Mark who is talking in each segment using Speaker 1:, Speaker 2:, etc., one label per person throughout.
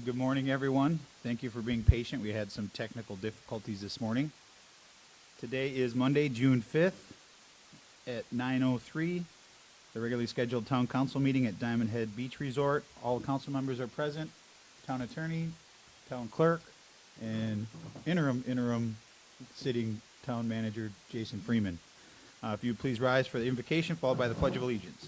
Speaker 1: Good morning, everyone. Thank you for being patient. We had some technical difficulties this morning. Today is Monday, June 5th at 9:03. The regularly scheduled town council meeting at Diamond Head Beach Resort. All council members are present. Town attorney, town clerk, and interim sitting town manager Jason Freeman. If you please rise for the invocation, followed by the Pledge of Allegiance.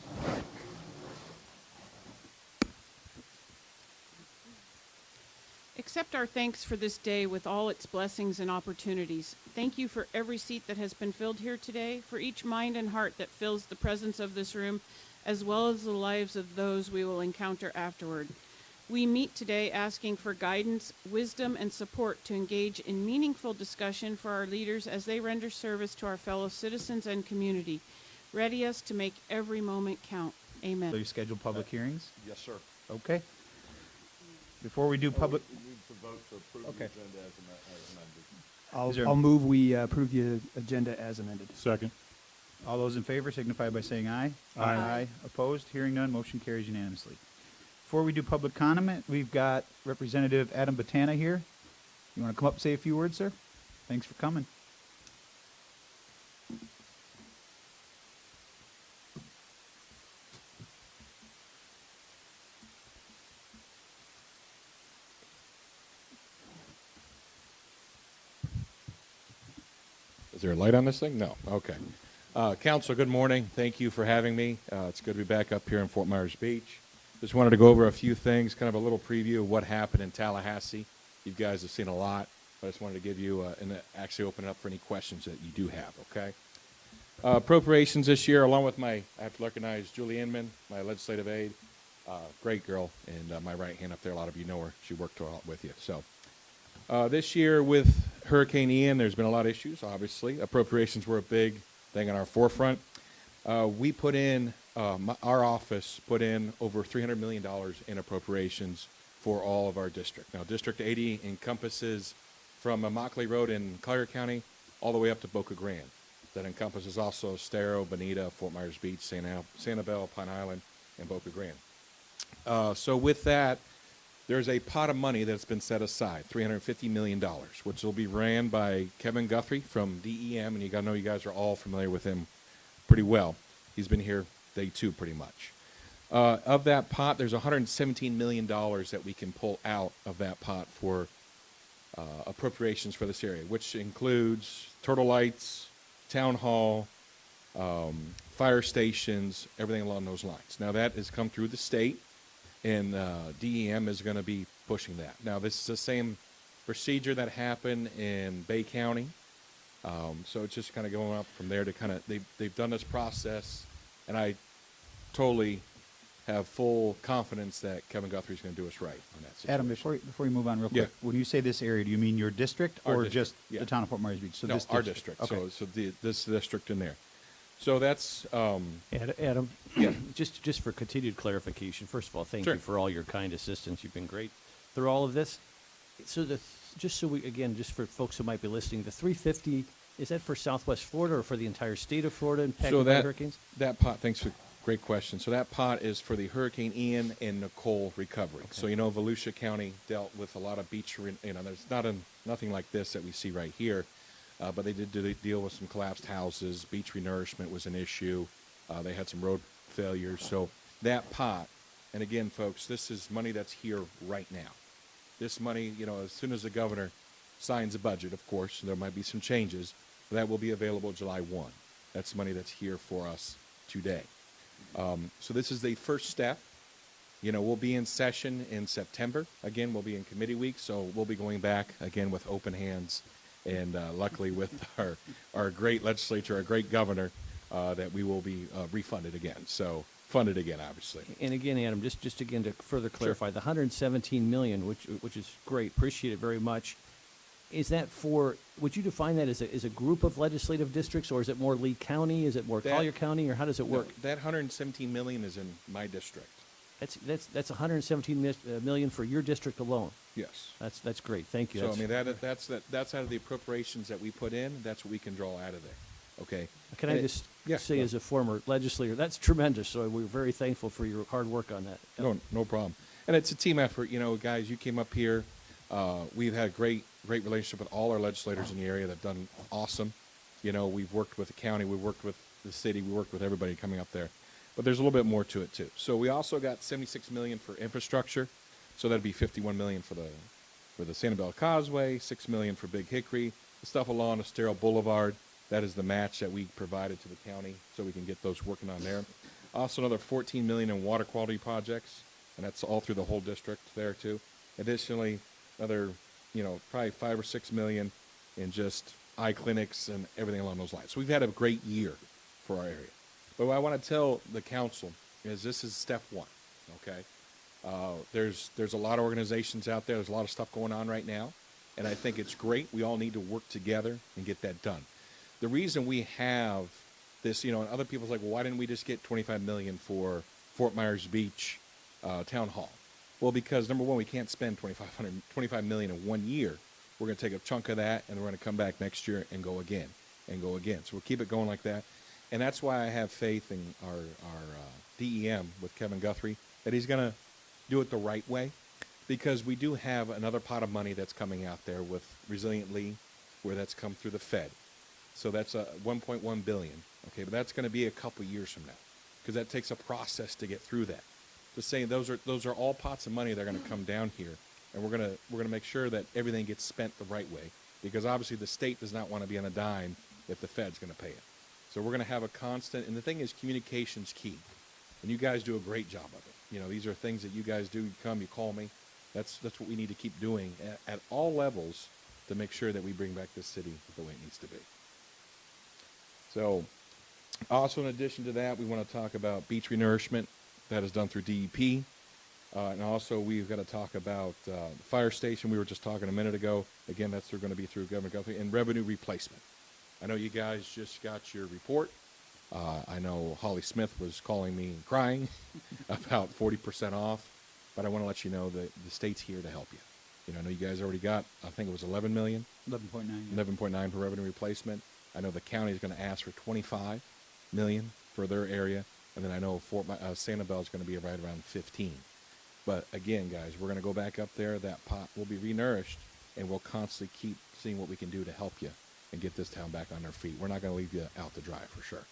Speaker 2: Accept our thanks for this day with all its blessings and opportunities. Thank you for every seat that has been filled here today, for each mind and heart that fills the presence of this room, as well as the lives of those we will encounter afterward. We meet today asking for guidance, wisdom, and support to engage in meaningful discussion for our leaders as they render service to our fellow citizens and community. Ready us to make every moment count. Amen.
Speaker 1: So you scheduled public hearings?
Speaker 3: Yes, sir.
Speaker 1: Okay. Before we do public,
Speaker 3: We need to vote to approve
Speaker 1: Okay.
Speaker 3: the agenda as amended.
Speaker 1: Is there-
Speaker 4: I'll move we approve the agenda as amended.
Speaker 5: Second.
Speaker 1: all those in favor signify by saying aye.
Speaker 5: Aye.
Speaker 1: Opposed? Hearing none, motion carries unanimously. Before we do public comment, we've got Representative Adam Batana here. You want to come up and say a few words, sir? Thanks for coming.
Speaker 3: Is there a light on this thing? No. Okay. Council, good morning. Thank you for having me. It's good to be back up here in Fort Myers Beach. Just wanted to go over a few things, kind of a little preview of what happened in Tallahassee. You guys have seen a lot, but I just wanted to give you and actually open it up for any questions that you do have, okay? Appropriations this year, along with I have to recognize Julie Inman, my legislative aide, great girl, and my right hand up there, a lot of you know her. She worked a lot with you. So this year with Hurricane Ian, there's been a lot of issues, obviously. Appropriations were a big thing on our forefront. We put in, our office put in over $300 million in appropriations for all of our district. Now, District 80 encompasses from Immokalee Road in Collier County all the way up to Boca Grande. That encompasses also Estero, Bonita, Fort Myers Beach, Sanibel, Pine Island, and Boca Grande. So with that, there's a pot of money that's been set aside, $350 million, which will be ran by Kevin Guthrie from DEM, and you gotta know you guys are all familiar with him pretty well. He's been here day two pretty much. Of that pot, there's $117 million that we can pull out of that pot for appropriations for this area, which includes Turtle Lights, Town Hall, fire stations, everything along those lines. Now that has come through the state, and DEM is going to be pushing that. Now this is the same procedure that happened in Bay County, so it's just kind of going up from there to kind of they've done this process, and I totally have full confidence that Kevin Guthrie is going to do us right on that situation.
Speaker 1: Adam, before you move on real quick,
Speaker 3: Yeah.
Speaker 1: when you say this area, do you mean your district
Speaker 3: Our
Speaker 1: or
Speaker 3: district,
Speaker 1: just
Speaker 3: yeah.
Speaker 1: the town of Fort Myers Beach? So
Speaker 3: No,
Speaker 1: this
Speaker 3: our district.
Speaker 1: Okay.
Speaker 3: So this district in there. So that's
Speaker 5: Adam,
Speaker 3: Yeah.
Speaker 5: just for continued clarification, first of all, thank
Speaker 3: Sure.
Speaker 5: you for all your kind assistance. You've been great through all of this. So just for folks who might be listening, the 350, is that for Southwest Florida or for the entire state of Florida impacted
Speaker 3: So
Speaker 5: by
Speaker 3: that
Speaker 5: hurricanes?
Speaker 3: that pot. Thanks for great question. So that pot is for the Hurricane Ian and Nicole recovery. So Volusia County dealt with a lot of beach. There's nothing like this that we see right here, but they did deal with some collapsed houses. Beach renourishment was an issue. They had some road failures. So that pot, and again, folks, this is money that's here right now. This money, as soon as the governor signs a budget, of course, there might be some changes. But that will be available July 1. That's money that's here for us today. So this is the first step. We'll be in session in September. Again, we'll be in committee week, so we'll be going back again with open hands, and luckily with our great legislature, our great governor, that we will be refunded again. So funded again, obviously.
Speaker 5: And again, Adam, just again to further clarify, the $117 million, which is great, appreciate it very much. Is that would you define that as a group of legislative districts, or is it more Lee County? Is it more Collier County, or how does it work?
Speaker 3: No, that $117 million is in my district.
Speaker 5: That's $117 million for your district alone.
Speaker 3: Yes.
Speaker 5: That's great. Thank you.
Speaker 3: So that's out of the appropriations that we put in. That's what we can draw out of there. Okay.
Speaker 5: Can I just
Speaker 3: yeah,
Speaker 5: say,
Speaker 3: go
Speaker 5: as a former legislator, that's tremendous. So we're very thankful for your hard work on that.
Speaker 3: No problem. And it's a team effort. You know, guys, you came up here. We've had a great relationship with all our legislators in the area that have done awesome. You know, we've worked with the county, we've worked with the city, we worked with everybody coming up there. But there's a little bit more to it too. So we also got 76 million for infrastructure. So that'd be 51 million for the Sanibel Causeway, 6 million for Big Hickory, the stuff along Estero Boulevard. That is the match that we provided to the county so we can get those working on there. Also another 14 million in water quality projects, and that's all through the whole district there too. Additionally, another, probably 5 or 6 million in just eye clinics and everything along those lines. So we've had a great year for our area. But what I want to tell the council is this is step one, okay? There's a lot of organizations out there. There's a lot of stuff going on right now, and I think it's great. We all need to work together and get that done. The reason we have this, and other people's like, well, why didn't we just get 25 million for Fort Myers Beach Town Hall? Well, because number one, we can't spend 25 million in 1 year. We're going to take a chunk of that, and we're going to come back next year and go again and go again. So we'll keep it going like that. And that's why I have faith in our DEM with Kevin Guthrie, that he's going to do it the right way, because we do have another pot of money that's coming out there with Resilient Lee, where that's come through the Fed. So that's a 1.1 billion. Okay, but that's going to be a couple years from now, because that takes a process to get through that. Just saying, those are all pots of money that are going to come down here, and we're going to make sure that everything gets spent the right way, because obviously the state does not want to be on a dime if the Fed's going to pay it. So we're going to have a constant, and the thing is, communication's key, and you guys do a great job of it. These are things that you guys do. You come, you call me. That's what we need to keep doing at all levels to make sure that we bring back this city the way it needs to be. So, also in addition to that, we want to talk about beach renourishment that is done through DEP. And also we've got to talk about the fire station we were just talking a minute ago. Again, that's going to be through Governor Guthrie, and revenue replacement. I know you guys just got your report. I know Holly Smith was calling me and crying about 40% off, but I want to let you know that the state's here to help you. I know you guys already got, I think it was 11 million.
Speaker 1: 11.9.
Speaker 3: 11.9 for revenue replacement. I know the county is going to ask for 25 million for their area, and then I know Sanibel is going to be right around 15. But again, guys, we're going to go back up there. That pot will be renourished, and we'll constantly keep seeing what we can do to help you and get this town back on their feet. We're not going to leave you out to dry for sure.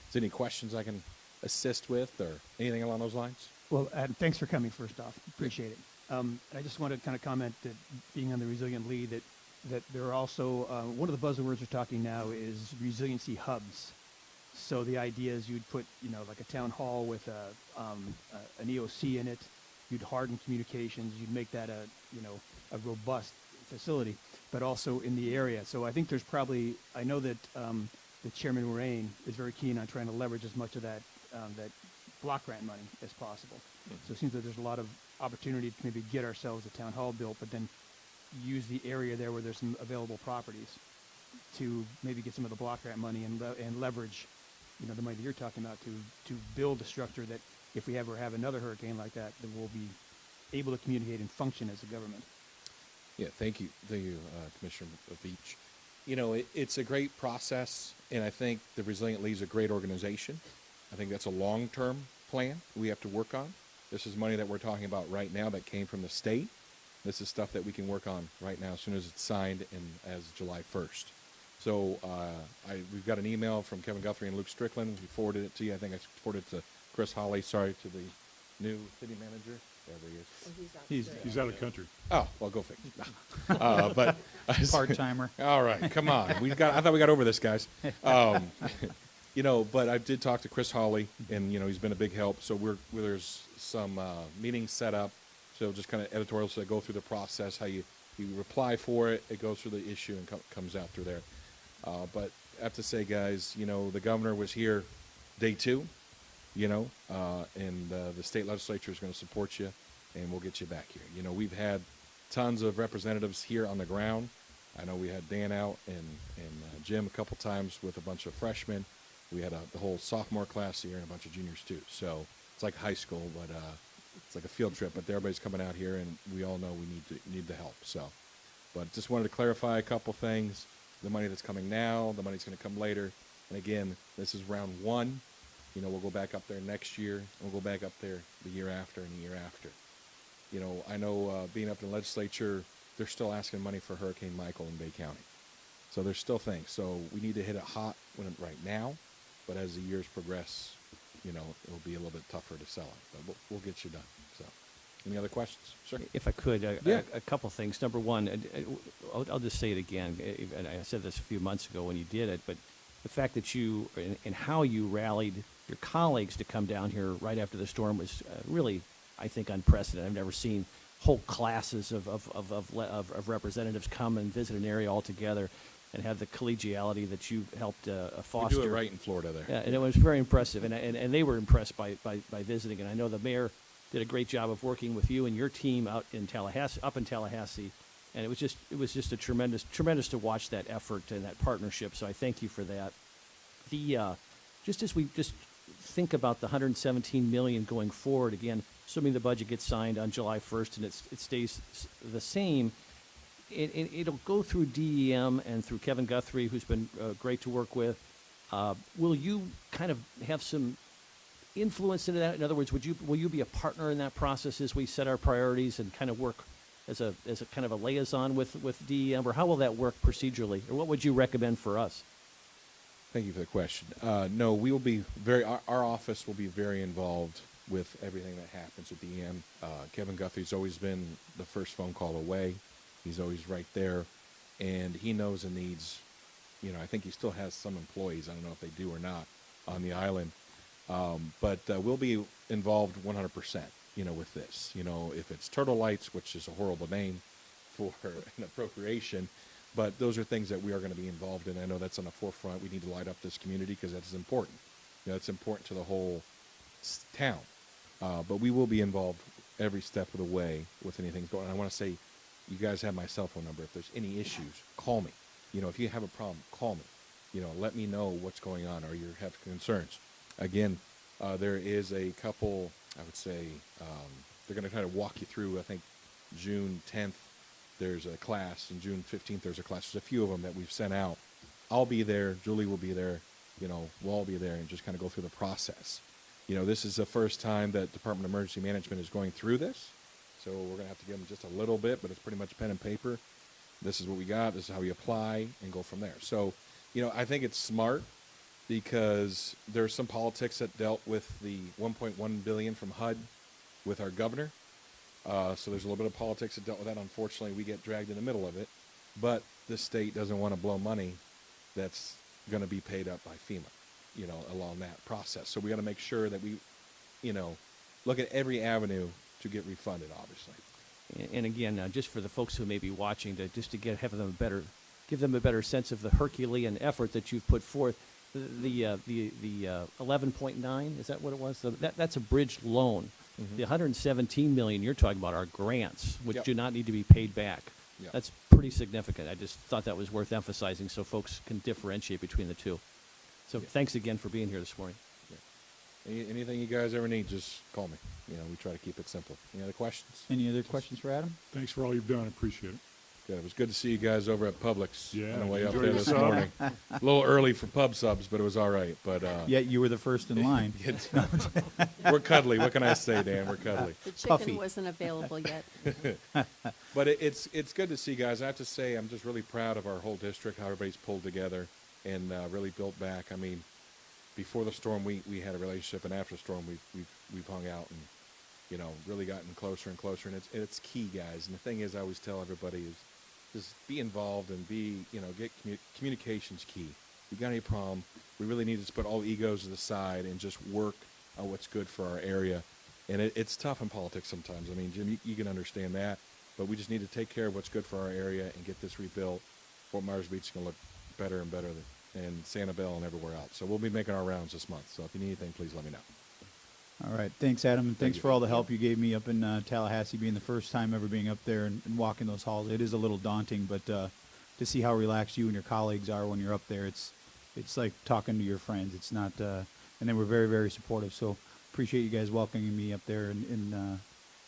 Speaker 3: Is there any questions I can assist with or anything along those lines?
Speaker 4: Well, Adam, thanks for coming first off. Appreciate it. I just want to kind of comment that being on the Resilient Lead, that there are also, one of the buzzwords we're talking now is resiliency hubs. So the idea is you'd put, like a town hall with an EOC in it. You'd harden communications. You'd make that a robust facility, but also in the area. So I think there's probably, I know that the Chairman Moraine is very keen on trying to leverage as much of that block grant money as possible. Mm-hmm. So it seems that there's a lot of opportunity to maybe get ourselves a town hall built, but then use the area there where there's some available properties to maybe get some of the block grant money and leverage, the money that you're talking about to build a structure that if we ever have another hurricane like that, then we'll be able to communicate and function as a government.
Speaker 3: Yeah, thank you, Commissioner Beach. It's a great process, and I think the Resilient League is a great organization. I think that's a long-term plan we have to work on. This is money that we're talking about right now that came from the state. This is stuff that we can work on right now as soon as it's signed as July 1st. So we've got an email from Kevin Guthrie and Luke Strickland. We forwarded it to you. I think I forwarded it to Chris Holly, to the new city manager. Wherever he is.
Speaker 6: He's out of country.
Speaker 3: Oh, well, go figure. But
Speaker 1: Part-timer.
Speaker 3: all right, come on. I thought we got over this, guys. But I did talk to Chris Holly, and he's been a big help. So there's some meetings set up. So just kind of editorials that go through the process, how you apply for it, it goes through the issue and comes out through there. But I have to say, guys, the governor was here day 2. And the state legislature is going to support you, and we'll get you back here. We've had tons of representatives here on the ground. I know we had Dan out and Jim a couple times with a bunch of freshmen. We had the whole sophomore class here and a bunch of juniors too. So it's like high school, but it's like a field trip. But everybody's coming out here, and we all know we need the help. So, but just wanted to clarify a couple things. The money that's coming now, the money's going to come later. And again, this is round 1. You know, we'll go back up there next year, and we'll go back up there the year after and the year after. You know, I know being up in the legislature, they're still asking money for Hurricane Michael in Bay County. So there's still things. So we need to hit it hot right now, but as the years progress, you know, it'll be a little bit tougher to sell it. But we'll get you done. So, any other questions? Sure.
Speaker 5: If I could,
Speaker 3: Yeah.
Speaker 5: a couple things. Number one, I'll just say it again, and I said this a few months ago when you did it, but the fact that you and how you rallied your colleagues to come down here right after the storm was really, I think, unprecedented. I've never seen whole classes of representatives come and visit an area altogether and have the collegiality that you helped
Speaker 3: We
Speaker 5: foster.
Speaker 3: do it right in Florida there.
Speaker 5: Yeah, and it was very impressive, and they were impressed by visiting. And I know the mayor did a great job of working with you and your team out in Tallahassee, and it was just a tremendous to watch that effort and that partnership. So I thank you for that. Just as we just think about the 117 million going forward, again, assuming the budget gets signed on July 1st and it stays the same. It'll go through DEM and through Kevin Guthrie, who's been great to work with. Will you kind of have some influence into that? In other words, will you be a partner in that process as we set our priorities and kind of work as a kind of a liaison with DEM, or how will that work procedurally, or what would you recommend for us?
Speaker 3: Thank you for the question. No, we will be our office will be very involved with everything that happens with DEM. Kevin Guthrie's always been the first phone call away. He's always right there, and he knows the needs. You know, I think he still has some employees. I don't know if they do or not on the island, but we'll be involved 100%. You know, with this. You know, if it's Turtle Lights, which is a horrible name for an appropriation, but those are things that we are going to be involved in. I know that's on the forefront. We need to light up this community because that's important. You know, it's important to the whole town. But we will be involved every step of the way with anything going on. I want to say, you guys have my cell phone number. If there's any issues, call me. You know, if you have a problem, call me. You know, let me know what's going on or you have concerns. Again, there is a couple, I would say, they're going to kind of walk you through, I think, June 10th, there's a class, and June 15th, there's a class. There's a few of them that we've sent out. I'll be there. Julie will be there. You know, we'll all be there and just kind of go through the process. You know, this is the first time that Department of Emergency Management is going through this. So we're going to have to give them just a little bit, but it's pretty much pen and paper. This is what we got. This is how we apply and go from there. So, you know, I think it's smart because there's some politics that dealt with the $1.1 billion from HUD with our governor. So there's a little bit of politics that dealt with that. Unfortunately, we get dragged in the middle of it. But the state doesn't want to blow money that's going to be paid up by FEMA, you know, along that process. So we got to make sure that we, you know, look at every avenue to get refunded, obviously.
Speaker 5: And again, just for the folks who may be watching, give them a better sense of the Herculean effort that you've put forth. The 11.9, is that what it was? That's a bridge loan.
Speaker 3: Mm-hmm.
Speaker 5: The 117 million you're talking about are grants, which
Speaker 3: Yep.
Speaker 5: do not need to be paid back.
Speaker 3: Yep.
Speaker 5: That's pretty significant. I just thought that was worth emphasizing so folks can differentiate between the two. So
Speaker 3: Yeah.
Speaker 5: thanks again for being here this morning.
Speaker 3: Anything you guys ever need, just call me. You know, we try to keep it simple. Any other questions?
Speaker 1: Any other questions for Adam?
Speaker 6: Thanks for all you've done. I appreciate it.
Speaker 3: Good. It was good to see you guys over at Publix
Speaker 6: Yeah,
Speaker 3: on the way up
Speaker 6: enjoy
Speaker 3: there
Speaker 6: the
Speaker 3: this
Speaker 6: sub.
Speaker 3: morning. A little early for pub subs, but it was all right. But
Speaker 1: Yet you were the first in line.
Speaker 3: we're cuddly. What can I say, Dan? We're cuddly.
Speaker 7: The chicken
Speaker 1: Puffy.
Speaker 7: wasn't available yet.
Speaker 3: But it's good to see, guys. I have to say, I'm just really proud of our whole district, how everybody's pulled together and really built back. I mean, before the storm, we had a relationship, and after the storm, we've hung out and, you know, really gotten closer and closer. And it's key, guys. And the thing is, I always tell everybody is just be involved and get communication's key. If you got any problem, we really need to put all egos to the side and just work on what's good for our area. And it's tough in politics sometimes. I mean, Jim, you can understand that. But we just need to take care of what's good for our area and get this rebuilt. Fort Myers Beach is going to look better and better and Sanibel and everywhere else. So we'll be making our rounds this month. So if you need anything, please let me know.
Speaker 1: All right. Thanks, Adam. And thanks
Speaker 3: you.
Speaker 1: for all the help you gave me up in Tallahassee, being the first time ever being up there and walking those halls. It is a little daunting, but to see how relaxed you and your colleagues are when you're up there, it's like talking to your friends. It's not, and they were very, very supportive. So appreciate you guys welcoming me up there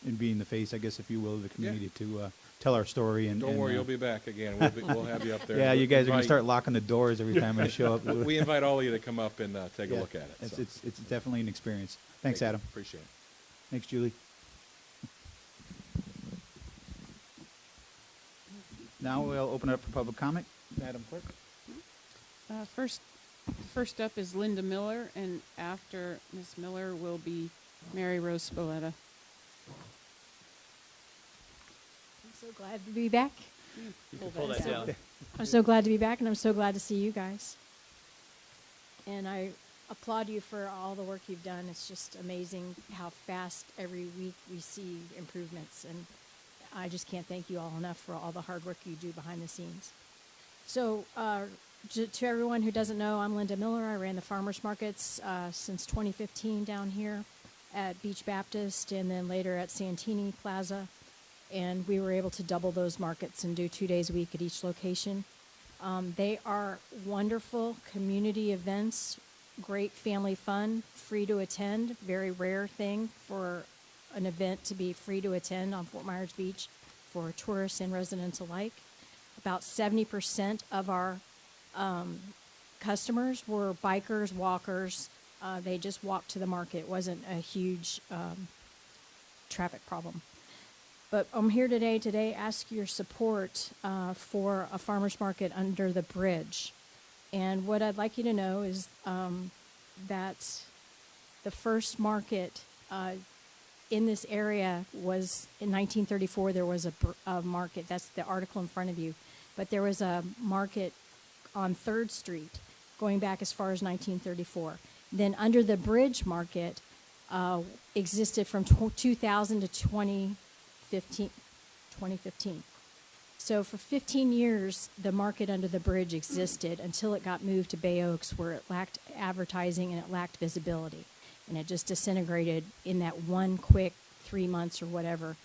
Speaker 1: in being the face, I guess, if you will, of the community to tell our story. And
Speaker 3: Don't worry, you'll be back again. We'll have you up there.
Speaker 1: Yeah, you guys are gonna
Speaker 3: Invite-
Speaker 1: start locking the doors every time I show up.
Speaker 3: We invite all of you to come up and take a
Speaker 1: Yeah,
Speaker 3: look at it. so.
Speaker 1: It's definitely an experience. Thanks,
Speaker 3: Thank you.
Speaker 1: Adam.
Speaker 3: Appreciate it.
Speaker 1: Thanks, Julie. Now we'll open it up for public comment. Madam Clerk.
Speaker 2: First up is Linda Miller, and after Ms. Miller will be Mary Rose Spoletta.
Speaker 6: I'm so glad to be back.
Speaker 2: Pull that down.
Speaker 6: I'm so glad to be back, and I'm so glad to see you guys. And I applaud you for all the work you've done. It's just amazing how fast every week we see improvements, and I just can't thank you all enough for all the hard work you do behind the scenes. So, to everyone who doesn't know, I'm Linda Miller. I ran the farmers markets since 2015 down here at Beach Baptist, and then later at Santini Plaza. And we were able to double those markets and do 2 days a week at each location. They are wonderful community events, great family fun, free to attend. Very rare thing for an event to be free to attend on Fort Myers Beach for tourists and residents alike. About 70% of our customers were bikers, walkers. They just walked to the market. It wasn't a huge traffic problem. But I'm here today ask your support for a farmer's market under the bridge. And what I'd like you to know is that the first market in this area was in 1934. There was a market. That's the article in front of you. But there was a market on 3rd Street going back as far as 1934. Then under the bridge market existed from 2000 to 2015. So for 15 years, the market under the bridge existed until it got moved to Bay Oaks, where it lacked advertising and it lacked visibility. And it just disintegrated in that one quick 3 months or whatever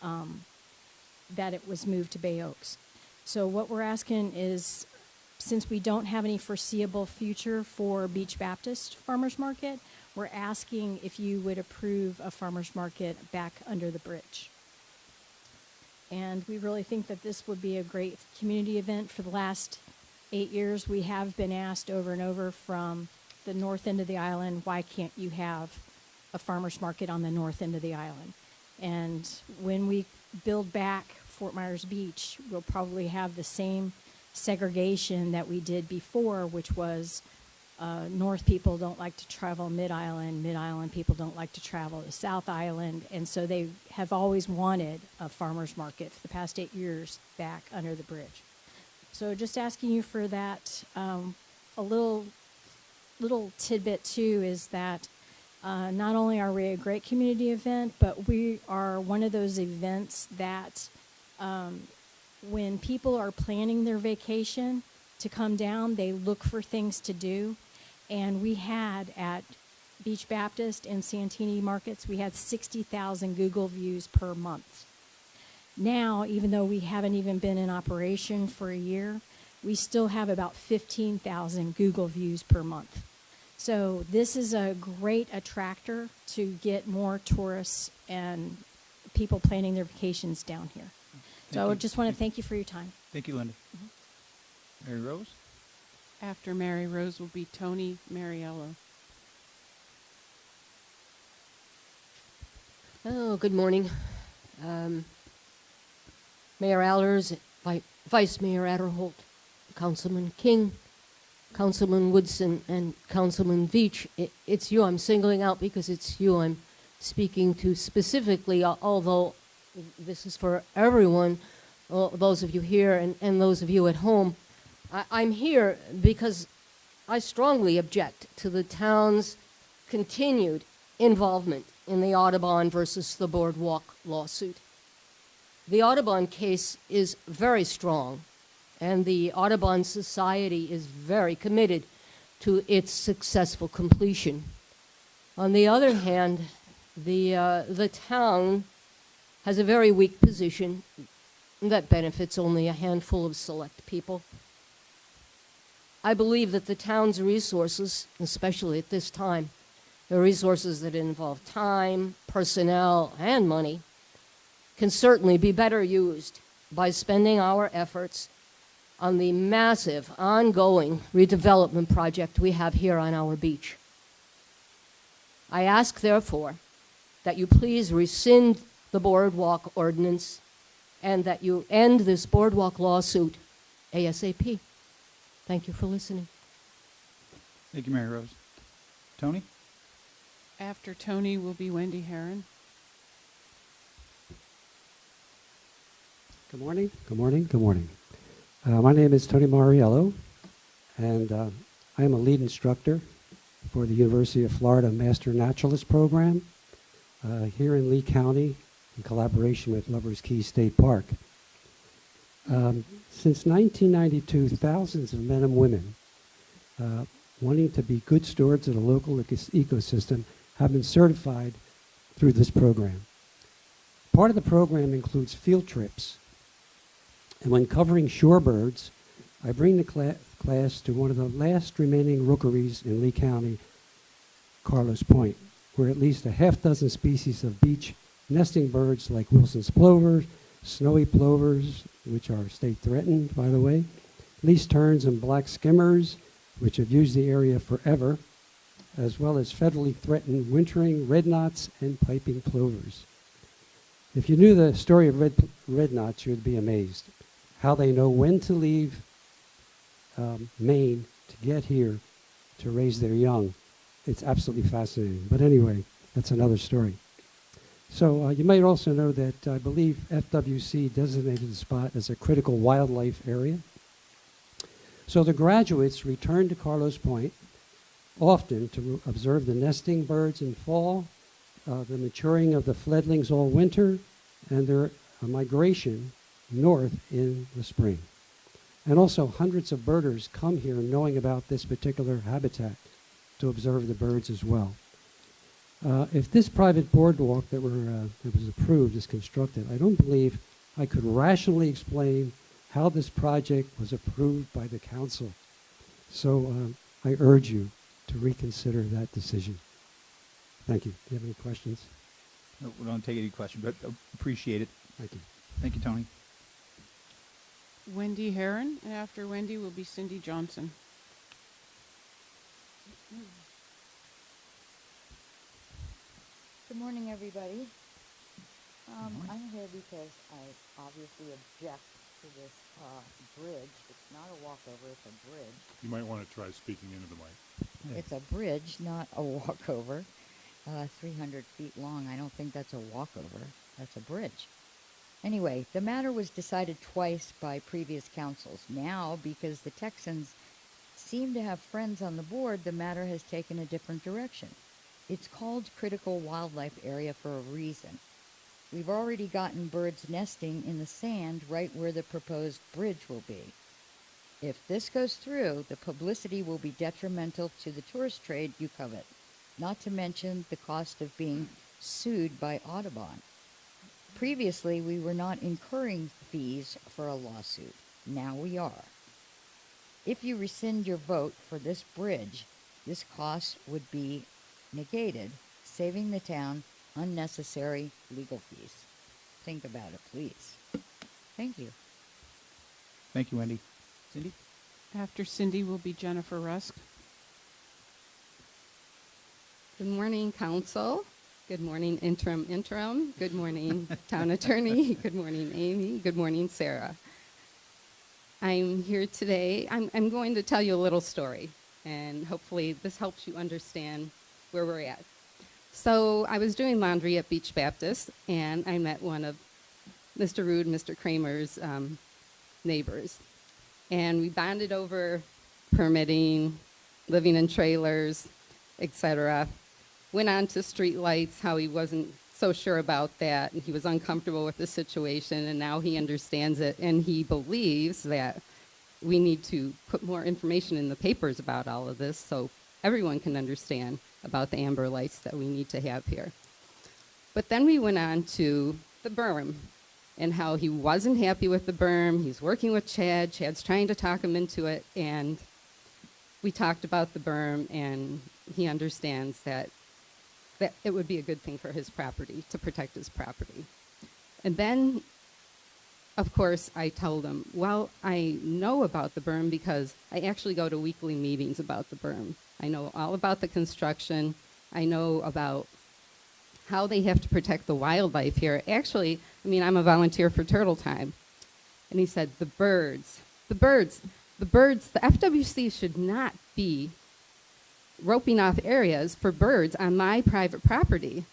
Speaker 6: that it was moved to Bay Oaks. So what we're asking is, since we don't have any foreseeable future for Beach Baptist Farmers Market, we're asking if you would approve a farmers market back under the bridge. And we really think that this would be a great community event. For the last 8 years, we have been asked over and over from the north end of the island, why can't you have a farmers market on the north end of the island? And when we build back Fort Myers Beach, we'll probably have the same segregation that we did before, which was north people don't like to travel mid-island people don't like to travel to South Island, and so they have always wanted a farmer's market for the past 8 years back under the bridge. So just asking you for that. A little tidbit too is that not only are we a great community event, but we are one of those events that when people are planning their vacation to come down, they look for things to do. And we had at Beach Baptist and Santini markets, we had 60,000 Google views per month. Now, even though we haven't even been in operation for a year, we still have about 15,000 Google views per month. So this is a great attractor to get more tourists and people planning their vacations down here. So I just want to thank you for your time.
Speaker 1: Thank you, Linda. Mary Rose.
Speaker 2: After Mary Rose will be Tony Mariello.
Speaker 7: Oh, good morning. Mayor Allers, Vice Mayor Adderholt, Councilman King, Councilman Woodson, and Councilman Veach. It's you I'm singling out because it's you I'm speaking to specifically, although this is for everyone, those of you here and those of you at home. I'm here because I strongly object to the town's continued involvement in the Audubon versus the Boardwalk lawsuit. The Audubon case is very strong, and the Audubon Society is very committed to its successful completion. On the other hand, the town has a very weak position that benefits only a handful of select people. I believe that the town's resources, especially at this time, the resources that involve time, personnel, and money, can certainly be better used by spending our efforts on the massive, ongoing redevelopment project we have here on our beach. I ask, therefore, that you please rescind the boardwalk ordinance and that you end this boardwalk lawsuit ASAP. Thank you for listening.
Speaker 1: Thank you, Mary Rose. Tony?
Speaker 2: After Tony will be Wendy Herron.
Speaker 8: Good morning. Good morning. Good morning. My name is Tony Mariello, and I am a lead instructor for the University of Florida Master Naturalist Program here in Lee County in collaboration with Lover's Key State Park. Since 1992, thousands of men and women wanting to be good stewards of the local ecosystem have been certified through this program. Part of the program includes field trips. And when covering shorebirds, I bring the class to one of the last remaining rookeries in Lee County, Carlos Point, where at least a half dozen species of beach nesting birds like Wilson's plovers, snowy plovers, which are state threatened, by the way, least terns and black skimmers, which have used the area forever, as well as federally threatened wintering red knots and piping plovers. If you knew the story of red knots, you'd be amazed. How they know when to leave Maine to get here to raise their young. It's absolutely fascinating. But anyway, that's another story. So you might also know that I believe FWC designated the spot as a critical wildlife area. So the graduates return to Carlos Point often to observe the nesting birds in fall, the maturing of the fledglings all winter, and their migration north in the spring. And also hundreds of birders come here knowing about this particular habitat to observe the birds as well. If this private boardwalk that was approved is constructed, I don't believe I could rationally explain how this project was approved by the council. So I urge you to reconsider that decision. Thank you. Do you have any questions?
Speaker 1: No, we don't take any questions, but appreciate it.
Speaker 8: Thank you.
Speaker 1: Thank you, Tony.
Speaker 2: Wendy Herron, and after Wendy will be Cindy Johnson.
Speaker 9: Good morning, everybody. I'm here because I obviously object to this bridge. It's not a walkover, it's a bridge.
Speaker 10: You might want to try speaking into the mic.
Speaker 9: It's a bridge, not a walkover. 300 feet long. I don't think that's a walkover. That's a bridge. Anyway, the matter was decided twice by previous councils. Now, because the Texans seem to have friends on the board, the matter has taken a different direction. It's called Critical Wildlife Area for a reason. We've already gotten birds nesting in the sand right where the proposed bridge will be. If this goes through, the publicity will be detrimental to the tourist trade you covet, not to mention the cost of being sued by Audubon. Previously, we were not incurring fees for a lawsuit. Now we are. If you rescind your vote for this bridge, this cost would be negated, saving the town unnecessary legal fees. Think about it, please. Thank you.
Speaker 1: Thank you, Wendy. Cindy?
Speaker 2: After Cindy will be Jennifer Rusk.
Speaker 11: Good morning, council. Good morning, interim. Good morning, town attorney. Good morning, Amy. Good morning, Sarah. I'm here today. I'm going to tell you a little story, and hopefully this helps you understand where we're at. So I was doing laundry at Beach Baptist, and I met one of Mr. Rude, Mr. Kramer's neighbors. And we bonded over permitting, living in trailers, etc. Went on to street lights, how he wasn't so sure about that, and he was uncomfortable with the situation, and now he understands it, and he believes that we need to put more information in the papers about all of this so everyone can understand about the amber lights that we need to have here. But then we went on to the berm and how he wasn't happy with the berm. He's working with Chad. Chad's trying to talk him into it, and we talked about the berm, and he understands that it would be a good thing for his property, to protect his property. And then, of course, I told him, well, I know about the berm because I actually go to weekly meetings about the berm. I know all about the construction. I know about how they have to protect the wildlife here. Actually, I mean, I'm a volunteer for Turtle Time. And he said, the FWC should not be roping off areas for birds on my private property.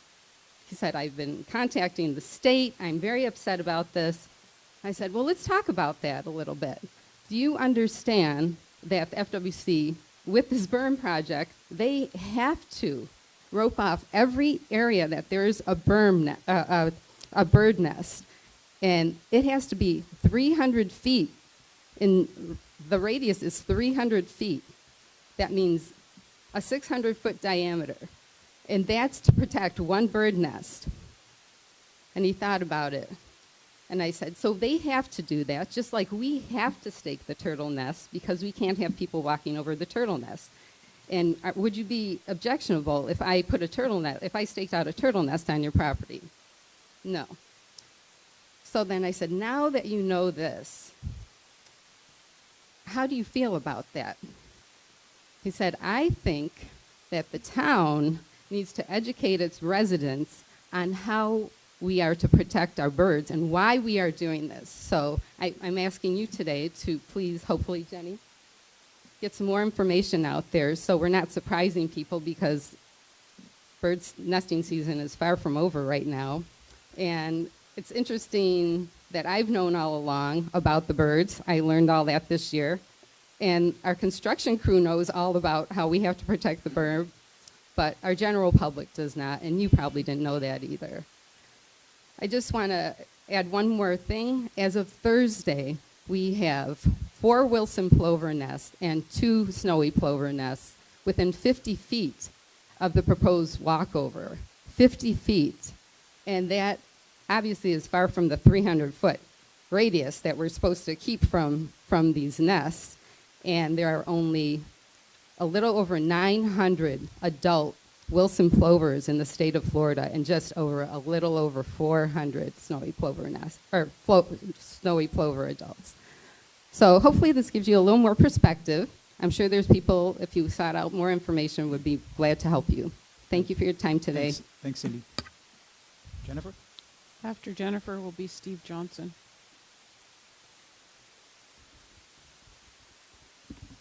Speaker 11: He said, I've been contacting the state. I'm very upset about this. I said, well, let's talk about that a little bit. Do you understand that the FWC, with this berm project, they have to rope off every area that there's a a bird nest, and it has to be 300 feet. The radius is 300 feet. That means a 600-foot diameter, and that's to protect one bird nest. And he thought about it, and I said, so they have to do that, just like we have to stake the turtle nest because we can't have people walking over the turtle nest. And would you be objectionable if I put a turtle nest, if I staked out a turtle nest on your property? No. So then I said, now that you know this, how do you feel about that? He said, I think that the town needs to educate its residents on how we are to protect our birds and why we are doing this. So I'm asking you today to please, hopefully, Jenny, get some more information out there so we're not surprising people because birds nesting season is far from over right now. And it's interesting that I've known all along about the birds. I learned all that this year. And our construction crew knows all about how we have to protect the bird, but our general public does not, and you probably didn't know that either. I just want to add one more thing. As of Thursday, we have 4 Wilson plover nests and 2 snowy plover nests within 50 feet of the proposed walkover. 50 feet. And that obviously is far from the 300-foot radius that we're supposed to keep from these nests. And there are only a little over 900 adult Wilson plovers in the state of Florida, and just a little over 400 snowy plover nests, or snowy plover adults. So hopefully this gives you a little more perspective. I'm sure there's people, if you sought out more information, would be glad to help you. Thank you for your time today.
Speaker 1: Thanks, Cindy. Jennifer?
Speaker 2: After Jennifer will be Steve Johnson.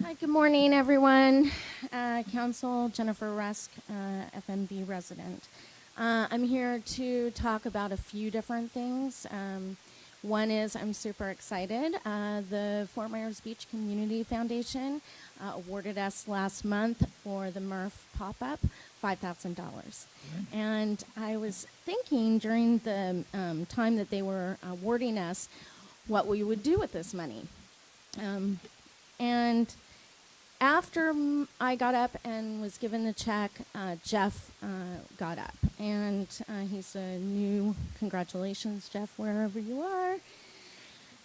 Speaker 6: Hi, good morning, everyone. Council, Jennifer Rusk, FMB resident. I'm here to talk about a few different things. One is I'm super excited. The Fort Myers Beach Community Foundation awarded us last month for the Murph pop-up $5,000. And I was thinking during the time that they were awarding us what we would do with this money. And after I got up and was given the check, Jeff got up. And he's a new, congratulations, Jeff, wherever you are.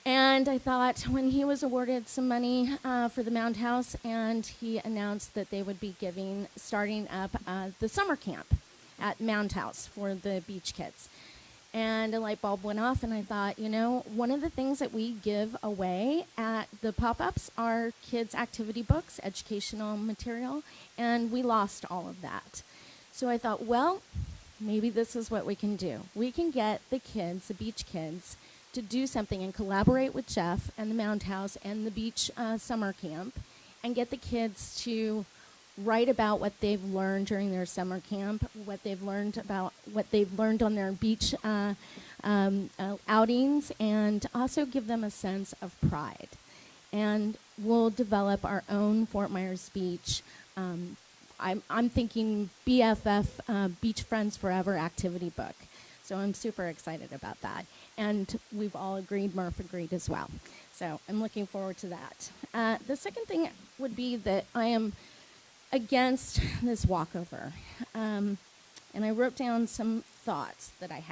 Speaker 6: And I thought when he was awarded some money for the Mound House, and he announced that they would be starting up the summer camp at Mound House for the beach kids. And a light bulb went off, and I thought, you know, one of the things that we give away at the pop-ups are kids' activity books, educational material, and we lost all of that. So I thought, well, maybe this is what we can do. We can get the kids, the beach kids, to do something and collaborate with Jeff and the Mound House and the beach summer camp and get the kids to write about what they've learned during their summer camp, what they've learned on their beach outings, and also give them a sense of pride. And we'll develop our own Fort Myers Beach. I'm thinking BFF, Beach Friends Forever activity book. So I'm super excited about that. And we've all agreed, Murph agreed as well. So I'm looking forward to that. The second thing would be that I am against this walkover. And I wrote down some thoughts that I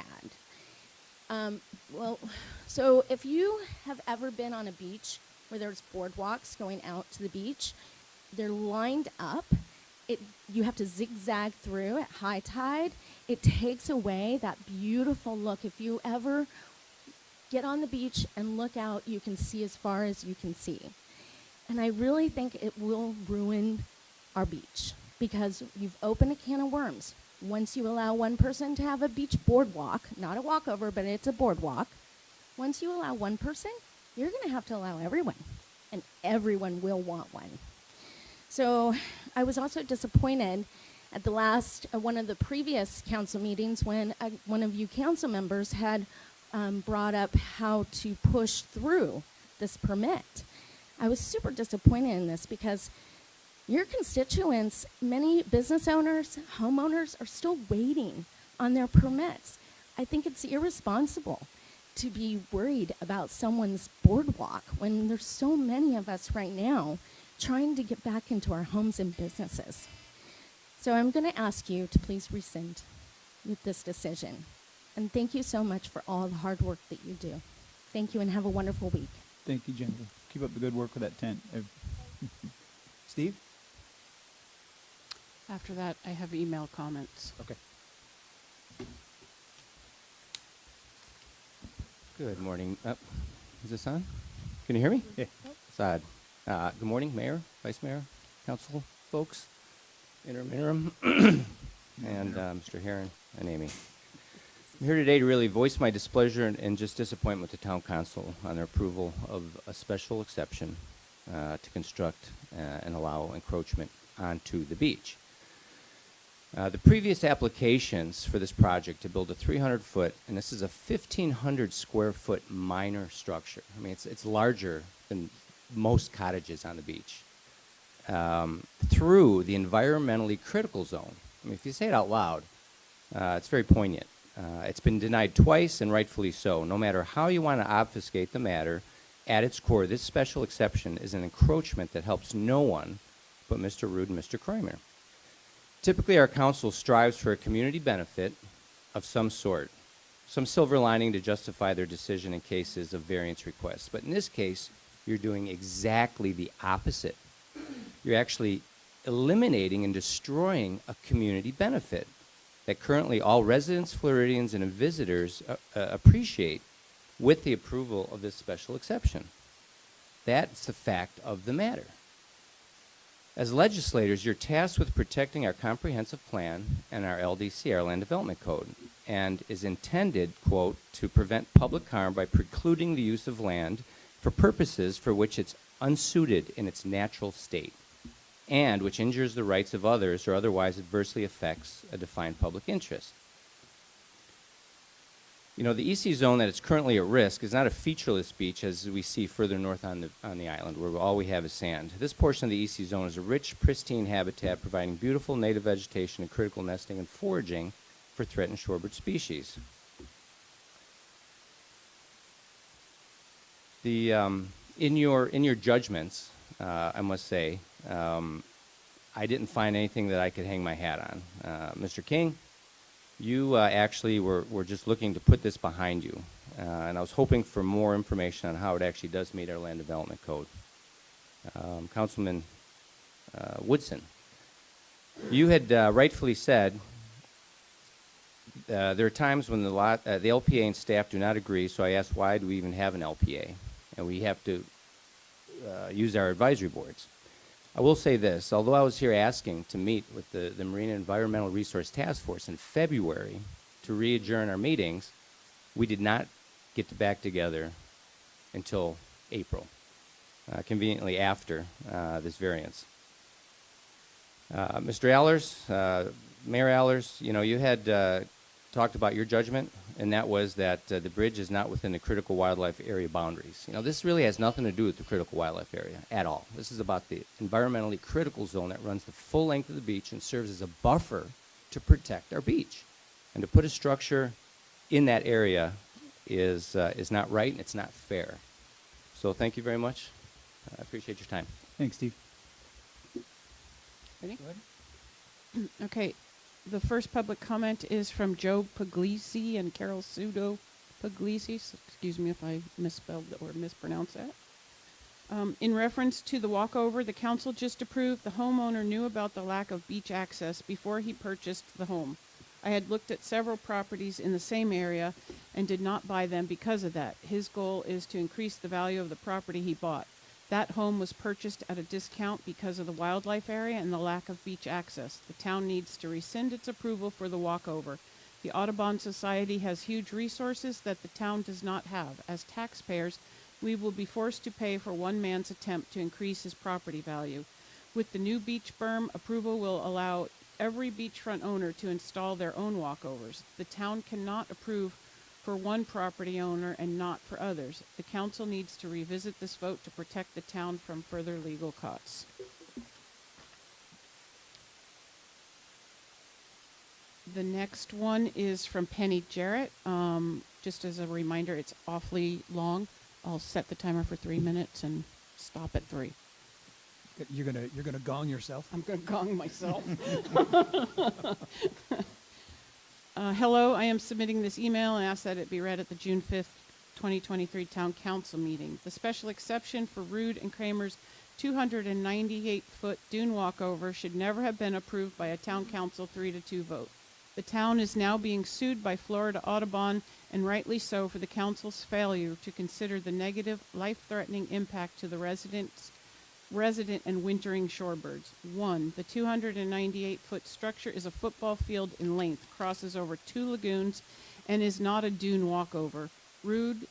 Speaker 6: had. So if you have ever been on a beach where there's boardwalks going out to the beach, they're lined up. You have to zigzag through at high tide. It takes away that beautiful look. If you ever
Speaker 12: get on the beach and look out, you can see as far as you can see. And I really think it will ruin our beach because you've opened a can of worms. Once you allow one person to have a beach boardwalk, not a walkover, but it's a boardwalk, once you allow one person, you're going to have to allow everyone, and everyone will want one. So I was also disappointed at the last, one of the previous council meetings when one of you council members had brought up how to push through this permit. I was super disappointed in this because your constituents, many business owners, homeowners, are still waiting on their permits. I think it's irresponsible to be worried about someone's boardwalk when there's so many of us right now trying to get back into our homes and businesses. So I'm going to ask you to please rescind with this decision. And thank you so much for all the hard work that you do. Thank you and have a wonderful week.
Speaker 1: Thank you, Jennifer. Keep up the good work with that tent. Steve?
Speaker 2: After that, I have email comments.
Speaker 1: Okay.
Speaker 13: Good morning. Is this on? Can you hear me?
Speaker 1: Yeah.
Speaker 13: It's odd. Good morning, Mayor, Vice Mayor, Council folks, interim, and Mr. Herron and Amy. I'm here today to really voice my displeasure and just disappointment with the Town Council on their approval of a special exception to construct and allow encroachment onto the beach. The previous applications for this project to build a 300-foot, and this is a 1,500 square foot minor structure. I mean, it's larger than most cottages on the beach. Through the environmentally critical zone. I mean, if you say it out loud, it's very poignant. It's been denied twice, and rightfully so. No matter how you want to obfuscate the matter, at its core, this special exception is an encroachment that helps no one but Mr. Rude and Mr. Kramer. Typically, our council strives for a community benefit of some sort, some silver lining to justify their decision in cases of variance requests. But in this case, you're doing exactly the opposite. You're actually eliminating and destroying a community benefit that currently all residents, Floridians, and visitors appreciate with the approval of this special exception. That's the fact of the matter. As legislators, you're tasked with protecting our comprehensive plan and our LDC, our Land Development Code, and is intended, quote, to prevent public harm by precluding the use of land for purposes for which it's unsuited in its natural state, and which injures the rights of others or otherwise adversely affects a defined public interest. You know, the EC zone that is currently at risk is not a featureless beach as we see further north on the island, where all we have is sand. This portion of the EC zone is a rich, pristine habitat providing beautiful native vegetation and critical nesting and foraging for threatened shorebird species. The in your judgments, I must say, I didn't find anything that I could hang my hat on. Mr. King, you actually were just looking to put this behind you, and I was hoping for more information on how it actually does meet our Land Development Code. Councilman Woodson, you had rightfully said there are times when the LPA and staff do not agree, so I asked why do we even have an LPA, and we have to use our advisory boards. I will say this, although I was here asking to meet with the Marine Environmental Resource Task Force in February to re-adjourn our meetings, we did not get back together until April, conveniently after this variance. Mr. Allers, Mayor Allers, you know, you had talked about your judgment, and that was that the bridge is not within the critical wildlife area boundaries. You know, this really has nothing to do with the critical wildlife area at all. This is about the environmentally critical zone that runs the full length of the beach and serves as a buffer to protect our beach. And to put a structure in that area is not right, and it's not fair. So thank you very much. I appreciate your time.
Speaker 1: Thanks, Steve.
Speaker 2: Ready? Okay. The first public comment is from Joe Puglisi and Carol Sudo Puglisi. So excuse me if I misspelled or mispronounced that. In reference to the walkover, the council just approved the homeowner knew about the lack of beach access before he purchased the home. I had looked at several properties in the same area and did not buy them because of that. His goal is to increase the value of the property he bought. That home was purchased at a discount because of the wildlife area and the lack of beach access. The town needs to rescind its approval for the walkover. The Audubon Society has huge resources that the town does not have. As taxpayers, we will be forced to pay for one man's attempt to increase his property value. With the new beach berm, approval will allow every beachfront owner to install their own walkovers. The town cannot approve for one property owner and not for others. The council needs to revisit this vote to protect the town from further legal costs. The next one is from Penny Jarrett. Just as a reminder, it's awfully long. I'll set the timer for 3 minutes and stop at 3.
Speaker 4: You're gonna gong yourself.
Speaker 2: I'm going to gong myself. Hello, I am submitting this email and ask that it be read at the June 5th, 2023 Town Council meeting. The special exception for Rude and Kramer's 298-foot dune walkover should never have been approved by a Town Council 3-2 vote. The town is now being sued by Florida Audubon, and rightly so, for the council's failure to consider the negative, life-threatening impact to the resident and wintering shorebirds. 1. The 298-foot structure is a football field in length, crosses over 2 lagoons, and is not a dune walkover. Rude,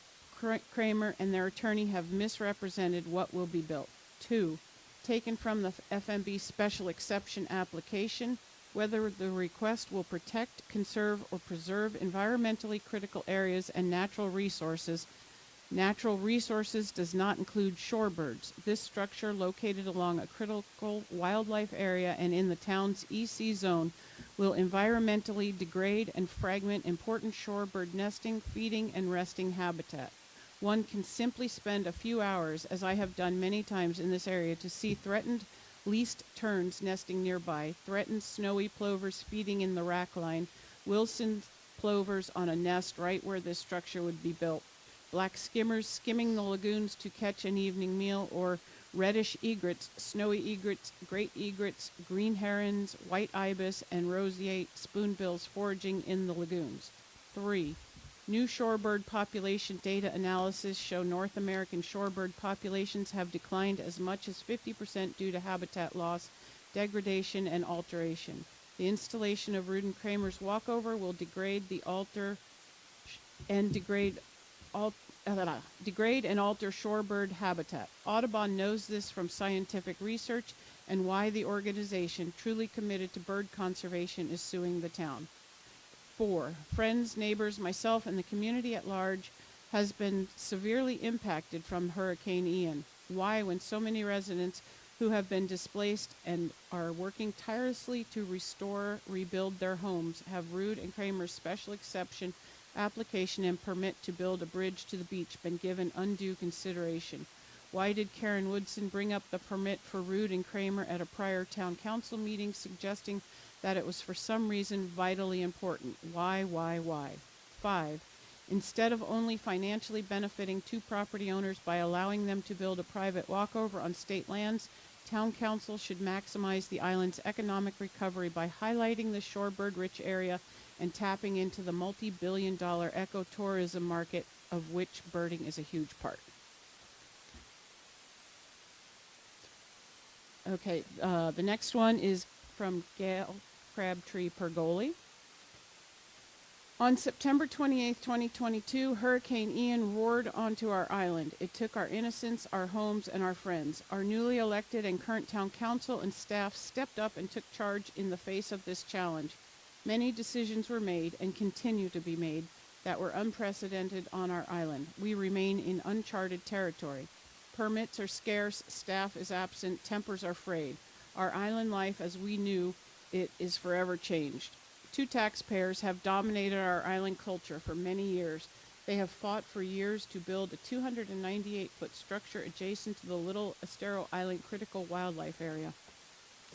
Speaker 2: Kramer, and their attorney have misrepresented what will be built. 2. Taken from the FMB special exception application, whether the request will protect, conserve, or preserve environmentally critical areas and natural resources. Natural resources does not include shorebirds. This structure, located along a critical wildlife area and in the town's EC zone, will environmentally degrade and fragment important shorebird nesting, feeding, and resting habitat. One can simply spend a few hours, as I have done many times in this area, to see threatened least terns nesting nearby, threatened snowy plovers feeding in the rack line, Wilson plovers on a nest right where this structure would be built, black skimmers skimming the lagoons to catch an evening meal, or reddish egrets, snowy egrets, great egrets, green herons, white ibis, and roseate spoonbills foraging in the lagoons. 3. New shorebird population data analysis show North American shorebird populations have declined as much as 50% due to habitat loss, degradation, and alteration. The installation of Rude and Kramer's walkover will degrade and alter shorebird habitat. Audubon knows this from scientific research and why the organization, truly committed to bird conservation, is suing the town. 4. Friends, neighbors, myself, and the community at large has been severely impacted from Hurricane Ian. Why, when so many residents who have been displaced and are working tirelessly to rebuild their homes, have Rude and Kramer's special exception application and permit to build a bridge to the beach been given undue consideration? Why did Karen Woodson bring up the permit for Rude and Kramer at a prior town council meeting, suggesting that it was for some reason vitally important? Why? 5. Instead of only financially benefiting two property owners by allowing them to build a private walkover on state lands, town council should maximize the island's economic recovery by highlighting the shorebird-rich area and tapping into the multi-billion-dollar ecotourism market, of which birding is a huge part. Okay, the next one is from Gail Crabtree Pergoli. On September 28, 2022, Hurricane Ian roared onto our island. It took our innocence, our homes, and our friends. Our newly elected and current town council and staff stepped up and took charge in the face of this challenge. Many decisions were made and continue to be made that were unprecedented on our island. We remain in uncharted territory. Permits are scarce, staff is absent, tempers are frayed. Our island life as we knew it is forever changed. Two taxpayers have dominated our island culture for many years. They have fought for years to build a 298-foot structure adjacent to the Little Estero Island Critical Wildlife Area.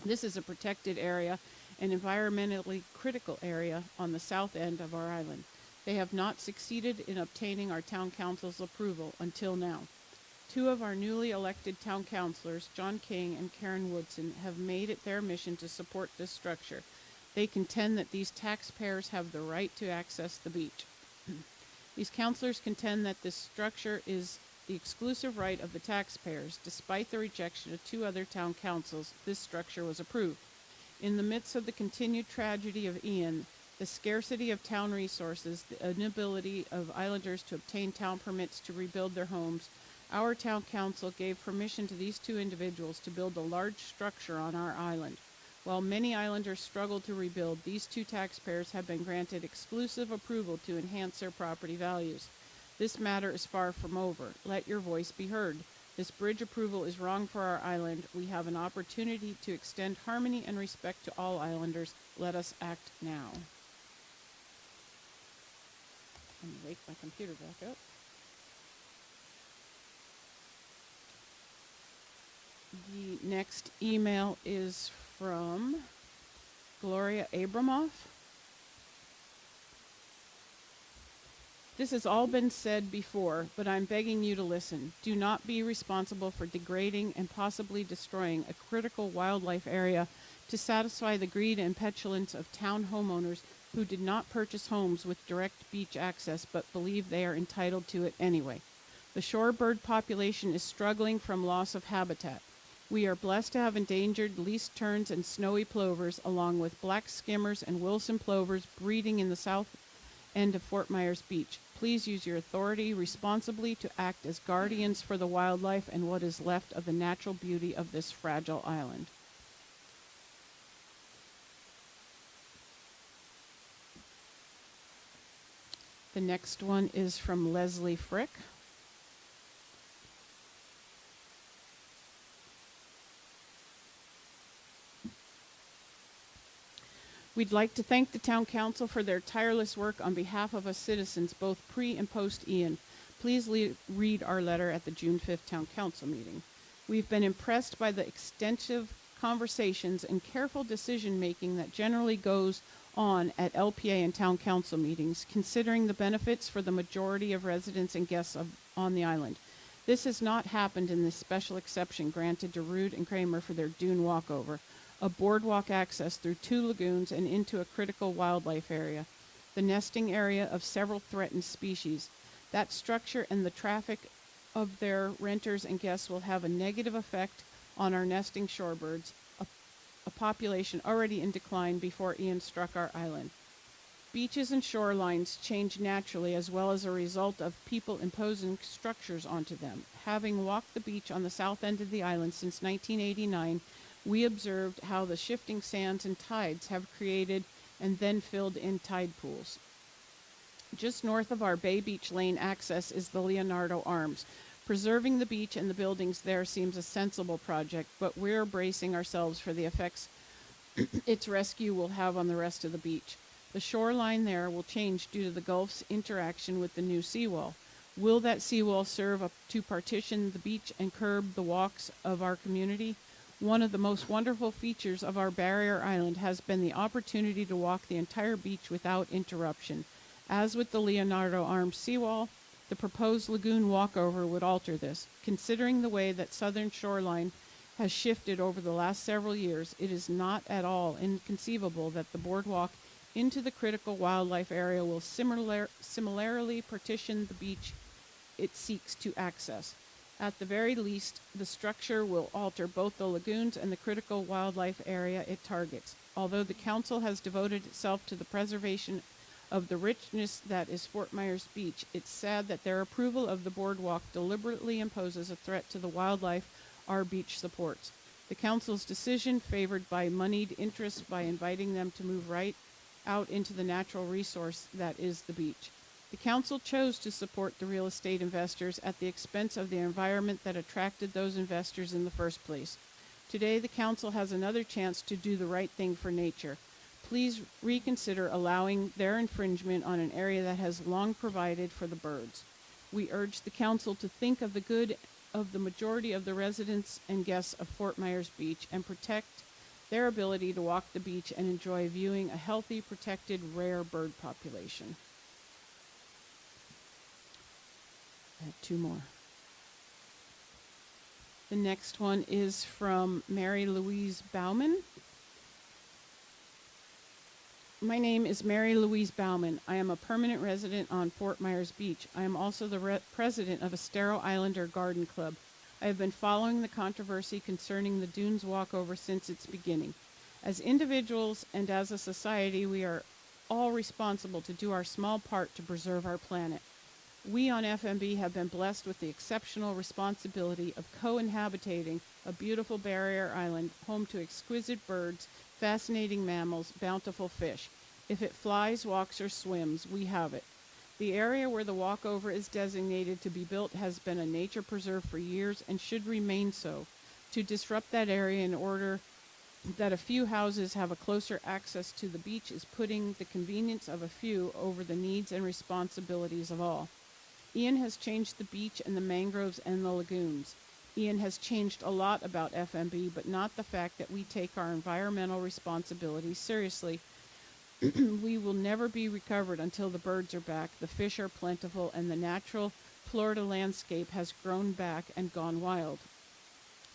Speaker 2: This is a protected area, an environmentally critical area on the south end of our island. They have not succeeded in obtaining our town council's approval until now. Two of our newly elected town councilors, John King and Karen Woodson, have made it their mission to support this structure. They contend that these taxpayers have the right to access the beach. These counselors contend that this structure is the exclusive right of the taxpayers. Despite the rejection of 2 other town councils, this structure was approved. In the midst of the continued tragedy of Ian, the scarcity of town resources, the inability of islanders to obtain town permits to rebuild their homes, our town council gave permission to these 2 individuals to build a large structure on our island. While many islanders struggle to rebuild, these 2 taxpayers have been granted exclusive approval to enhance their property values. This matter is far from over. Let your voice be heard. This bridge approval is wrong for our island. We have an opportunity to extend harmony and respect to all islanders. Let us act now. Let me wake my computer back up. The next email is from Gloria Abramoff. This has all been said before, but I'm begging you to listen. Do not be responsible for degrading and possibly destroying a critical wildlife area to satisfy the greed and petulance of town homeowners who did not purchase homes with direct beach access but believe they are entitled to it anyway. The shorebird population is struggling from loss of habitat. We are blessed to have endangered least terns and snowy plovers, along with black skimmers and Wilson plovers breeding in the south end of Fort Myers Beach. Please use your authority responsibly to act as guardians for the wildlife and what is left of the natural beauty of this fragile island. The next one is from Leslie Frick. We'd like to thank the Town Council for their tireless work on behalf of us citizens, both pre and post Ian. Please read our letter at the June 5th Town Council meeting. We've been impressed by the extensive conversations and careful decision-making that generally goes on at LPA and Town Council meetings, considering the benefits for the majority of residents and guests on the island. This has not happened in this special exception granted to Rood and Kramer for their dune walkover, a boardwalk access through 2 lagoons and into a critical wildlife area, the nesting area of several threatened species. That structure and the traffic of their renters and guests will have a negative effect on our nesting shorebirds, a population already in decline before Ian struck our island. Beaches and shorelines change naturally as well as a result of people imposing structures onto them. Having walked the beach on the south end of the island since 1989, we observed how the shifting sands and tides have created and then filled in tide pools. Just north of our Bay Beach Lane access is the Leonardo Arms. Preserving the beach and the buildings there seems a sensible project, but we're bracing ourselves for the effects its rescue will have on the rest of the beach. The shoreline there will change due to the Gulf's interaction with the new seawall. Will that seawall serve to partition the beach and curb the walks of our community? One of the most wonderful features of our barrier island has been the opportunity to walk the entire beach without interruption. As with the Leonardo Arms seawall, the proposed lagoon walkover would alter this. Considering the way that southern shoreline has shifted over the last several years, it is not at all inconceivable that the boardwalk into the critical wildlife area will similarly partition the beach it seeks to access. At the very least, the structure will alter both the lagoons and the critical wildlife area it targets. Although the council has devoted itself to the preservation of the richness that is Fort Myers Beach, it's sad that their approval of the boardwalk deliberately imposes a threat to the wildlife our beach supports. The council's decision favored by moneyed interests by inviting them to move right out into the natural resource that is the beach. The council chose to support the real estate investors at the expense of the environment that attracted those investors in the first place. Today, the council has another chance to do the right thing for nature. Please reconsider allowing their infringement on an area that has long provided for the birds. We urge the council to think of the good of the majority of the residents and guests of Fort Myers Beach and protect their ability to walk the beach and enjoy viewing a healthy, protected, rare bird population. I have 2 more. The next one is from Mary Louise Bauman. My name is Mary Louise Bauman. I am a permanent resident on Fort Myers Beach. I am also the president of Estero Islander Garden Club. I have been following the controversy concerning the Dunes walkover since its beginning. As individuals and as a society, we are all responsible to do our small part to preserve our planet. We on FMB have been blessed with the exceptional responsibility of co-inhabiting a beautiful barrier island home to exquisite birds, fascinating mammals, bountiful fish. If it flies, walks, or swims, we have it. The area where the walkover is designated to be built has been a nature preserve for years and should remain so. To disrupt that area in order that a few houses have a closer access to the beach is putting the convenience of a few over the needs and responsibilities of all. Ian has changed the beach and the mangroves and the lagoons. Ian has changed a lot about FMB, but not the fact that we take our environmental responsibilities seriously. We will never be recovered until the birds are back, the fish are plentiful, and the natural Florida landscape has grown back and gone wild.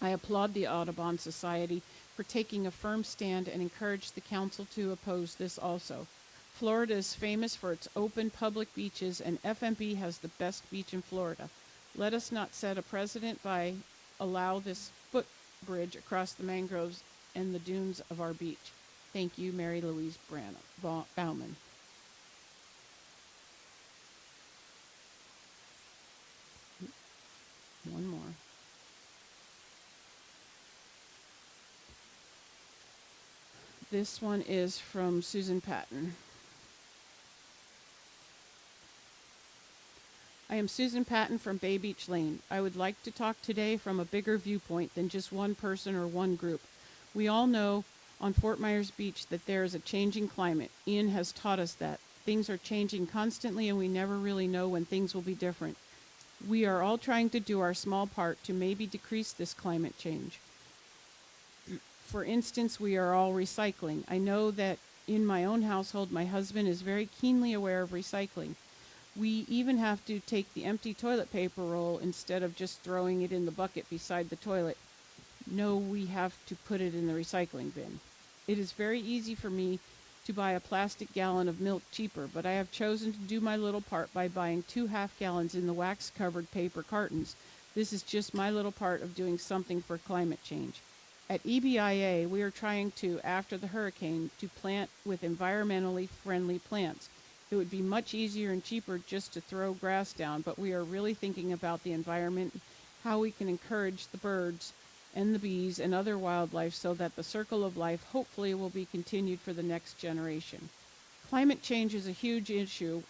Speaker 2: I applaud the Audubon Society for taking a firm stand and encourage the council to oppose this also. Florida is famous for its open public beaches, and FMB has the best beach in Florida. Let us not set a precedent by allow this footbridge across the mangroves and the dunes of our beach. Thank you, Mary Louise Bauman. One more. This one is from Susan Patton. I am Susan Patton from Bay Beach Lane. I would like to talk today from a bigger viewpoint than just one person or one group. We all know on Fort Myers Beach that there is a changing climate. Ian has taught us that. Things are changing constantly and we never really know when things will be different. We are all trying to do our small part to maybe decrease this climate change. For instance, we are all recycling. I know that in my own household, my husband is very keenly aware of recycling. We even have to take the empty toilet paper roll instead of just throwing it in the bucket beside the toilet. No, we have to put it in the recycling bin. It is very easy for me to buy a plastic gallon of milk cheaper, but I have chosen to do my little part by buying 2 half-gallons in the wax-covered paper cartons. This is just my little part of doing something for climate change. At EBIA, we are trying to, after the hurricane, to plant with environmentally friendly plants. It would be much easier and cheaper just to throw grass down, but we are really thinking about the environment, how we can encourage the birds and the bees and other wildlife so that the circle of life hopefully will be continued for the next generation. Climate change is a huge issue,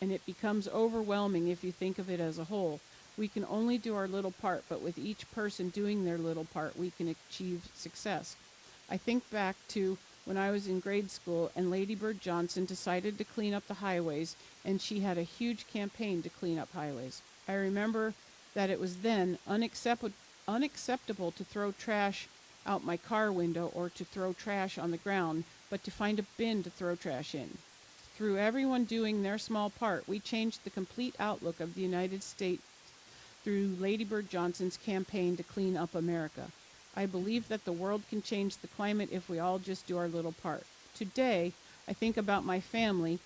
Speaker 2: and it becomes overwhelming if you think of it as a whole. We can only do our little part, but with each person doing their little part, we can achieve success. I think back to when I was in grade school and Lady Bird Johnson decided to clean up the highways, and she had a huge campaign to clean up highways. I remember that it was then unacceptable to throw trash out my car window or to throw trash on the ground, but to find a bin to throw trash in. Through everyone doing their small part, we changed the complete outlook of the United States through Lady Bird Johnson's campaign to clean up America. I believe that the world can change the climate if we all just do our little part. Today, I think about my family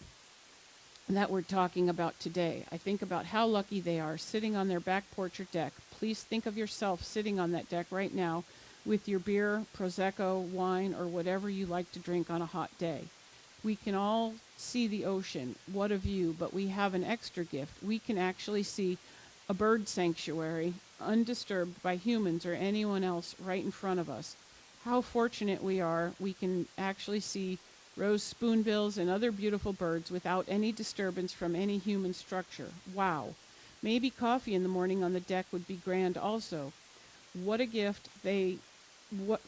Speaker 2: that we're talking about today. I think about how lucky they are sitting on their back porch or deck. Please think of yourself sitting on that deck right now with your beer, Prosecco, wine, or whatever you like to drink on a hot day. We can all see the ocean. What a view, but we have an extra gift. We can actually see a bird sanctuary undisturbed by humans or anyone else right in front of us. How fortunate we are. We can actually see rose spoonbills and other beautiful birds without any disturbance from any human structure. Wow. Maybe coffee in the morning on the deck would be grand also. What a gift what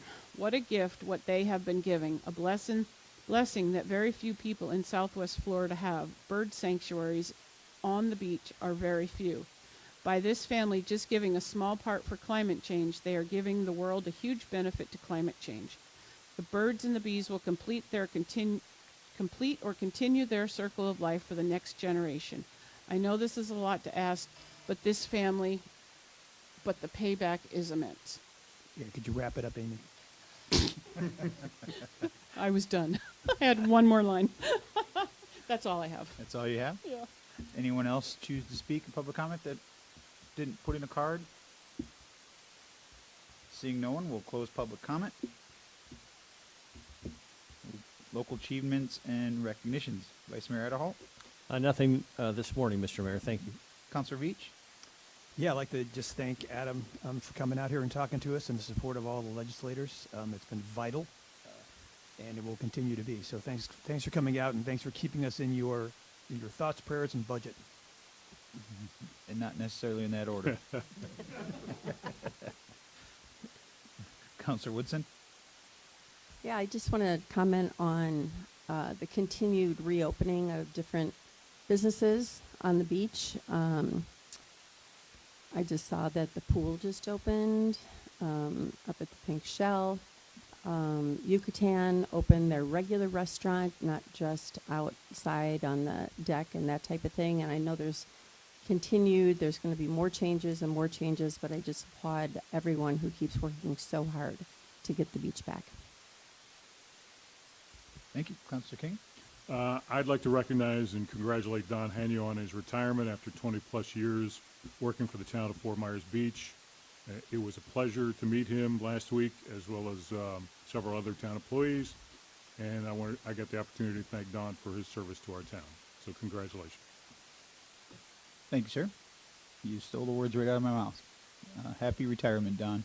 Speaker 2: a gift what they have been giving. A blessing that very few people in Southwest Florida have. Bird sanctuaries on the beach are very few. By this family just giving a small part for climate change, they are giving the world a huge benefit to climate change. The birds and the bees will complete or continue their circle of life for the next generation. I know this is a lot to ask, but the payback is immense.
Speaker 4: Yeah, could you wrap it up, Amy?
Speaker 2: I was done. I had one more line. That's all I have.
Speaker 1: That's all you have?
Speaker 2: Yeah.
Speaker 1: Anyone else choose to speak in public comment that didn't put in a card? Seeing no one, we'll close public comment. Local achievements and recognitions. Vice Mayor Adderholt,
Speaker 5: Nothing this morning, Mr. Mayor. Thank you.
Speaker 1: Councilor Veach.
Speaker 4: Yeah, I'd like to just thank Adam for coming out here and talking to us and the support of all the legislators. It's been vital, and it will continue to be. So thanks for coming out, and thanks for keeping us in your thoughts, prayers, and budget.
Speaker 1: And not necessarily in that order. Councilor Woodson.
Speaker 14: Yeah, I just want to comment on the continued reopening of different businesses on the beach. I just saw that the pool just opened up at the Pink Shell. Yucatan opened their regular restaurant, not just outside on the deck and that type of thing. And I know there's going to be more changes, but I just applaud everyone who keeps working so hard to get the beach back.
Speaker 1: Thank you. Councilor King.
Speaker 10: I'd like to recognize and congratulate Don Hanyo on his retirement after 20-plus years working for the town of Fort Myers Beach. It was a pleasure to meet him last week, as well as several other town employees, and I got the opportunity to thank Don for his service to our town. So congratulations.
Speaker 1: Thank you, sir. You stole the words right out of my mouth. Happy retirement, Don.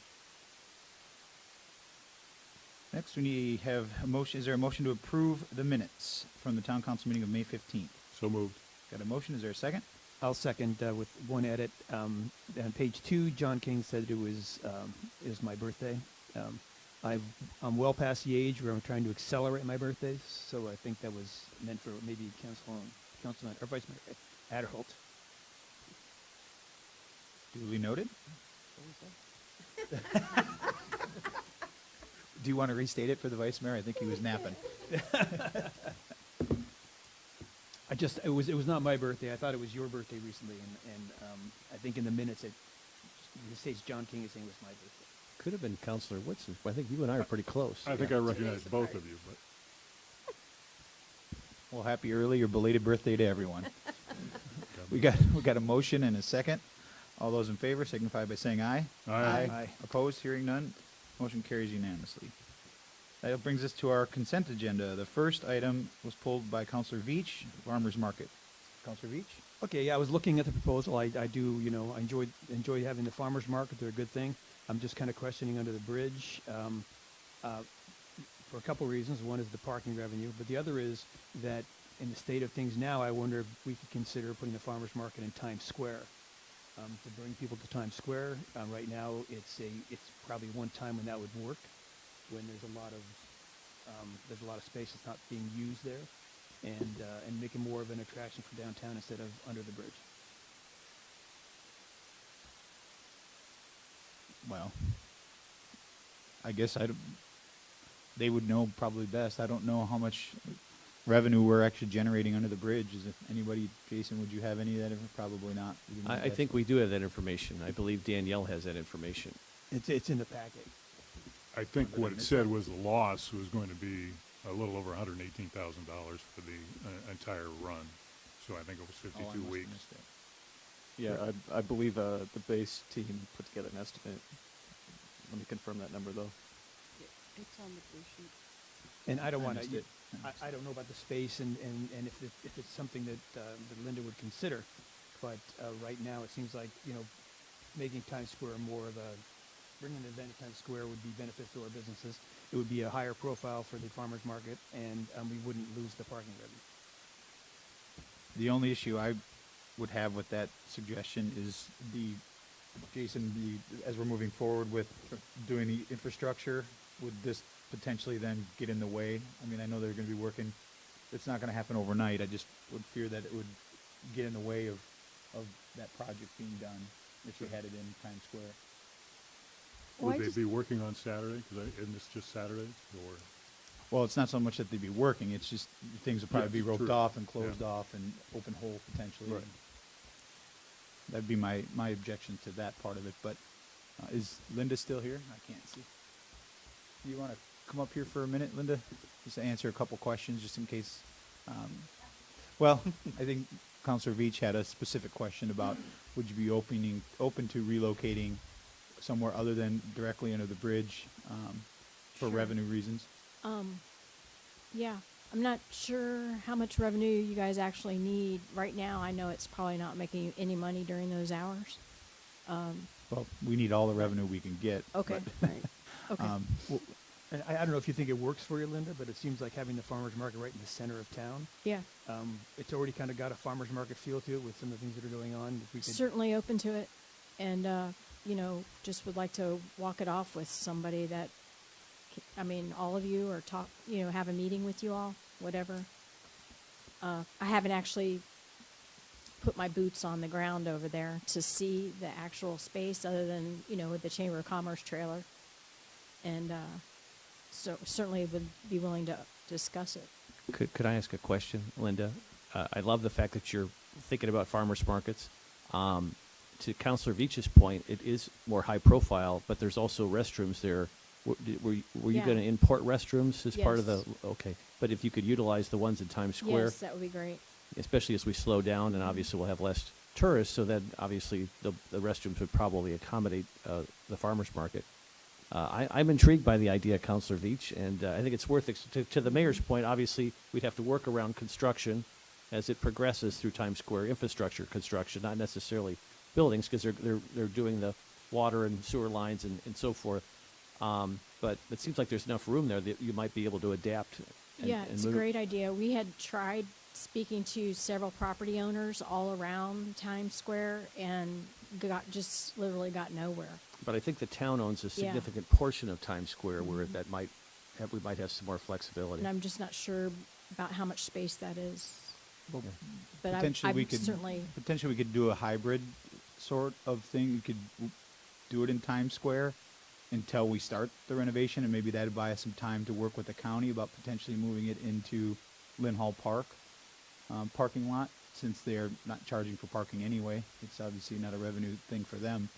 Speaker 1: Next, we have a motion. Is there a motion to approve the minutes from the town council meeting of May 15th?
Speaker 10: So moved.
Speaker 1: Got a motion. Is there a second?
Speaker 4: I'll second with one edit. On page 2, John King said it was my birthday. I'm well past the age where I'm trying to accelerate my birthdays, so I think that was meant for maybe Councilman or Vice Mayor Adderholt.
Speaker 1: Duly noted. Do you want to restate it for the vice mayor? I think he was napping.
Speaker 4: It was not my birthday. I thought it was your birthday recently, and I think in the minutes it states John King is saying it was my birthday.
Speaker 5: Could have been Councilor Woodson. I think you and I are pretty close.
Speaker 10: I think I recognize both of you, but
Speaker 1: Well, happy early or belated birthday to everyone. We got a motion and a second. All those in favor signify by saying aye.
Speaker 10: Aye.
Speaker 1: Opposed? Hearing none. Motion carries unanimously. That brings us to our consent agenda. The first item was pulled by Councilor Veach, Farmers Market. Councilor Veach?
Speaker 4: Okay, yeah, I was looking at the proposal. I do, I enjoy having the farmers market. They're a good thing. I'm just kind of questioning under the bridge for a couple reasons. One is the parking revenue, but the other is that in the state of things now, I wonder if we could consider putting the farmers market in Times Square to bring people to Times Square. Right now, it's probably one time when that would work, when there's a lot of space that's not being used there, and make it more of an attraction for downtown instead of under the bridge.
Speaker 1: Well, I guess they would know probably best. I don't know how much revenue we're actually generating under the bridge. Is it anybody, Jason, would you have any of that? Probably not.
Speaker 5: I think we do have that information. I believe Danielle has that information.
Speaker 4: It's in the packet.
Speaker 10: I think what it said was the loss was going to be a little over $118,000 for the entire run. So I think it was 52 weeks.
Speaker 15: Yeah, I believe the base team put together an estimate. Let me confirm that number, though.
Speaker 2: It's on the blue sheet.
Speaker 4: And I don't want
Speaker 1: missed
Speaker 4: to.
Speaker 1: it.
Speaker 4: I don't know about the space and if it's something that Linda would consider, but right now it seems like making Times Square more of bringing an event to Times Square would be beneficial to our businesses. It would be a higher profile for the farmers market, and we wouldn't lose the parking revenue.
Speaker 1: The only issue I would have with that suggestion is Jason, as we're moving forward with doing the infrastructure, would this potentially then get in the way? I mean, I know they're going to be working. It's not going to happen overnight. I just would fear that it would get in the way of that project being done if we had it in Times Square.
Speaker 10: Would they be working on Saturday? Isn't this just Saturdays? Or?
Speaker 1: Well, it's not so much that they'd be working. It's just things would probably be roped
Speaker 10: true.
Speaker 1: off and closed off and open hole potentially.
Speaker 10: Right.
Speaker 1: That'd be my objection to that part of it. But is Linda still here? I can't see. Do you want to come up here for a minute, Linda? Just to answer a couple questions, just in case. Well, I think Counselor Veach had a specific question about would you be open to relocating somewhere other than directly under the bridge for
Speaker 6: Sure.
Speaker 1: revenue reasons?
Speaker 6: Yeah, I'm not sure how much revenue you guys actually need. Right now, I know it's probably not making any money during those hours.
Speaker 1: Well, we need all the revenue we can get.
Speaker 6: Okay.
Speaker 1: but,
Speaker 6: Right. Okay.
Speaker 4: Well, and I don't know if you think it works for you, Linda, but it seems like having the farmer's market right in the center of town.
Speaker 6: Yeah.
Speaker 4: It's already kind of got a farmer's market feel to it with some of the things that are going on. If we could,
Speaker 6: Certainly open to it, and just would like to walk it off with somebody that, I mean, all of you, or talk, have a meeting with you all, whatever. I haven't actually put my boots on the ground over there to see the actual space, other than with the Chamber of Commerce trailer, and so certainly would be willing to discuss it.
Speaker 5: Could I ask a question, Linda? I love the fact that you're thinking about farmers markets. To Councilor Veach's point, it is more high profile, but there's also restrooms there. Were you
Speaker 6: Yeah.
Speaker 5: going to import restrooms as part of the?
Speaker 6: Yes.
Speaker 5: Okay, but if you could utilize the ones in Times Square,
Speaker 6: Yes, that would be great.
Speaker 5: especially as we slow down, and obviously we'll have less tourists, so then obviously the restrooms would probably accommodate the farmers market. I'm intrigued by the idea, Councilor Veach, and I think it's worth it. To the mayor's point, obviously we'd have to work around construction as it progresses through Times Square, infrastructure construction, not necessarily buildings, because they're doing the water and sewer lines and so forth. But it seems like there's enough room there that you might be able to adapt.
Speaker 6: Yeah, it's a great idea. We had tried speaking to several property owners all around Times Square and just literally got nowhere.
Speaker 5: But I think the town owns a
Speaker 6: Yeah.
Speaker 5: significant portion of Times Square where that we might have some more flexibility.
Speaker 6: And I'm just not sure about how much space that is.
Speaker 1: Well,
Speaker 6: But
Speaker 1: potentially we could
Speaker 6: certainly,
Speaker 1: potentially we could do a hybrid sort of thing. You could do it in Times Square until we start the renovation, and maybe that'd buy us some time to work with the county about potentially moving it into Lynn Hall Park parking lot, since they're not charging for parking anyway. It's obviously not a revenue thing for them.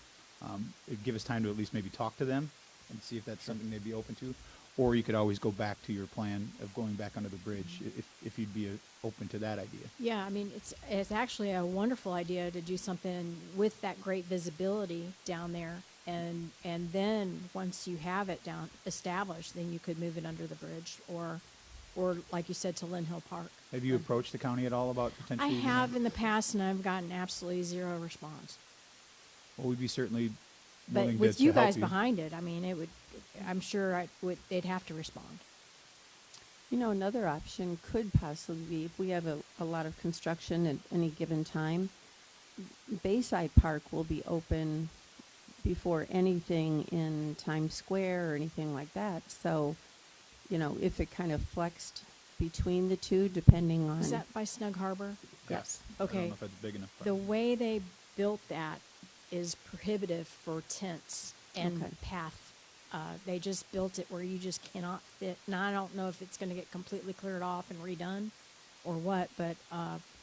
Speaker 1: It'd give us time to at least maybe talk to them and see if that's something they'd be open to. Or you could always go back to your plan of going back under the bridge if you'd be open to that idea.
Speaker 6: yeah, I mean, it's actually a wonderful idea to do something with that great visibility down there. And then once you have it down established, then you could move it under the bridge, or like you said, to Lynn Hill Park.
Speaker 1: Have you approached the county at all about
Speaker 6: I
Speaker 1: potentially? doing
Speaker 6: have
Speaker 1: that?
Speaker 6: in the past, and I've gotten absolutely zero response.
Speaker 1: Well, we'd be certainly
Speaker 6: But
Speaker 1: willing
Speaker 6: with
Speaker 1: to
Speaker 6: you
Speaker 1: help
Speaker 6: guys behind it, I mean, I'm sure they'd have to respond.
Speaker 14: Another option could possibly be, if we have a lot of construction at any given time, Bayside Park will be open before anything in Times Square or anything like that. So, if it kind of flexed between the two, depending on.
Speaker 6: Is that by Snug Harbor?
Speaker 14: Yes.
Speaker 1: I don't
Speaker 6: Okay.
Speaker 1: know if that's big enough.
Speaker 6: The way they built that is prohibitive for tents and
Speaker 14: Okay.
Speaker 6: path. They just built it where you just cannot fit. Now, I don't know if it's going to get completely cleared off and redone or what, but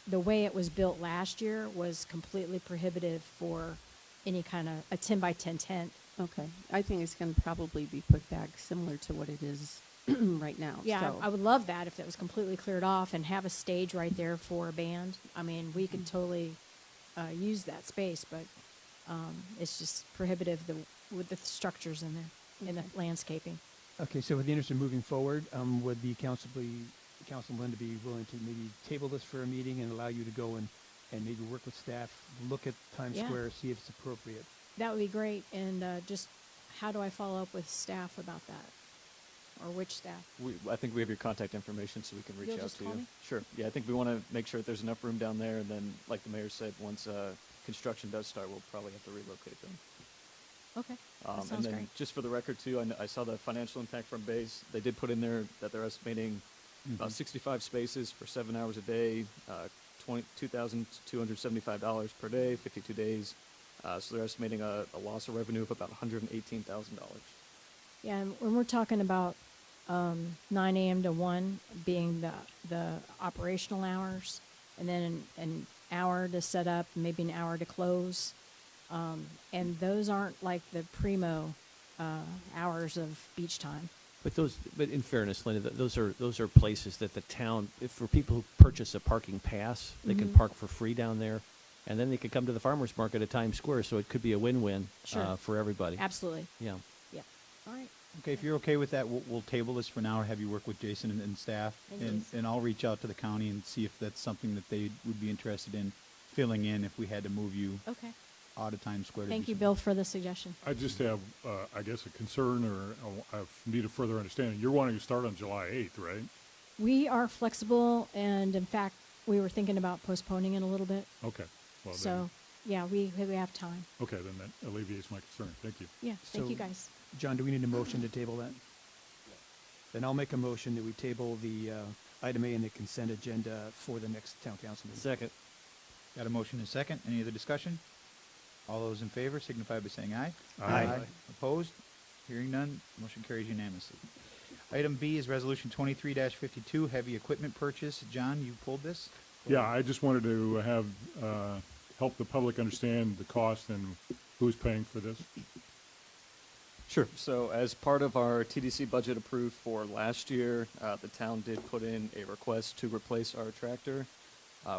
Speaker 6: the way it was built last year was completely prohibitive for any kind of a 10 by 10 tent.
Speaker 14: Okay. I think it's going to probably be put back similar to what it is right now.
Speaker 6: Yeah,
Speaker 14: So.
Speaker 6: I would love that if it was completely cleared off and have a stage right there for a band. I mean, we could totally use that space, but it's just prohibitive with the structures in there, in the landscaping.
Speaker 4: Okay, so with the interest in moving forward, would the Councilman be willing to maybe table this for a meeting and allow you to go and maybe work with staff, look at Times
Speaker 6: Yeah.
Speaker 4: Square, see if it's appropriate?
Speaker 6: That would be great. And just how do I follow up with staff about that? Or which staff?
Speaker 15: I think we have your contact information, so we can reach
Speaker 6: You'll
Speaker 15: out
Speaker 6: just
Speaker 15: to
Speaker 6: call
Speaker 15: you.
Speaker 6: me?
Speaker 15: Sure. Yeah, I think we want to make sure that there's enough room down there, and then, like the mayor said, once construction does start, we'll probably have to relocate them.
Speaker 6: Okay, that
Speaker 15: And
Speaker 6: sounds
Speaker 15: then,
Speaker 6: great.
Speaker 15: just for the record, too, I saw the financial impact from Bays. They did put in there that they're estimating about 65 spaces for 7 hours a day, $2,275 per day, 52 days. So they're estimating a loss of revenue of about $118,000.
Speaker 6: Yeah, and when we're talking about 9 a.m. to 1 being the operational hours, and then an hour to set up, maybe an hour to close, and those aren't like the primo hours of beach time.
Speaker 5: But in fairness, Linda, those are places that the town, if for people who purchase a parking pass, they can
Speaker 6: Mhm.
Speaker 5: park for free down there, and then they could come to the farmers market at Times Square. So it could be a win-win
Speaker 6: Sure.
Speaker 5: for everybody.
Speaker 6: Absolutely.
Speaker 5: Yeah.
Speaker 6: Yeah. All right.
Speaker 1: Okay, if you're okay with that, we'll table this for now, or have you work with Jason and staff.
Speaker 6: Thank
Speaker 1: And,
Speaker 6: you.
Speaker 1: and I'll reach out to the county and see if that's something that they would be interested in filling in if we had to move you
Speaker 6: Okay.
Speaker 1: out of Times Square. to
Speaker 6: Thank
Speaker 1: do
Speaker 6: you,
Speaker 1: something.
Speaker 6: Bill, for the suggestion.
Speaker 10: I just have, I guess, a concern or I need a further understanding. You're wanting to start on July 8th, right?
Speaker 6: We are flexible, and in fact, we were thinking about postponing it a little bit.
Speaker 10: Okay. Well,
Speaker 6: So, yeah, we have time.
Speaker 10: then, okay, then that alleviates my concern. Thank you.
Speaker 6: Yeah, thank you
Speaker 4: So-
Speaker 6: guys.
Speaker 4: John, do we need a motion to table that? Then I'll make a motion that we table the item A in the consent agenda for the next town council meeting.
Speaker 5: Second.
Speaker 1: Got a motion and a second. Any other discussion? All those in favor signify by saying aye.
Speaker 4: Aye.
Speaker 1: Opposed? Hearing none, motion carries unanimously. Item B is Resolution 23-52, heavy equipment purchase. John, you pulled this?
Speaker 10: Yeah, I just wanted to have, help the public understand the cost and who's paying for this.
Speaker 15: Sure. So as part of our TDC budget approved for last year, the town did put in a request to replace our tractor.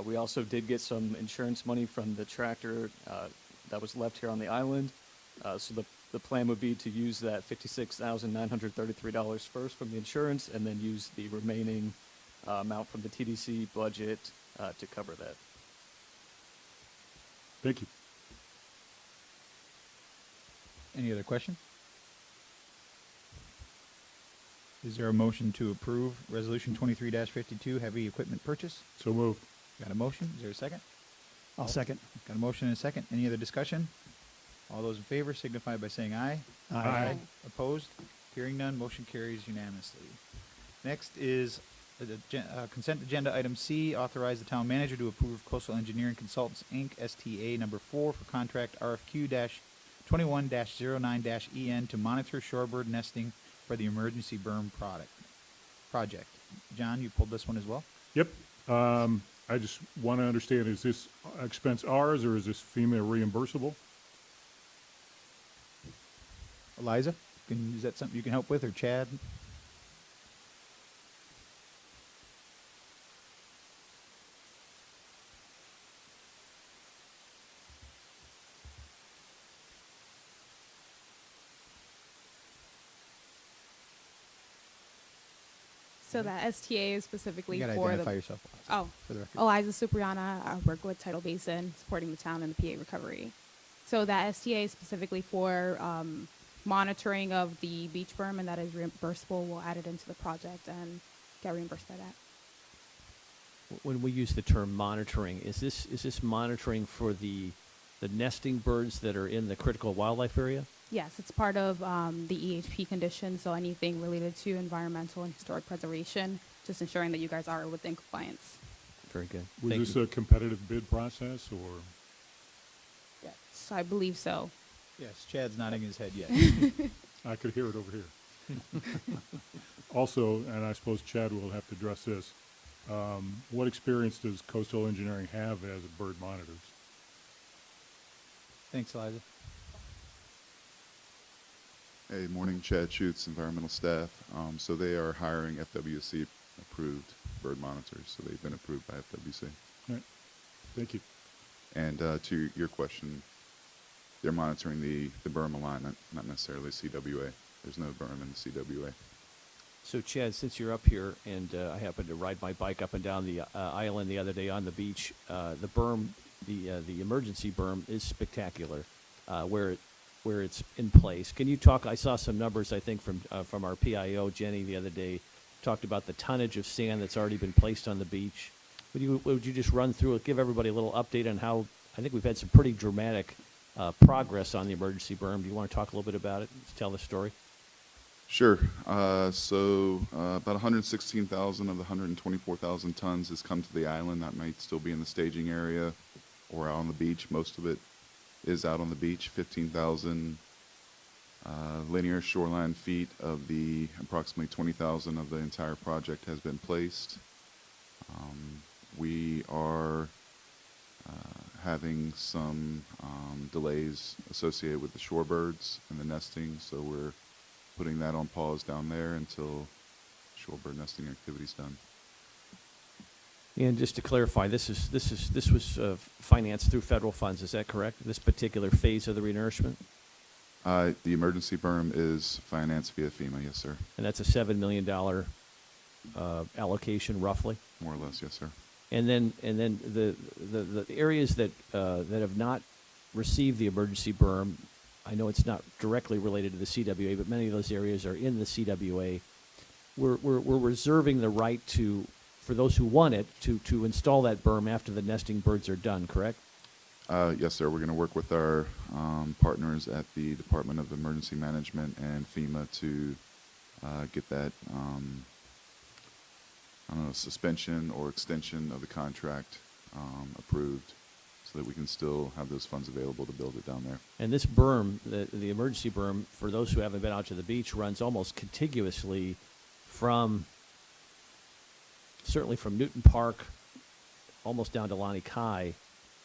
Speaker 15: We also did get some insurance money from the tractor that was left here on the island. So the plan would be to use that $56,933 first from the insurance and then use the remaining amount from the TDC budget to cover that.
Speaker 10: Thank you.
Speaker 1: Any other question? Is there a motion to approve Resolution 23-52, heavy equipment purchase?
Speaker 10: So moved.
Speaker 1: Got a motion? Is there a second?
Speaker 4: I'll second.
Speaker 1: Got a motion and a second. Any other discussion? All those in favor signify by saying aye.
Speaker 4: Aye.
Speaker 1: Opposed? Hearing none, motion carries unanimously. Next is consent agenda item C, authorize the town manager to approve Coastal Engineering Consultants, Inc., STA number 4 for contract RFQ-21-09-EN to monitor shorebird nesting for the emergency berm project. John, you pulled this one as well?
Speaker 10: Yep. I just want to understand, is this expense ours or is this FEMA reimbursable?
Speaker 1: Eliza, is that something you can help with, or Chad?
Speaker 16: So that STA is specifically
Speaker 1: You gotta
Speaker 16: for
Speaker 1: identify
Speaker 16: the.
Speaker 1: yourself.
Speaker 16: Oh,
Speaker 1: For the record.
Speaker 16: Eliza Supriana. I work with Tidal Basin, supporting the town in the PA recovery. So that STA is specifically for monitoring of the beach berm, and that is reimbursable. We'll add it into the project and get reimbursed by that.
Speaker 5: When we use the term monitoring, is this monitoring for the nesting birds that are in the critical wildlife area?
Speaker 16: Yes, it's part of the EHP conditions, so anything related to environmental and historic preservation, just ensuring that you guys are within compliance.
Speaker 5: Very good.
Speaker 10: Was
Speaker 5: Thank
Speaker 10: this
Speaker 5: you.
Speaker 10: a competitive bid process or?
Speaker 16: Yes, I believe so.
Speaker 1: Yes, Chad's nodding his head yes.
Speaker 10: I could hear it over here. Also, and I suppose Chad will have to address this, what experience does Coastal Engineering have as bird monitors?
Speaker 1: Thanks, Eliza.
Speaker 17: Hey, morning, Chad Schutz, environmental staff. So they are hiring FWC approved bird monitors, so they've been approved by FWC.
Speaker 10: All right. Thank you.
Speaker 17: And to your question, they're monitoring the berm alignment, not necessarily CWA. There's no berm in the CWA.
Speaker 5: So Chad, since you're up here, and I happened to ride my bike up and down the island the other day on the beach, the berm, the emergency berm is spectacular, where it's in place. Can you talk? I saw some numbers, I think, from our PIO Jenny the other day, talked about the tonnage of sand that's already been placed on the beach. Would you just run through it, give everybody a little update on how? I think we've had some pretty dramatic progress on the emergency berm. Do you want to talk a little bit about it? Tell the story.
Speaker 17: Sure. So about 116,000 of the 124,000 tons has come to the island. That might still be in the staging area or out on the beach. Most of it is out on the beach. 15,000 linear shoreline feet of the approximately 20,000 of the entire project has been placed. We are having some delays associated with the shorebirds and the nesting, so we're putting that on pause down there until shorebird nesting activity's done.
Speaker 5: And just to clarify, this was financed through federal funds, is that correct? This particular phase of the renourishment?
Speaker 17: The emergency berm is financed via FEMA, yes, sir.
Speaker 5: And that's a $7 million allocation, roughly?
Speaker 17: More or less, yes, sir.
Speaker 5: And then the areas that have not received the emergency berm, I know it's not directly related to the CWA, but many of those areas are in the CWA. We're reserving the right for those who want it to install that berm after the nesting birds are done, correct?
Speaker 17: Yes, sir. We're going to work with our partners at the Department of Emergency Management and FEMA to get that, suspension or extension of the contract approved so that we can still have those funds available to build it down there.
Speaker 5: And this berm, the emergency berm, for those who haven't been out to the beach, runs almost contiguously certainly from Newton Park almost down to Lani Kai,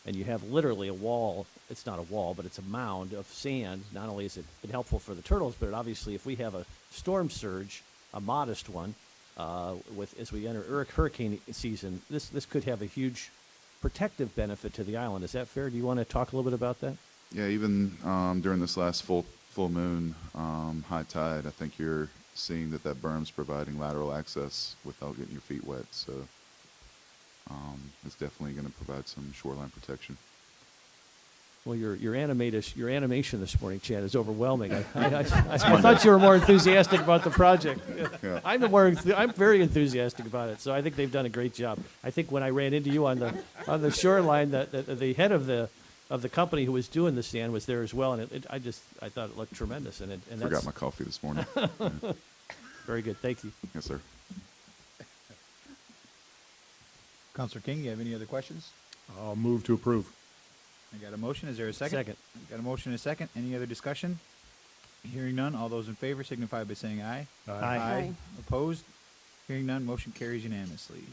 Speaker 5: and you have literally a wall. It's not a wall, but it's a mound of sand. Not only has it been helpful for the turtles, but obviously if we have a storm surge, a modest one, as we enter hurricane season, this could have a huge protective benefit to the island. Is that fair? Do you want to talk a little bit about that?
Speaker 17: Yeah, even during this last full moon, high tide, I think you're seeing that berm's providing lateral access without getting your feet wet. So it's definitely going to provide some shoreline protection.
Speaker 5: Well, your animation this morning, Chad, is overwhelming. I thought you were more enthusiastic about the project.
Speaker 17: Yeah.
Speaker 5: I'm very enthusiastic about it. So I think they've done a great job. I think when I ran into you on the shoreline, the head of the company who was doing the stand was there as well, and I thought it looked tremendous. And
Speaker 17: Forgot my coffee this morning. Yeah.
Speaker 5: Very good. Thank you.
Speaker 17: Yes, sir.
Speaker 1: Counselor King, you have any other questions?
Speaker 10: I'll move to approve.
Speaker 1: I got a motion. Is there a second?
Speaker 5: Second.
Speaker 1: Got a motion and a second. Any other discussion? Hearing none. All those in favor signify by saying aye.
Speaker 10: Aye.
Speaker 14: Aye.
Speaker 1: Opposed? Hearing none. Motion carries unanimously.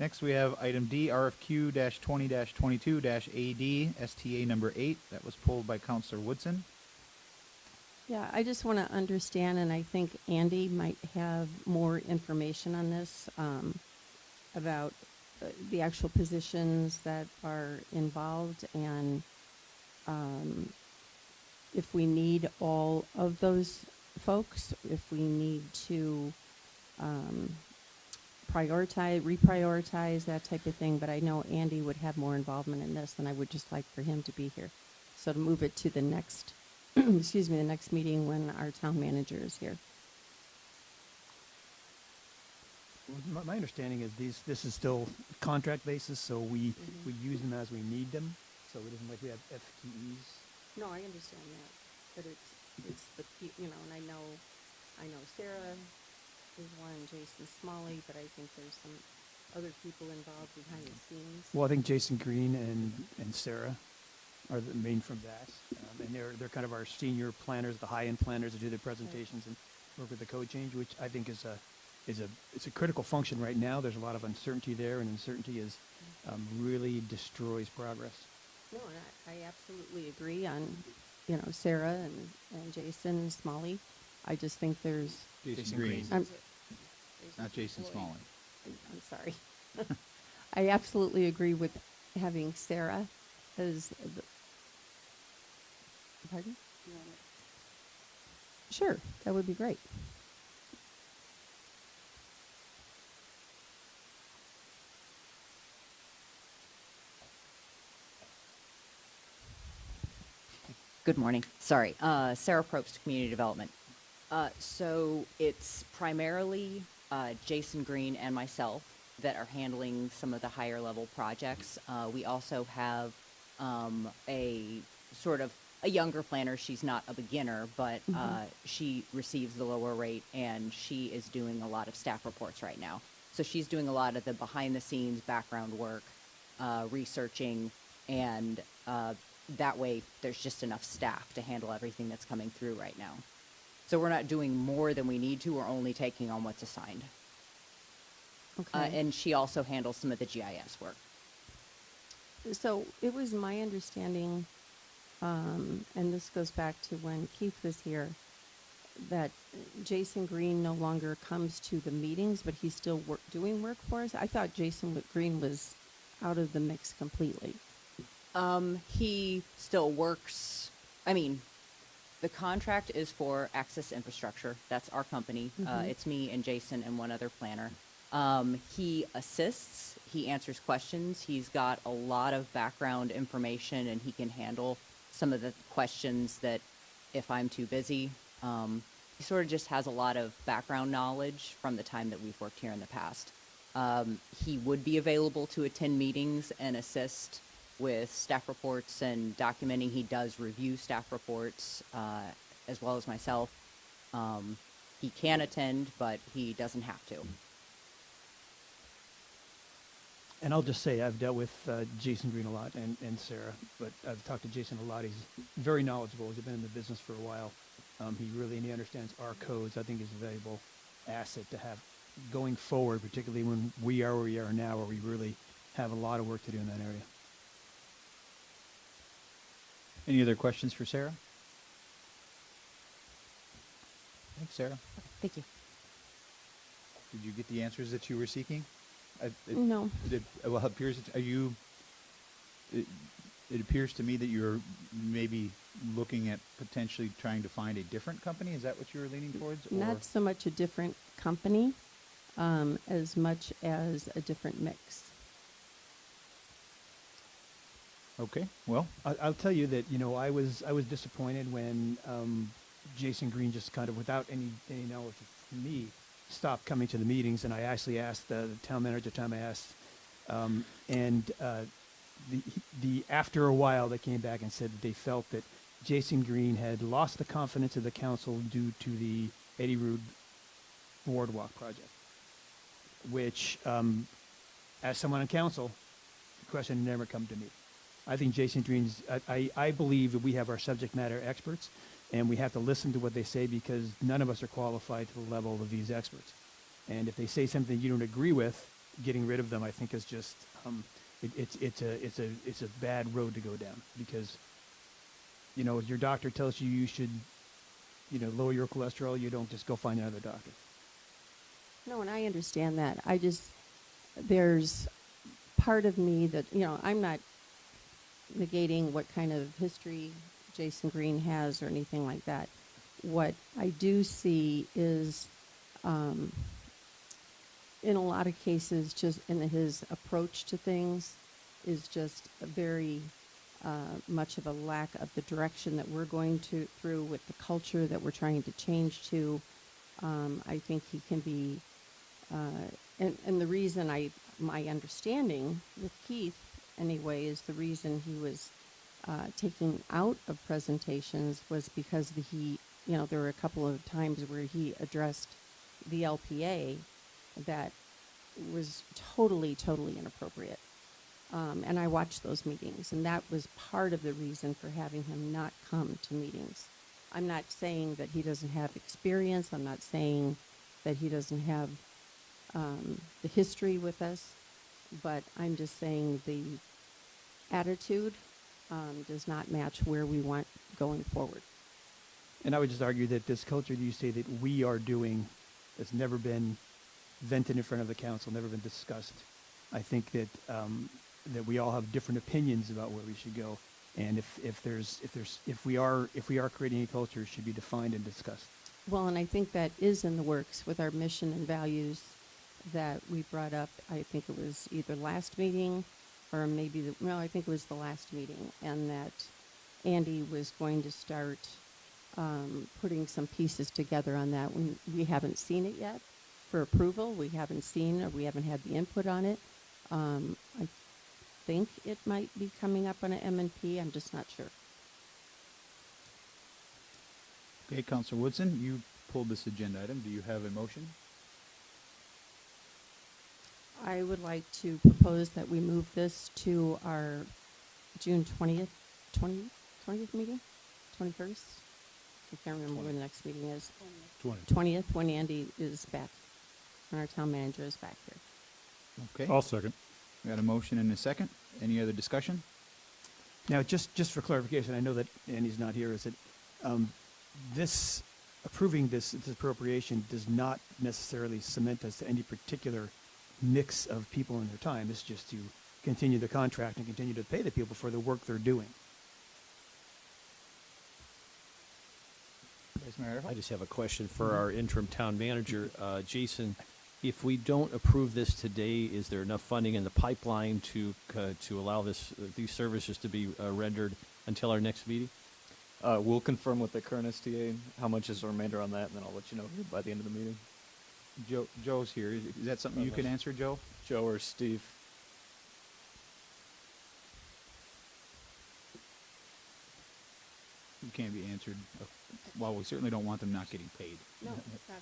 Speaker 1: Next, we have item D, RFQ-20-22-AD, STA number 8. That was pulled by Counselor Woodson.
Speaker 14: Yeah, I just want to understand, and I think Andy might have more information on this, about the actual positions that are involved, and if we need all of those folks, if we need to reprioritize, that type of thing. But I know Andy would have more involvement in this, and I would just like for him to be here. So to move it to the next, the next meeting when our town manager is here.
Speaker 4: My understanding is this is still contract basis, so we use them as we need them. So it isn't like we have FTEs.
Speaker 14: No, I understand that, but it's the and I know Sarah is one, Jason Smalley, but I think there's some other people involved behind the scenes.
Speaker 4: Well, I think Jason Green and Sarah are the main from that, and they're kind of our senior planners, the high-end planners that do the presentations and work with the code change, which I think is a critical function right now. There's a lot of uncertainty there, and uncertainty really destroys progress.
Speaker 14: No, I absolutely agree on, Sarah and Jason Smalley. I just think there's
Speaker 1: Jason Green. Not Jason Smalley.
Speaker 14: I'm sorry. I absolutely agree with having Sarah as the. Pardon? Sure, that would be great.
Speaker 9: Good morning. Sorry. Sarah Probst, Community Development. So it's primarily Jason Green and myself that are handling some of the higher level projects. We also have a sort of a younger planner. She's not a beginner, but she receives the lower rate, and she is doing a lot of staff reports right now. So she's doing a lot of the behind the scenes background work, researching, and that way there's just enough staff to handle everything that's coming through right now. So we're not doing more than we need to. We're only taking on what's assigned.
Speaker 14: Okay.
Speaker 9: And she also handles some of the GIS work.
Speaker 14: So it was my understanding, and this goes back to when Keith was here, that Jason Green no longer comes to the meetings, but he's still doing work for us. I thought Jason Green was out of the mix completely.
Speaker 18: He still works. I mean, the contract is for Access Infrastructure. That's our company. It's me and Jason and one other planner. He assists. He answers questions. He's got a lot of background information, and he can handle some of the questions that if I'm too busy. He sort of just has a lot of background knowledge from the time that we've worked here in the past. He would be available to attend meetings and assist with staff reports and documenting. He does review staff reports as well as myself. He can attend, but he doesn't have to.
Speaker 4: And I'll just say, I've dealt with Jason Green a lot and Sarah, but I've talked to Jason a lot. He's very knowledgeable. He's been in the business for a while. He understands our codes. I think is a valuable asset to have going forward, particularly when we are where we are now, where we really have a lot of work to do in that area.
Speaker 1: Any other questions for Sarah? Thanks, Sarah.
Speaker 18: Thank you.
Speaker 1: Did you get the answers that you were seeking?
Speaker 14: No.
Speaker 1: Well, it appears it appears to me that you're maybe looking at potentially trying to find a different company. Is that what you were leaning towards? Or?
Speaker 14: Not so much a different company, as much as a different mix.
Speaker 1: Okay. Well,
Speaker 4: I'll tell you that I was disappointed when Jason Green just kind of without any knowledge of me stopped coming to the meetings, and I actually asked the town manager at the time. I asked, the after a while they came back and said that they felt that Jason Green had lost the confidence of the council due to the Eddie Rood Boardwalk project, which, as someone on council, the question never come to me. I think Jason Green's, I believe that we have our subject matter experts, and we have to listen to what they say because none of us are qualified to the level of these experts. And if they say something you don't agree with, getting rid of them, I think is just, it's a bad road to go down because, your doctor tells you should, lower your cholesterol, you don't just go find another doctor.
Speaker 14: No, and I understand that. There's part of me that, I'm not negating what kind of history Jason Green has or anything like that. What I do see is, in a lot of cases, just in his approach to things is just a very much of a lack of the direction that we're going through with the culture that we're trying to change to. I think he can be, and the reason my understanding with Keith anyway is the reason he was taking out of presentations was because there were a couple of times where he addressed the LPA that was totally inappropriate. And I watched those meetings, and that was part of the reason for having him not come to meetings. I'm not saying that he doesn't have experience. I'm not saying that he doesn't have the history with us, but I'm just saying the attitude does not match where we want going forward.
Speaker 4: And I would just argue that this culture that you say that we are doing has never been vented in front of the council, never been discussed. I think that that we all have different opinions about where we should go, and if we are creating a culture, it should be defined and discussed.
Speaker 14: Well, and I think that is in the works with our mission and values that we brought up. I think it was either last meeting or maybe I think it was the last meeting, and that Andy was going to start putting some pieces together on that. We haven't seen it yet for approval. We haven't seen, or we haven't had the input on it. I think it might be coming up on an M&P. I'm just not sure.
Speaker 1: Okay, Councilor Woodson, you pulled this agenda item. Do you have a motion?
Speaker 14: I would like to propose that we move this to our June 20th meeting? 21st? I can't remember when the next meeting is. 20th, when Andy is back, when our town manager is back here.
Speaker 1: Okay.
Speaker 10: I'll second.
Speaker 1: We got a motion and a second. Any other discussion?
Speaker 4: Now, just for clarification, I know that Andy's not here, is that this approving this appropriation does not necessarily cement us to any particular mix of people and their time. It's just to continue the contract and continue to pay the people for the work they're doing.
Speaker 1: Vice Mayor Adderholt?
Speaker 5: I just have a question for our interim town manager. Jason, if we don't approve this today, is there enough funding in the pipeline to allow these services to be rendered until our next meeting?
Speaker 15: We'll confirm with the current STA how much is the remainder on that, and then I'll let you know here by the end of the meeting.
Speaker 1: Joe's here. Is that something you can answer, Joe?
Speaker 15: Joe or Steve?
Speaker 1: It can't be answered. Well, we certainly don't want them not getting paid.
Speaker 14: No.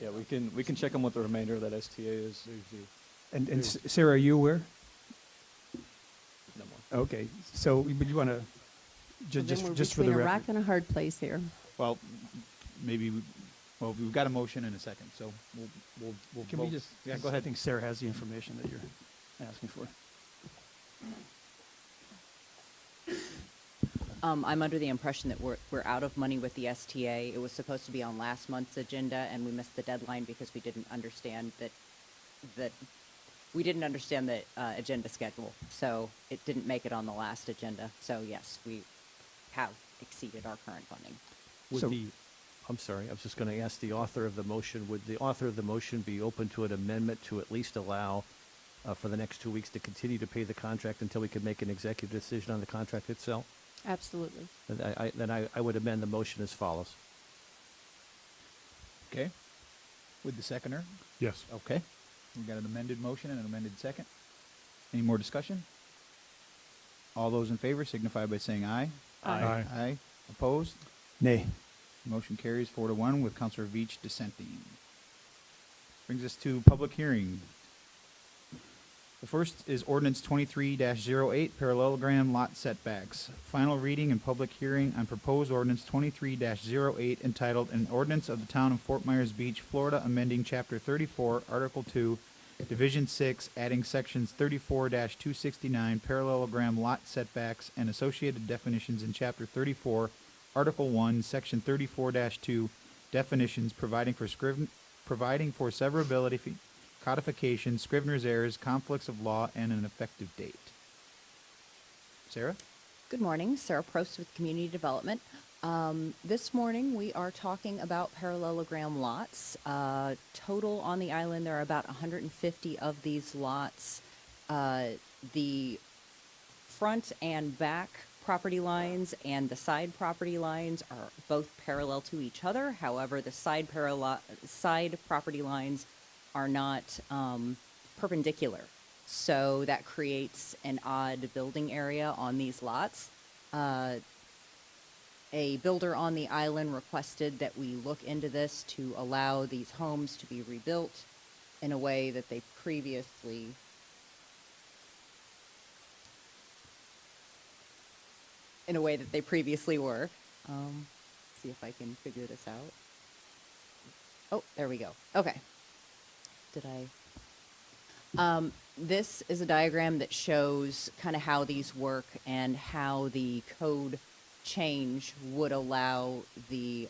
Speaker 15: Yeah, we can check on what the remainder of that STA is.
Speaker 4: And Sarah, are you aware?
Speaker 15: No more.
Speaker 4: Okay, so but you want to just
Speaker 14: We're
Speaker 4: for the
Speaker 14: between a
Speaker 4: record.
Speaker 14: rock and a hard place here.
Speaker 1: Well, maybe, we've got a motion and a second, so we'll
Speaker 4: Can
Speaker 1: vote.
Speaker 4: we just?
Speaker 1: Yeah, go
Speaker 4: I
Speaker 1: ahead.
Speaker 4: think Sarah has the information that you're asking for.
Speaker 18: I'm under the impression that we're out of money with the STA. It was supposed to be on last month's agenda, and we missed the deadline because we didn't understand that we didn't understand the agenda schedule. So it didn't make it on the last agenda. So yes, we have exceeded our current funding.
Speaker 5: I'm sorry, I was just going to ask the author of the motion, would the author of the motion be open to an amendment to at least allow for the next 2 weeks to continue to pay the contract until we could make an executive decision on the contract itself?
Speaker 14: Absolutely.
Speaker 5: Then I would amend the motion as follows.
Speaker 1: Okay. With the seconder?
Speaker 10: Yes.
Speaker 1: Okay. We've got an amended motion and an amended second. Any more discussion? All those in favor signify by saying aye.
Speaker 10: Aye.
Speaker 1: Aye. Opposed?
Speaker 4: Nay.
Speaker 1: Motion carries 4-1 with Councilor Veach dissenting. Brings us to public hearing. The first is ordinance 23-08, parallelogram lot setbacks. Final reading and public hearing on proposed ordinance 23-08 entitled An Ordinance of the Town of Fort Myers Beach, Florida, amending Chapter 34, Article 2, Division 6, adding sections 34-269, parallelogram lot setbacks, and associated definitions in Chapter 34, Article 1, Section 34-2, definitions providing for severability, codification, Scrivener's errors, conflicts of law, and an effective date. Sarah?
Speaker 18: Good morning, Sarah Prost with Community Development. This morning we are talking about parallelogram lots. Total on the island there are about 150 of these lots. The front and back property lines and the side property lines are both parallel to each other. However, the side property lines are not perpendicular. So that creates an odd building area on these lots. A builder on the island requested that we look into this to allow these homes to be rebuilt in a way that they previously were. See if I can figure this out. Oh, there we go. Okay. This is a diagram that shows kind of how these work and how the code change would allow the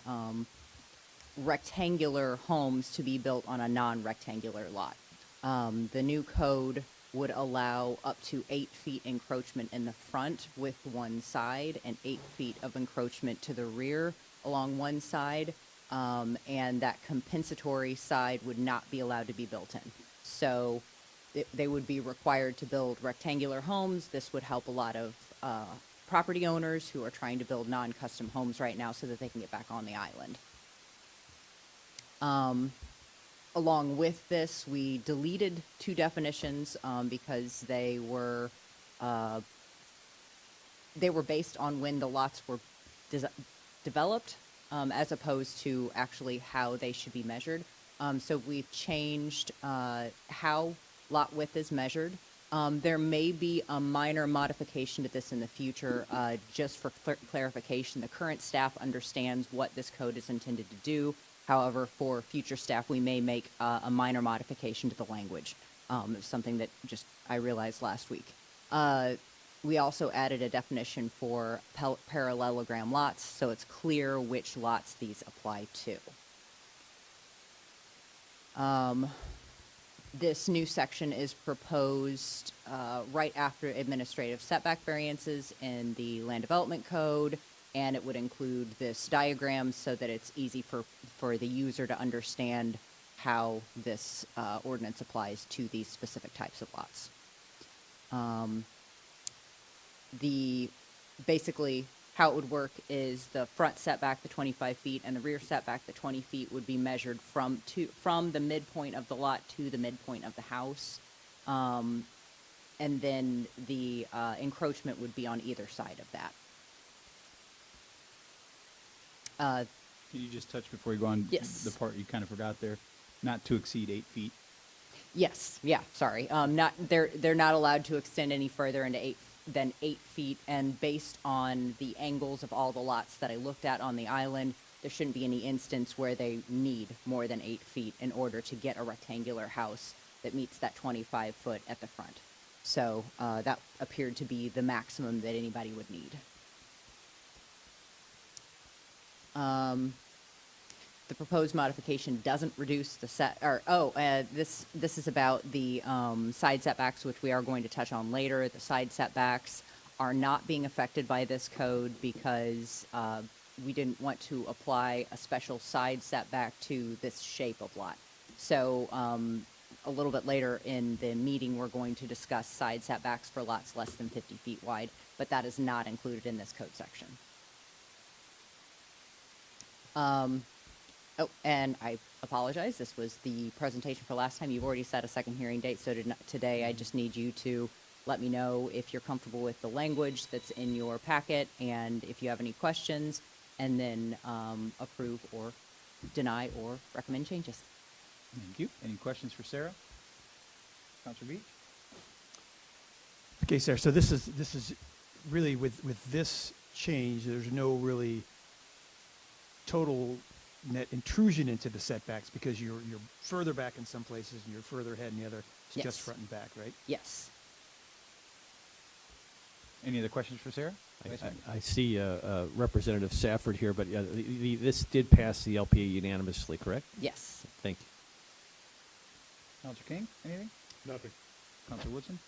Speaker 18: rectangular homes to be built on a non-rectangular lot. The new code would allow up to 8 feet encroachment in the front with one side and 8 feet of encroachment to the rear along one side, and that compensatory side would not be allowed to be built in. So they would be required to build rectangular homes. This would help a lot of property owners who are trying to build non-custom homes right now so that they can get back on the island. Along with this, we deleted 2 definitions because they were based on when the lots were developed as opposed to actually how they should be measured. So we've changed how lot width is measured. There may be a minor modification to this in the future, just for clarification. The current staff understands what this code is intended to do. However, for future staff, we may make a minor modification to the language. Something that just I realized last week. We also added a definition for parallelogram lots, so it's clear which lots these apply to. This new section is proposed right after administrative setback variances in the Land Development Code, and it would include this diagram so that it's easy for the user to understand how this ordinance applies to these specific types of lots. Basically, how it would work is the front setback, the 25 feet, and the rear setback, the 20 feet, would be measured from the midpoint of the lot to the midpoint of the house. And then the encroachment would be on either side of that.
Speaker 1: Can you just touch before you go on?
Speaker 18: Yes.
Speaker 1: The part you kind of forgot there, not to exceed 8 feet.
Speaker 18: Yes, yeah, sorry. They're not allowed to extend any further than 8 feet, and based on the angles of all the lots that I looked at on the island, there shouldn't be any instance where they need more than 8 feet in order to get a rectangular house that meets that 25 foot at the front. So that appeared to be the maximum that anybody would need. The proposed modification doesn't reduce the this is about the side setbacks, which we are going to touch on later. The side setbacks are not being affected by this code because we didn't want to apply a special side setback to this shape of lot. So a little bit later in the meeting, we're going to discuss side setbacks for lots less than 50 feet wide, but that is not included in this code section. Oh, and I apologize. This was the presentation for last time. You've already set a second hearing date, so today I just need you to let me know if you're comfortable with the language that's in your packet and if you have any questions, and then approve or deny or recommend changes.
Speaker 1: Thank you. Any questions for Sarah? Counselor Beach?
Speaker 4: Okay, Sarah, so this is really with this change, there's no really total net intrusion into the setbacks because you're further back in some places and you're further ahead in the other. It's
Speaker 18: Yes.
Speaker 4: just front and back, right?
Speaker 18: Yes.
Speaker 1: Any other questions for Sarah?
Speaker 5: I see Representative Safford here, but this did pass the LPA unanimously, correct?
Speaker 18: Yes.
Speaker 5: Thank you.
Speaker 1: Counselor King, anything?
Speaker 10: Nothing.
Speaker 1: Counselor Woodson?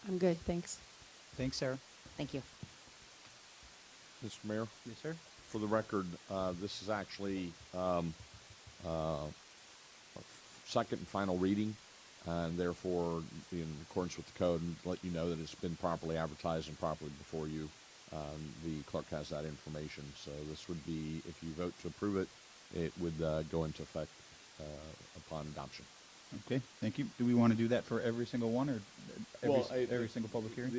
Speaker 14: I'm good, thanks.
Speaker 1: Thanks, Sarah.
Speaker 18: Thank you.
Speaker 19: Mr. Mayor,
Speaker 1: Yes, sir.
Speaker 19: for the record, this is actually second and final reading, and therefore, in accordance with the code, and let you know that it's been properly advertised and properly before you. The clerk has that information. So this would be, if you vote to approve it, it would go into effect upon adoption.
Speaker 1: Okay, thank you. Do we want to do that for every single one, or
Speaker 19: Well,
Speaker 1: every single public hearing?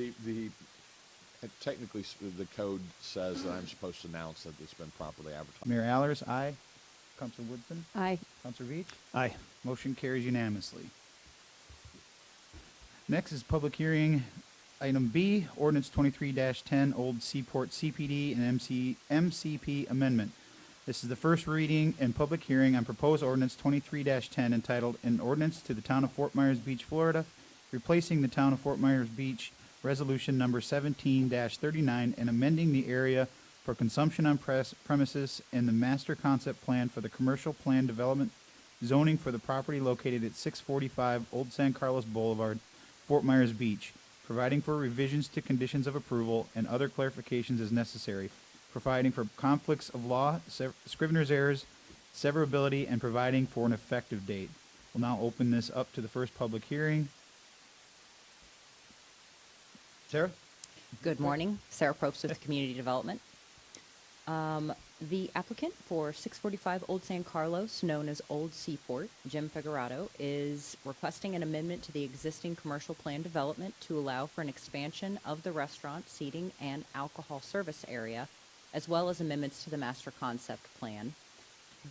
Speaker 19: Technically, the code says that I'm supposed to announce that it's been properly advertised.
Speaker 1: Mayor Allers, aye. Counselor Woodson?
Speaker 14: Aye.
Speaker 1: Counselor Beach?
Speaker 4: Aye.
Speaker 1: Motion carries unanimously. Next is public hearing, item B, ordinance 23-10, Old Seaport CPD and MCP amendment. This is the first reading and public hearing on proposed ordinance 23-10 entitled, An Ordinance to the Town of Fort Myers Beach, Florida, replacing the Town of Fort Myers Beach Resolution Number 17-39 and amending the area for consumption on premises and the master concept plan for the commercial plan development zoning for the property located at 645 Old San Carlos Boulevard, Fort Myers Beach, providing for revisions to conditions of approval and other clarifications as necessary, providing for conflicts of law, scrivener's errors, severability, and providing for an effective date. We'll now open this up to the first public hearing. Sarah?
Speaker 18: Good morning. Sarah Probst with Community Development. The applicant for 645 Old San Carlos, known as Old Seaport, Jim Figurato, is requesting an amendment to the existing commercial plan development to allow for an expansion of the restaurant, seating, and alcohol service area, as well as amendments to the master concept plan.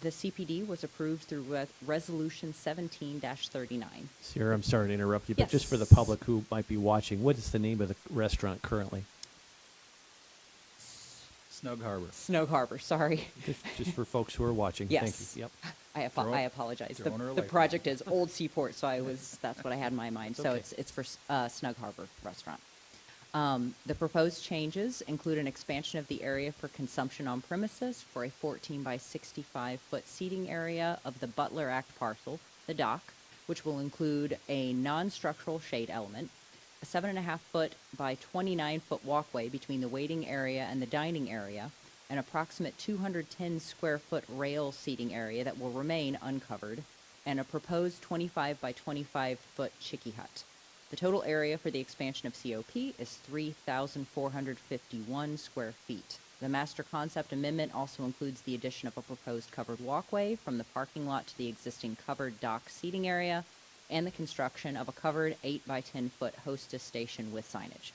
Speaker 18: The CPD was approved through Resolution 17-39.
Speaker 5: Sarah, I'm sorry to interrupt you, but just for the
Speaker 18: Yes.
Speaker 5: public who might be watching, what is the name of the restaurant currently?
Speaker 1: Snug Harbor.
Speaker 18: Snug Harbor, sorry.
Speaker 5: Just for folks who are watching.
Speaker 18: Yes.
Speaker 5: Thank you. Yep.
Speaker 18: I apologize.
Speaker 1: throwing her a
Speaker 18: The
Speaker 1: lifeline.
Speaker 18: project is Old Seaport, so that's what I had in my mind.
Speaker 1: It's
Speaker 18: So
Speaker 1: okay.
Speaker 18: it's for Snug Harbor Restaurant. The proposed changes include an expansion of the area for consumption on premises for a 14 by 65 foot seating area of the Butler Act parcel, the dock, which will include a non-structural shade element, a 7.5 foot by 29 foot walkway between the waiting area and the dining area, an approximate 210 square foot rail seating area that will remain uncovered, and a proposed 25 by 25 foot chickee hut. The total area for the expansion of COP is 3,451 square feet. The master concept amendment also includes the addition of a proposed covered walkway from the parking lot to the existing covered dock seating area and the construction of a covered 8 by 10 foot hostess station with signage.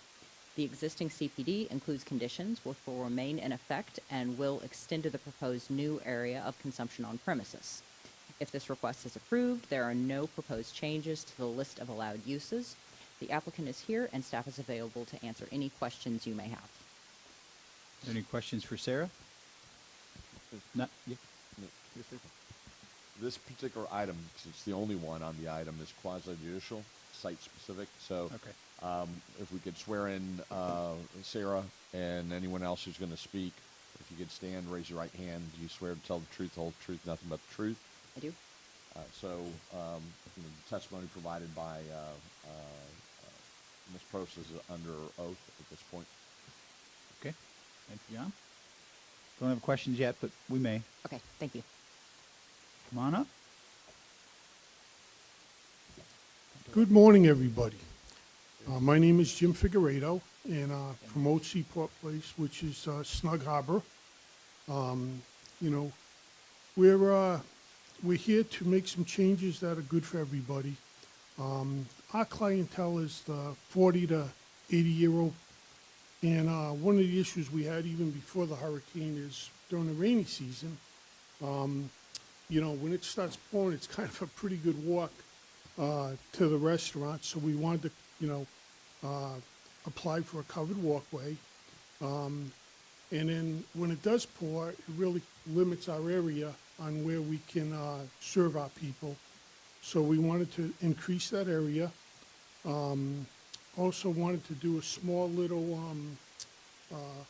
Speaker 18: The existing CPD includes conditions which will remain in effect and will extend to the proposed new area of consumption on premises. If this request is approved, there are no proposed changes to the list of allowed uses. The applicant is here and staff is available to answer any questions you may have.
Speaker 1: Any questions for Sarah? Not, yeah.
Speaker 19: This particular item, 'cause it's the only one on the item, is quasi-judicial, site-specific. So if we could swear in Sarah and anyone else who's going to speak, if you could stand, raise your right hand. Do you swear to tell the truth, the whole truth, nothing but the truth?
Speaker 18: I do.
Speaker 19: The testimony provided by Ms. Prost is under oath at this point.
Speaker 1: Okay. Thank you, John. Don't have questions yet, but we may.
Speaker 18: Okay, thank you.
Speaker 1: Come on up.
Speaker 20: Good morning, everybody. My name is Jim Figueredo, and promote Seaport Place, which is Snug Harbor. We're here to make some changes that are good for everybody. Our clientele is the 40 to 80-year-old, and one of the issues we had even before the hurricane is during the rainy season. When it starts pouring, it's kind of a pretty good walk to the restaurant. So we wanted to, apply for a covered walkway. And then when it does pour, it really limits our area on where we can serve our people. So we wanted to increase that area. Also wanted to do a small little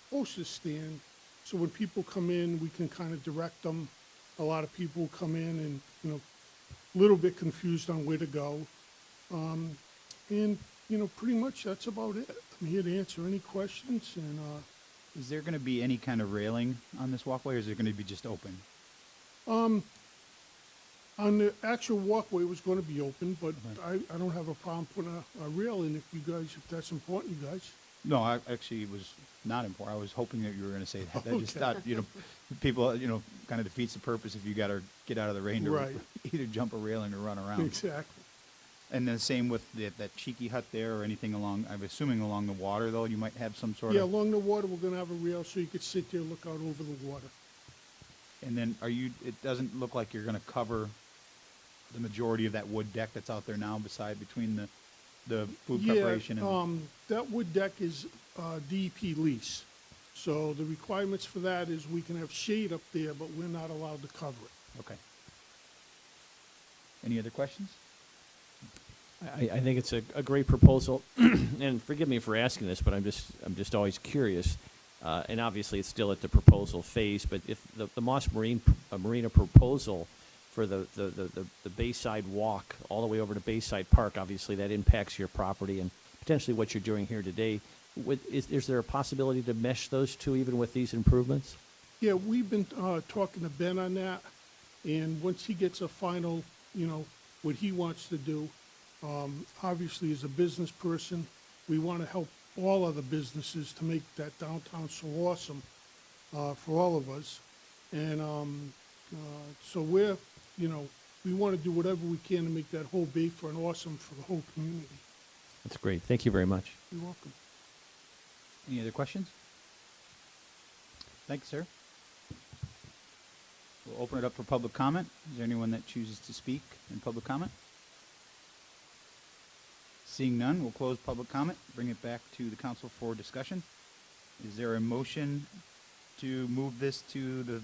Speaker 20: hostess stand. So when people come in, we can kind of direct them. A lot of people come in and, a little bit confused on where to go. Pretty much that's about it. I'm here to answer any questions. And
Speaker 1: is there going to be any kind of railing on this walkway, or is it going to be just open?
Speaker 20: On the actual walkway, it was going to be open, but I don't have a problem putting a rail in if that's important, you guys.
Speaker 1: No, I actually was not important. I was hoping that you were going to say that. I just thought, people, kind of defeats the purpose if you got to get out of the rain to
Speaker 20: Right.
Speaker 1: either jump a railing or run around.
Speaker 20: Exactly.
Speaker 1: And the same with that cheeky hut there, or anything along, I'm assuming along the water, though, you might have some sort
Speaker 20: Yeah,
Speaker 1: of...
Speaker 20: along the water, we're going to have a rail so you could sit there and look out over the water.
Speaker 1: And then it doesn't look like you're going to cover the majority of that wood deck that's out there now between the food preparation and...
Speaker 20: That wood deck is DEP lease. So the requirements for that is we can have shade up there, but we're not allowed to cover it.
Speaker 1: Okay. Any other questions?
Speaker 5: I think it's a great proposal, and forgive me for asking this, but I'm just always curious. And obviously, it's still at the proposal phase. But if the Moss Marina proposal for the Bayside Walk all the way over to Bayside Park, obviously that impacts your property and potentially what you're doing here today. Is there a possibility to mesh those two even with these improvements?
Speaker 20: Yeah, we've been talking to Ben on that, and once he gets a final, what he wants to do, obviously as a business person, we want to help all other businesses to make that downtown so awesome for all of us. And so we want to do whatever we can to make that whole Bayfront awesome for the whole community.
Speaker 5: That's great. Thank you very much.
Speaker 20: You're welcome.
Speaker 1: Any other questions? Thanks, sir. We'll open it up for public comment. Is there anyone that chooses to speak in public comment? Seeing none, we'll close public comment, bring it back to the council for discussion. Is there a motion to move this to the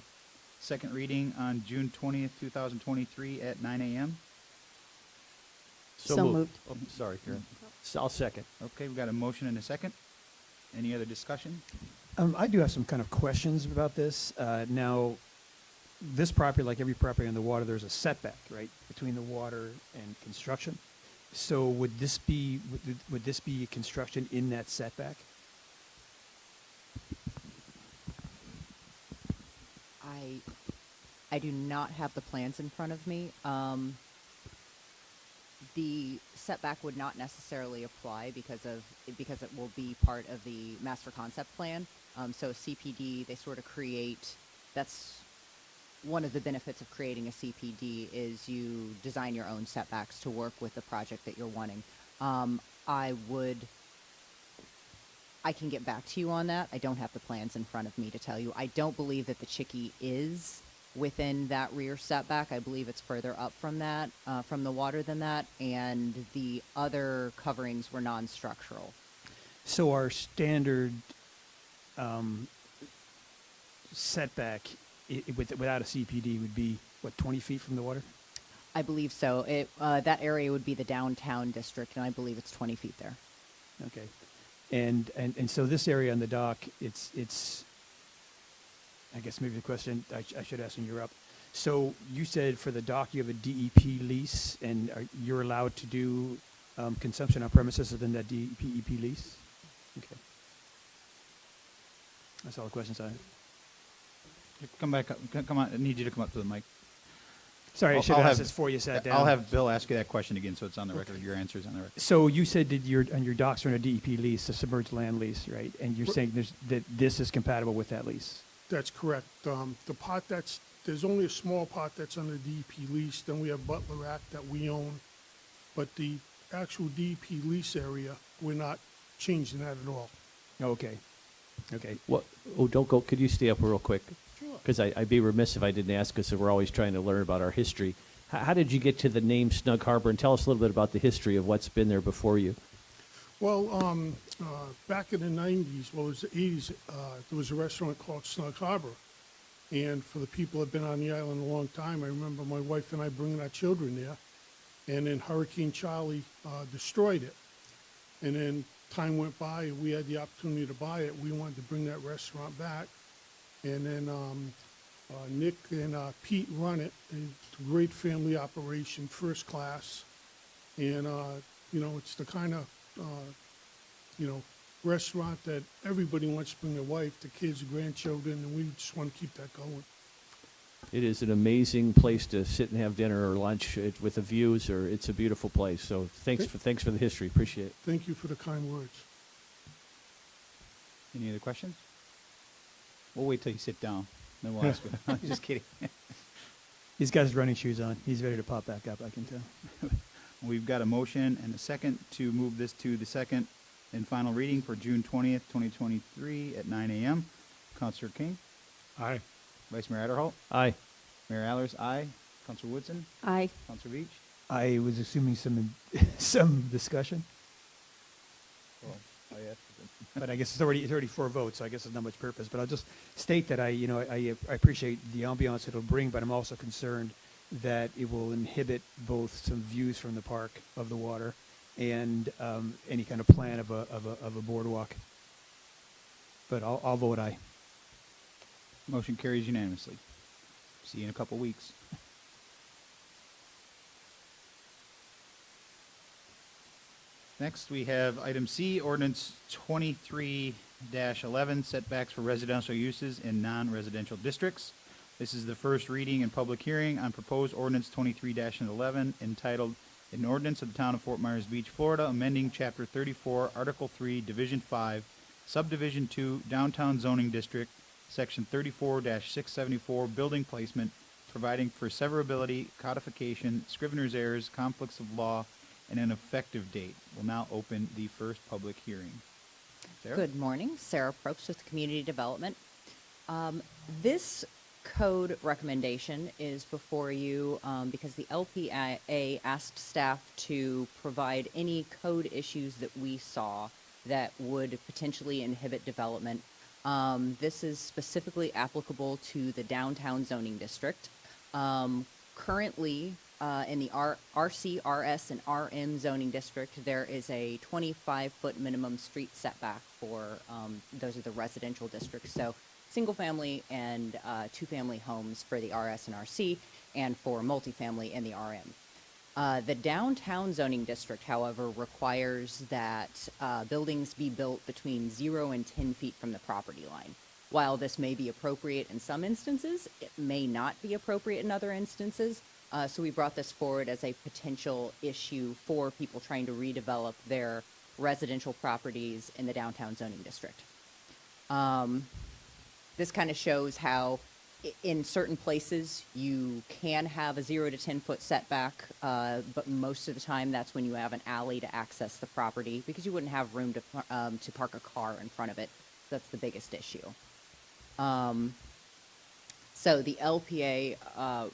Speaker 1: second reading on June 20th, 2023 at 9 a.m.?
Speaker 14: So moved.
Speaker 1: Oh, sorry, Karen.
Speaker 5: I'll second.
Speaker 1: Okay, we've got a motion and a second. Any other discussion?
Speaker 4: I do have some kind of questions about this. Now, this property, like every property on the water, there's a setback, right, between the water and construction. So would this be construction in that setback?
Speaker 18: I do not have the plans in front of me. The setback would not necessarily apply because it will be part of the master concept plan. So CPD, they sort of create, that's one of the benefits of creating a CPD is you design your own setbacks to work with the project that you're wanting. I can get back to you on that. I don't have the plans in front of me to tell you. I don't believe that the Chickee is within that rear setback. I believe it's further up from that, from the water than that, and the other coverings were non-structural.
Speaker 4: So our standard setback without a CPD would be, what, 20 feet from the water?
Speaker 18: I believe so. That area would be the downtown district, and I believe it's 20 feet there.
Speaker 4: Okay. And so this area on the dock, it's I guess maybe the question I should ask when you're up. So you said for the dock you have a DEP lease, and you're allowed to do consumption on premises within that DEP lease? Okay. That's all the questions I have.
Speaker 1: Come back up. Come on. I need you to come up to the mic.
Speaker 4: Sorry, I should
Speaker 1: I'll
Speaker 4: have asked
Speaker 1: have-
Speaker 4: this before you sat down.
Speaker 1: I'll have Bill ask you that question again, so it's on the record. Your answer's on the record.
Speaker 4: So you said that on your docks are on a DEP lease, a submerged land lease, right? And you're saying that this is compatible with that lease?
Speaker 20: That's correct. The part there's only a small part that's under DEP lease, then we have Butler Act that we own. But the actual DEP lease area, we're not changing that at all.
Speaker 4: Okay. Okay.
Speaker 5: What? Oh, don't go. Could you stay up real quick?
Speaker 20: Sure.
Speaker 5: Because I'd be remiss if I didn't ask, because we're always trying to learn about our history. How did you get to the name Snug Harbor? And tell us a little bit about the history of what's been there before you.
Speaker 20: Well, back in the 90s, well, it was the 80s, there was a restaurant called Snug Harbor. And for the people that have been on the island a long time, I remember my wife and I bringing our children there. And then Hurricane Charlie destroyed it. And then time went by, we had the opportunity to buy it. We wanted to bring that restaurant back. And then Nick and Pete run it. And it's a great family operation, first class. And, it's the kind of, restaurant that everybody wants to bring their wife, the kids, the grandchildren, and we just want to keep that going.
Speaker 5: It is an amazing place to sit and have dinner or lunch with the views. It's a beautiful place. So thanks for the history. Appreciate it.
Speaker 20: Thank you for the kind words.
Speaker 1: Any other questions? We'll wait till you sit down, then we'll ask you. I'm just kidding.
Speaker 4: He's got his running shoes on. He's ready to pop back up, I can tell.
Speaker 1: We've got a motion and a second to move this to the second and final reading for June 20th, 2023 at 9 a.m. Councilor King?
Speaker 10: Aye.
Speaker 1: Vice Mayor Adderholt?
Speaker 5: Aye.
Speaker 1: Mayor Allers, aye. Councilor Woodson?
Speaker 14: Aye.
Speaker 1: Councilor Beach?
Speaker 4: I was assuming some discussion, but I guess it's already 4 votes, so I guess there's not much purpose. But I'll just state that I appreciate the ambiance it'll bring, but I'm also concerned that it will inhibit both some views from the park of the water and any kind of plan of a boardwalk. But I'll vote aye.
Speaker 1: Motion carries unanimously. See you in a couple weeks. Next, we have item C, ordinance 23-11, setbacks for residential uses in non-residential districts. This is the first reading and public hearing on proposed ordinance 23-11 entitled An Ordinance of the Town of Fort Myers Beach, Florida, amending Chapter 34, Article 3, Division 5, Subdivision 2, Downtown Zoning District, Section 34-674, Building Placement, providing for severability, codification, scrivener's errors, conflicts of law, and an effective date. We'll now open the first public hearing. Sarah?
Speaker 18: Good morning. Sarah Probst with Community Development. This code recommendation is before you because the LPA asked staff to provide any code issues that we saw that would potentially inhibit development. This is specifically applicable to the downtown zoning district. currently, in the RC, RS, and RM zoning district, there is a 25-foot minimum street setback for, those are the residential districts. So single-family and two-family homes for the RS and RC, and for multifamily in the RM. The downtown zoning district, however, requires that buildings be built between 0 and 10 feet from the property line. While this may be appropriate in some instances, it may not be appropriate in other instances. So we brought this forward as a potential issue for people trying to redevelop their residential properties in the downtown zoning district. This kind of shows how in certain places you can have a 0 to 10 foot setback, but most of the time that's when you have an alley to access the property because you wouldn't have room to park a car in front of it. That's the biggest issue. So the LPA,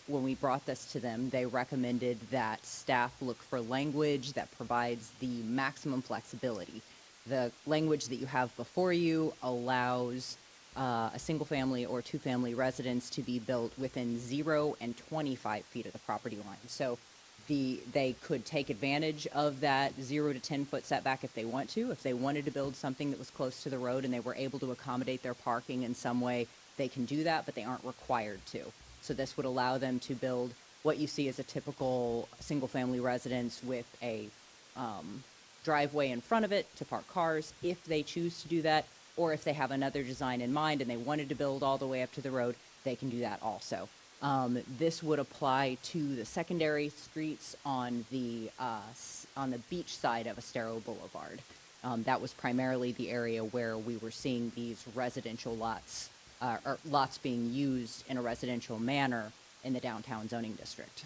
Speaker 18: when we brought this to them, they recommended that staff look for language that provides the maximum flexibility. The language that you have before you allows a single-family or two-family residence to be built within 0 and 25 feet of the property line. So they could take advantage of that 0 to 10 foot setback if they want to. If they wanted to build something that was close to the road and they were able to accommodate their parking in some way, they can do that, but they aren't required to. So this would allow them to build what you see as a typical single-family residence with a driveway in front of it to park cars if they choose to do that, or if they have another design in mind and they wanted to build all the way up to the road, they can do that also. This would apply to the secondary streets on the beach side of Estero Boulevard. That was primarily the area where we were seeing these residential lots, or lots being used in a residential manner in the downtown zoning district.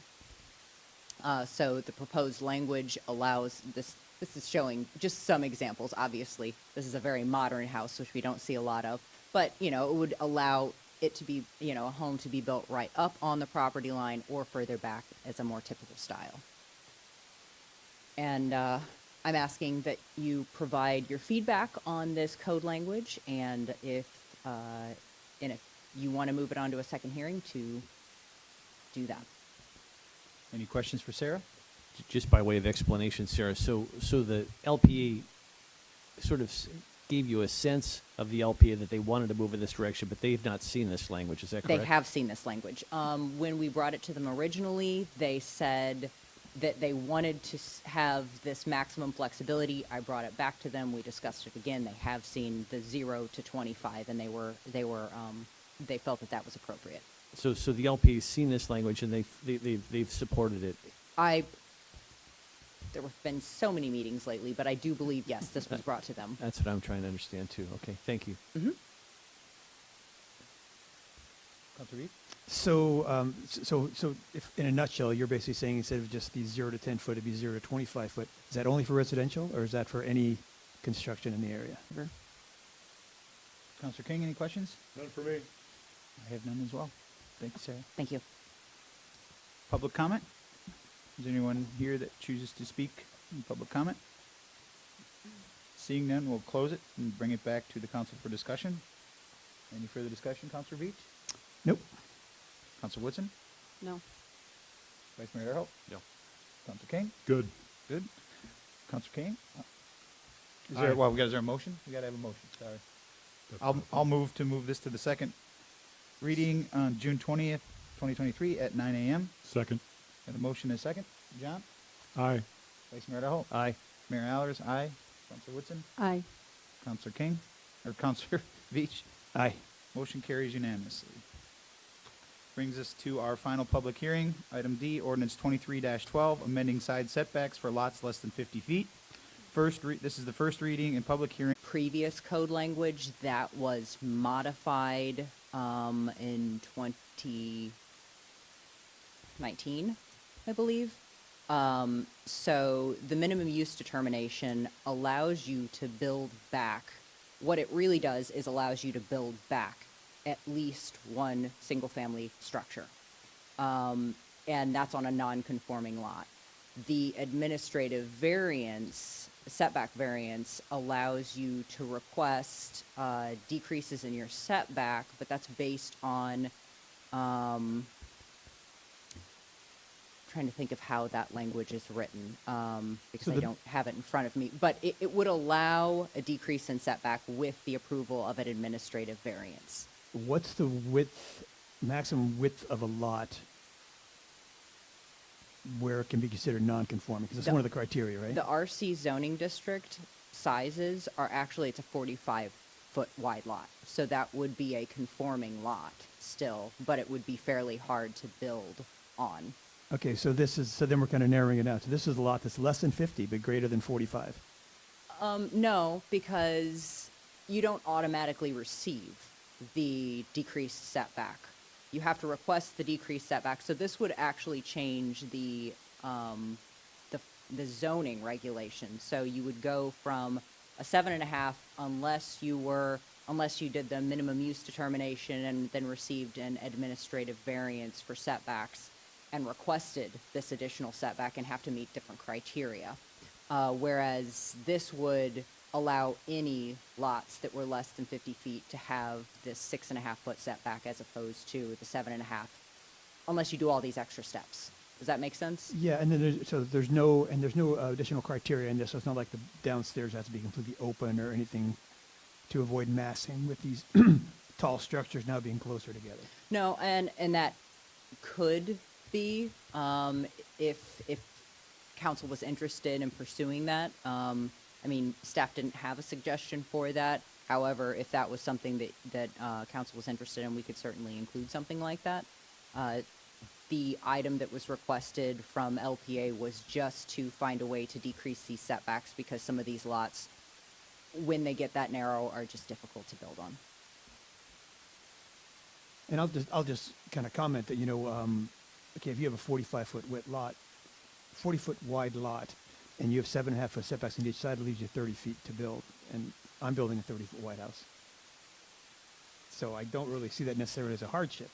Speaker 18: So the proposed language allows this. This is showing just some examples. Obviously, this is a very modern house, which we don't see a lot of. But, you know, it would allow it to be, you know, a home to be built right up on the property line or further back as a more typical style. And I'm asking that you provide your feedback on this code language, and if you want to move it on to a second hearing, to do that.
Speaker 1: Any questions for Sarah?
Speaker 5: Just by way of explanation, Sarah, so the LPA sort of gave you a sense of the LPA that they wanted to move in this direction, but they've not seen this language. Is that correct?
Speaker 18: They have seen this language. When we brought it to them originally, they said that they wanted to have this maximum flexibility. I brought it back to them. We discussed it again. They have seen the 0 to 25, and they felt that that was appropriate.
Speaker 5: So the LPA's seen this language and they've supported it.
Speaker 18: There have been so many meetings lately, but I do believe, yes, this was brought to them.
Speaker 5: That's what I'm trying to understand too. Okay, thank you.
Speaker 18: Mm-hmm.
Speaker 1: Councilor Reed?
Speaker 4: So if, in a nutshell, you're basically saying instead of just the 0 to 10 foot, it'd be 0 to 25 foot. Is that only for residential, or is that for any construction in the area?
Speaker 1: Councilor King, any questions?
Speaker 10: None for me.
Speaker 1: I have none as well. Thank you, Sarah.
Speaker 18: Thank you.
Speaker 1: Public comment? Is there anyone here that chooses to speak in public comment? Seeing none, we'll close it and bring it back to the council for discussion. Any further discussion, Councilor Beach?
Speaker 4: Nope.
Speaker 1: Councilor Woodson?
Speaker 2: No.
Speaker 1: Vice Mayor Earhart?
Speaker 3: No.
Speaker 1: Councilor King?
Speaker 10: Good.
Speaker 1: Good. Councilor King? Is
Speaker 10: Aye.
Speaker 1: there, well, is there a motion? We gotta have a motion, sorry. I'll move this to the second reading on June 20th, 2023 at 9 a.m.
Speaker 10: Second.
Speaker 1: Got a motion and a second. John?
Speaker 10: Aye.
Speaker 1: Vice Mayor Earhart?
Speaker 5: Aye.
Speaker 1: Mayor Allers? Aye. Councilor Woodson?
Speaker 14: Aye.
Speaker 1: Councilor King? Or Councilor Veach?
Speaker 4: Aye.
Speaker 1: Motion carries unanimously. Brings us to our final public hearing. Item D, ordinance 23-12, amending side setbacks for lots less than 50 feet. This is the first reading and public hearing.
Speaker 18: Previous code language that was modified in 2019, I believe. So the minimum use determination allows you to build back. What it really does is allows you to build back at least one single-family structure. And that's on a non-conforming lot. The administrative variance, setback variance, allows you to request decreases in your setback, but that's based on trying to think of how that language is written, because
Speaker 4: So
Speaker 18: I
Speaker 4: the-
Speaker 18: don't have it in front of me. But it would allow a decrease in setback with the approval of an administrative variance.
Speaker 4: What's the maximum width of a lot where it can be considered non-conforming? Because it's
Speaker 18: The-
Speaker 4: one of the criteria, right?
Speaker 18: The RC zoning district sizes are actually, it's a 45-foot wide lot. So that would be a conforming lot still, but it would be fairly hard to build on.
Speaker 4: Okay, so then we're kind of narrowing it down. So this is a lot that's less than 50, but greater than 45.
Speaker 18: No, because you don't automatically receive the decreased setback. You have to request the decreased setback. So this would actually change the zoning regulations. So you would go from a 7.5 unless you did the minimum use determination and then received an administrative variance for setbacks and requested this additional setback and have to meet different criteria. Whereas this would allow any lots that were less than 50 feet to have this 6.5-foot setback as opposed to the 7.5, unless you do all these extra steps. Does that make sense?
Speaker 4: Yeah, and then there's no additional criteria in this, so it's not like the downstairs has to be completely open or anything to avoid massing with these tall structures now being closer together.
Speaker 18: No, and that could be, if council was interested in pursuing that. I mean, staff didn't have a suggestion for that. However, if that was something that council was interested in, we could certainly include something like that. The item that was requested from LPA was just to find a way to decrease these setbacks because some of these lots, when they get that narrow, are just difficult to build on.
Speaker 4: And I'll just kind of comment that, okay, if you have a 45-foot width lot, 40-foot wide lot, and you have 7.5-foot setbacks on each side, it leaves you 30 feet to build. And I'm building a 30-foot wide house. So I don't really see that necessarily as a hardship.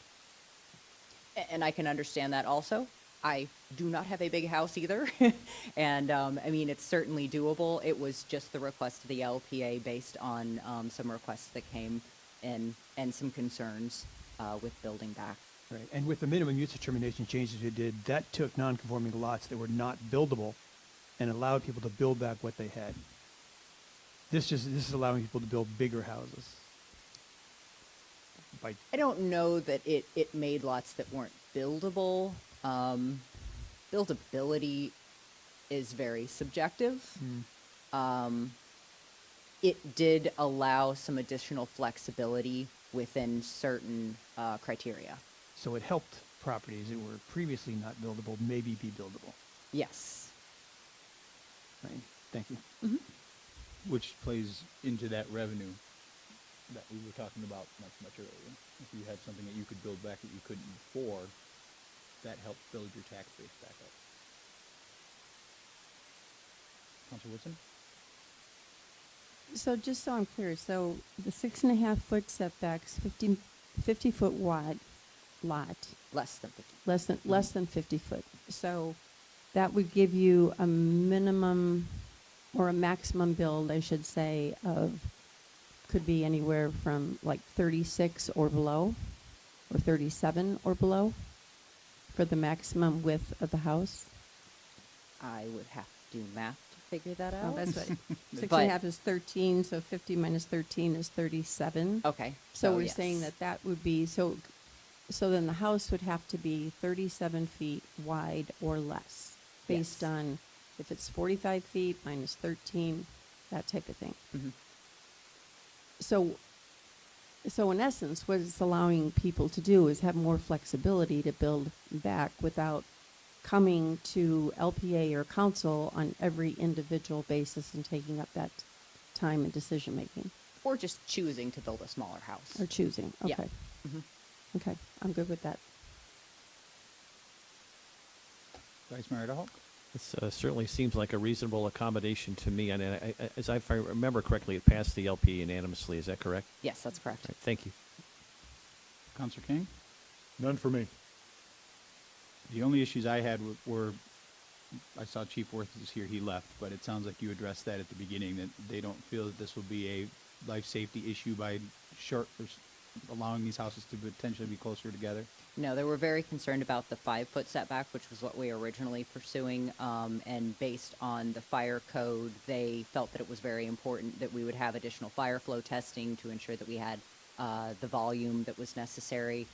Speaker 18: And I can understand that also. I do not have a big house either. And, I mean, it's certainly doable. It was just the request to the LPA based on some requests that came in and some concerns with building back.
Speaker 4: Right. And with the minimum use determination changes you did, that took non-conforming lots that were not buildable and allowed people to build back what they had. This is allowing people to build bigger houses.
Speaker 18: I don't know that it made lots that weren't buildable. Buildability is very subjective. It did allow some additional flexibility within certain criteria.
Speaker 4: So it helped properties that were previously not buildable maybe be buildable.
Speaker 18: Yes.
Speaker 4: Right. Thank you.
Speaker 1: Which plays into that revenue that we were talking about much earlier. If you had something that you could build back that you couldn't before, that helped build your tax base back up. Councilor Woodson?
Speaker 14: So just so I'm clear, so the 6.5-foot setbacks, 50-foot wide lot.
Speaker 18: Less than 50.
Speaker 14: Less than 50 foot. So that would give you a minimum or a maximum build, I should say, of could be anywhere from like 36 or below, or 37 or below, for the maximum width of the house.
Speaker 18: I would have to do math to figure that out.
Speaker 14: Oh, that's what, 6.5
Speaker 18: But-
Speaker 14: is 13, so 50 minus 13 is 37.
Speaker 18: Okay.
Speaker 14: So we're
Speaker 18: yes.
Speaker 14: saying that would be, so then the house would have to be 37 feet wide or less, based
Speaker 18: Yes.
Speaker 14: on if it's 45 feet minus 13, that type of thing.
Speaker 18: Mhm.
Speaker 14: So in essence, what it's allowing people to do is have more flexibility to build back without coming to LPA or council on every individual basis and taking up that time and decision making.
Speaker 18: Or just choosing to build a smaller house.
Speaker 14: Or choosing,
Speaker 18: Yeah.
Speaker 14: okay.
Speaker 18: Mhm.
Speaker 14: Okay, I'm good with that.
Speaker 1: Vice Mayor Adderholt?
Speaker 5: This certainly seems like a reasonable accommodation to me, and if I remember correctly, it passed the LP unanimously. Is that correct?
Speaker 18: Yes, that's correct.
Speaker 5: Right, thank you.
Speaker 1: Councilor King?
Speaker 10: None for me.
Speaker 1: The only issues I had were, I saw Chief Worth is here, he left, but it sounds like you addressed that at the beginning, that they don't feel that this will be a life safety issue by allowing these houses to potentially be closer together.
Speaker 18: No, they were very concerned about the 5-foot setback, which was what we were originally pursuing. And based on the fire code, they felt that it was very important that we would have additional fire flow testing to ensure that we had the volume that was necessary.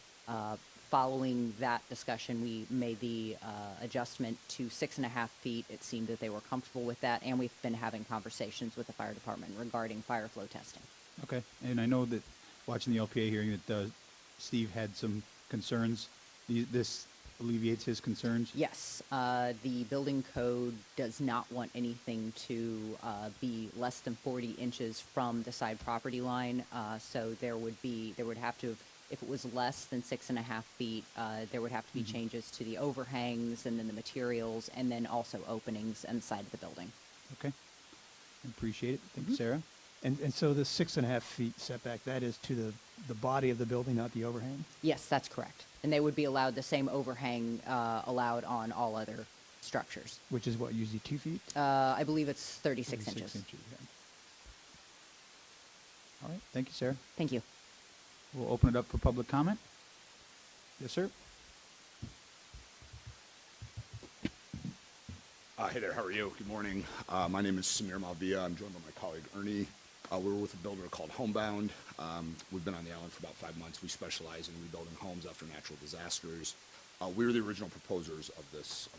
Speaker 18: Following that discussion, we made the adjustment to 6.5 feet. It seemed that they were comfortable with that, and we've been having conversations with the fire department regarding fire flow testing.
Speaker 1: Okay, and I know that watching the LPA hearing that Steve had some concerns. This alleviates his concerns?
Speaker 18: Yes, the building code does not want anything to be less than 40 inches from the side property line. So there would have to, if it was less than 6.5 feet, there would have to be changes to the overhangs and then the materials and then also openings on the side of the building.
Speaker 1: Okay, appreciate it. Thank you, Sarah.
Speaker 4: And so the 6.5 feet setback, that is to the body of the building, not the overhang?
Speaker 18: Yes, that's correct. And they would be allowed the same overhang allowed on all other structures.
Speaker 4: Which is what, usually 2 feet?
Speaker 18: I believe it's 36 inches.
Speaker 1: Yeah. All right, thank you, Sarah.
Speaker 18: Thank you.
Speaker 1: We'll open it up for public comment. Yes, sir.
Speaker 21: Hey there, how are you? Good morning. My name is Samir Malvia. I'm joined by my colleague Ernie. We're with a builder called Homebound. We've been on the island for about 5 months. We specialize in rebuilding homes after natural disasters. We were the original proposers of this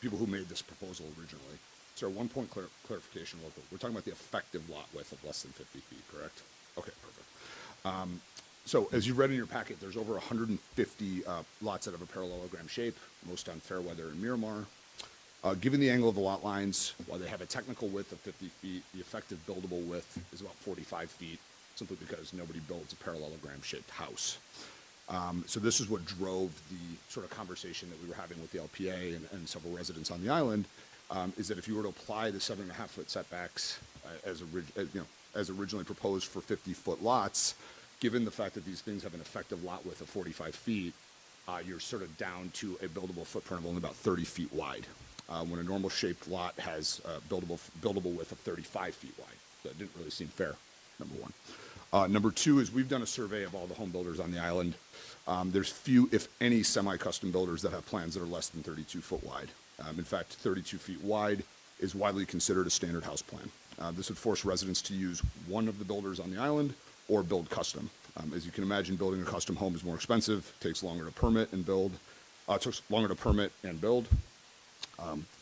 Speaker 21: people who made this proposal originally. So 1 point clarification. We're talking about the effective lot width of less than 50 feet, correct? Okay, perfect. So as you read in your packet, there's over 150 lots that have a parallelogram shape, most on Fairweather and Miramar. Given the angle of the lot lines, while they have a technical width of 50 feet, the effective buildable width is about 45 feet, simply because nobody builds a parallelogram-shaped house. So this is what drove the sort of conversation that we were having with the LPA and several residents on the island, is that if you were to apply the 7.5-foot setbacks as originally proposed for 50-foot lots, given the fact that these things have an effective lot width of 45 feet, you're sort of down to a buildable footprint of only about 30 feet wide. When a normal shaped lot has buildable width of 35 feet wide. That didn't really seem fair, number one. Number two is we've done a survey of all the home builders on the island. There's few, if any, semi-custom builders that have plans that are less than 32 foot wide. In fact, 32 feet wide is widely considered a standard house plan. This would force residents to use one of the builders on the island or build custom. As you can imagine, building a custom home is more expensive, takes longer to permit and build.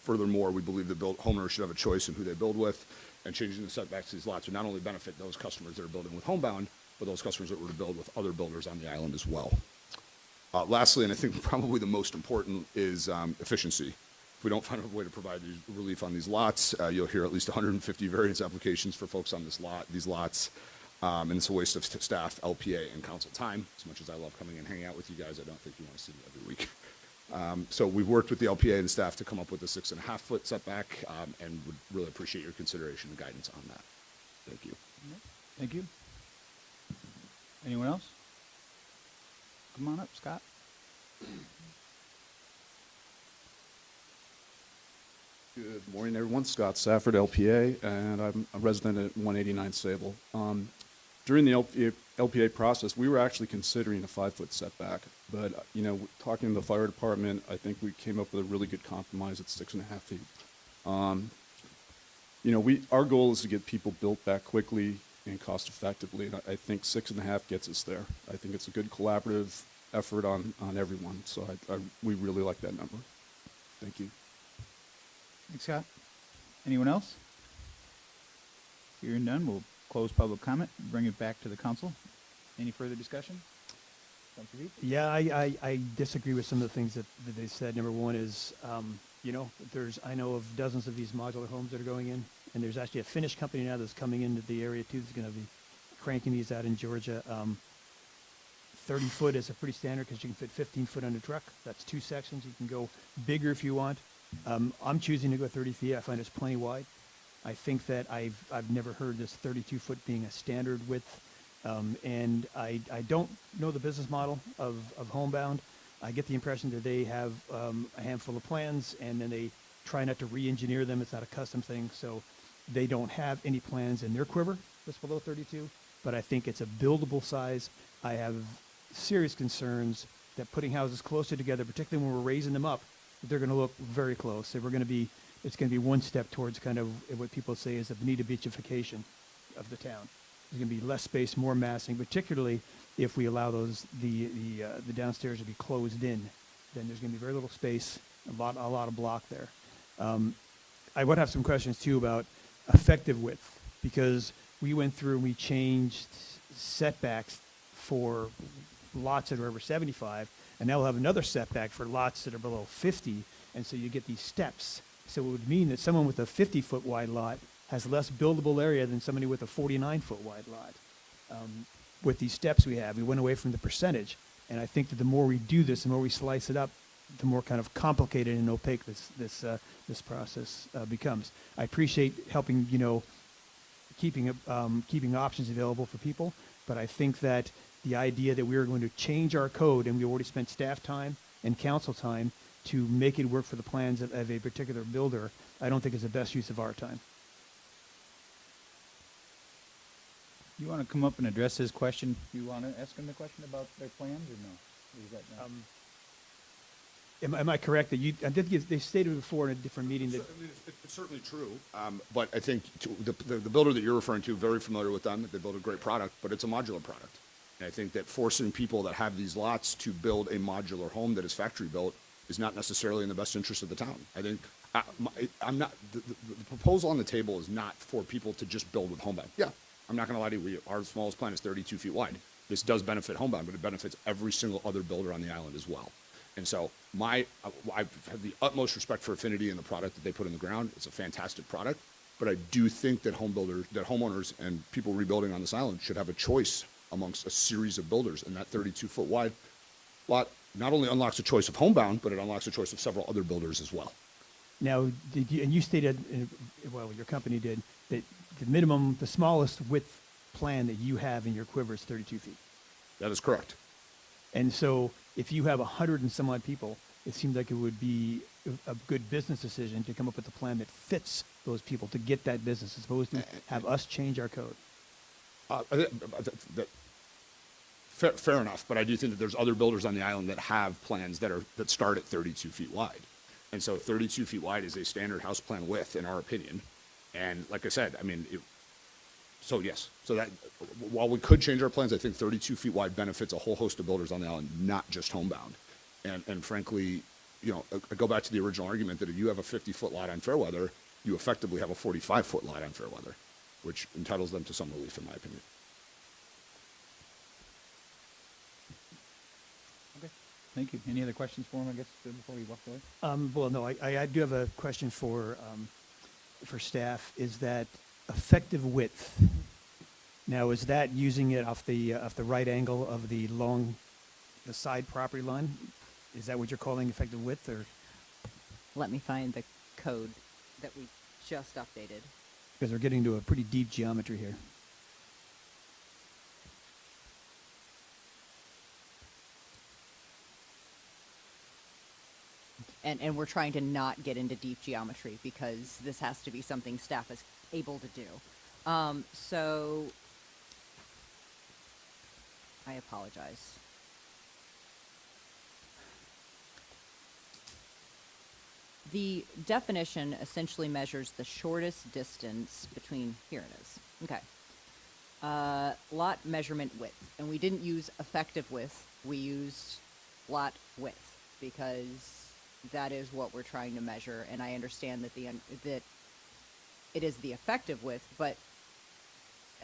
Speaker 21: Furthermore, we believe that homeowners should have a choice in who they build with, and changing the setbacks to these lots would not only benefit those customers that are building with Homebound, but those customers that were to build with other builders on the island as well. Lastly, and I think probably the most important, is efficiency. If we don't find a way to provide relief on these lots, you'll hear at least 150 variance applications for folks on these lots. And it's a waste of staff, LPA, and council time. As much as I love coming and hanging out with you guys, I don't think you want to see me every week. So we've worked with the LPA and staff to come up with a 6.5-foot setback, and would really appreciate your consideration and guidance on that. Thank you.
Speaker 1: Thank you. Anyone else? Come on up, Scott.
Speaker 22: Good morning, everyone. Scott Safford, LPA, and I'm a resident at 189 Sable. During the LPA process, we were actually considering a 5-foot setback, but talking to the fire department, I think we came up with a really good compromise at 6.5 feet. Our goal is to get people built back quickly and cost effectively, and I think 6.5 gets us there. I think it's a good collaborative effort on everyone, so we really like that number. Thank you.
Speaker 1: Thanks, Scott. Anyone else? Hearing none, we'll close public comment, bring it back to the council. Any further discussion? Dr. Veach?
Speaker 4: Yeah, I disagree with some of the things that they said. Number one is, I know of dozens of these modular homes that are going in, and there's actually a Finnish company now that's coming into the area too that's going to be cranking these out in Georgia. 30 foot is a pretty standard because you can fit 15 foot on a truck. That's 2 sections. You can go bigger if you want. I'm choosing to go 30 feet. I find it's plenty wide. I think that I've never heard this 32 foot being a standard width, and I don't know the business model of Homebound. I get the impression that they have a handful of plans, and then they try not to re-engineer them. It's not a custom thing, so they don't have any plans in their quiver that's below 32. But I think it's a buildable size. I have serious concerns that putting houses closer together, particularly when we're raising them up, they're going to look very close. It's going to be one step towards kind of what people say is a Bonita Beachification of the town. There's going to be less space, more massing, particularly if we allow the downstairs to be closed in. Then there's going to be very little space, a lot of block there. I would have some questions too about effective width, because we went through and we changed setbacks for lots that are over 75, and now we'll have another setback for lots that are below 50, and so you get these steps. So it would mean that someone with a 50-foot wide lot has less buildable area than somebody with a 49-foot wide lot. With these steps we have, we went away from the percentage, and I think that the more we do this, the more we slice it up, the more kind of complicated and opaque this process becomes. I appreciate helping, keeping options available for people, but I think that the idea that we are going to change our code, and we already spent staff time and council time to make it work for the plans of a particular builder, I don't think is the best use of our time.
Speaker 1: You want to come up and address his question? You want to ask him the question about their plans or no? Or is that not?
Speaker 4: Am I correct that I did give, they stated before in a different meeting that
Speaker 21: It's certainly true, but I think the builder that you're referring to, very familiar with them. They build a great product, but it's a modular product. And I think that forcing people that have these lots to build a modular home that is factory built is not necessarily in the best interest of the town. I think I'm not. The proposal on the table is not for people to just build with Homebound. Yeah, I'm not going to lie to you. Our smallest plan is 32 feet wide. This does benefit Homebound, but it benefits every single other builder on the island as well. And so I have the utmost respect for Affinity and the product that they put in the ground. It's a fantastic product, but I do think that homeowners and people rebuilding on this island should have a choice amongst a series of builders, and that 32-foot wide lot not only unlocks a choice of Homebound, but it unlocks a choice of several other builders as well.
Speaker 4: now, and you stated, well, your company did, that the minimum, the smallest width plan that you have in your quiver is 32 feet.
Speaker 21: That is correct.
Speaker 4: And so if you have 100 and some odd people, it seems like it would be a good business decision to come up with a plan that fits those people to get that business, as opposed to have us change our code.
Speaker 21: Fair enough, but I do think that there's other builders on the island that have plans that start at 32 feet wide. And so 32 feet wide is a standard house plan width, in our opinion. And like I said, I mean, so yes. So that while we could change our plans, I think 32 feet wide benefits a whole host of builders on the island, not just Homebound. And frankly, I go back to the original argument that if you have a 50-foot lot on Fairweather, you effectively have a 45-foot lot on Fairweather, which entitles them to some relief, in my opinion.
Speaker 1: Thank you. Any other questions for him, I guess, before we walk away?
Speaker 4: Well, no, I do have a question for staff. Is that effective width? Now, is that using it off the right angle of the side property line? Is that what you're calling effective width, or?
Speaker 18: Let me find the code that we just updated.
Speaker 4: Because we're getting to a pretty deep geometry here.
Speaker 18: And we're trying to not get into deep geometry because this has to be something staff is able to do. So I apologize. The definition essentially measures the shortest distance between, here it is. Okay. Lot measurement width. And we didn't use effective width. We used lot width because that is what we're trying to measure. And I understand that that it is the effective width, but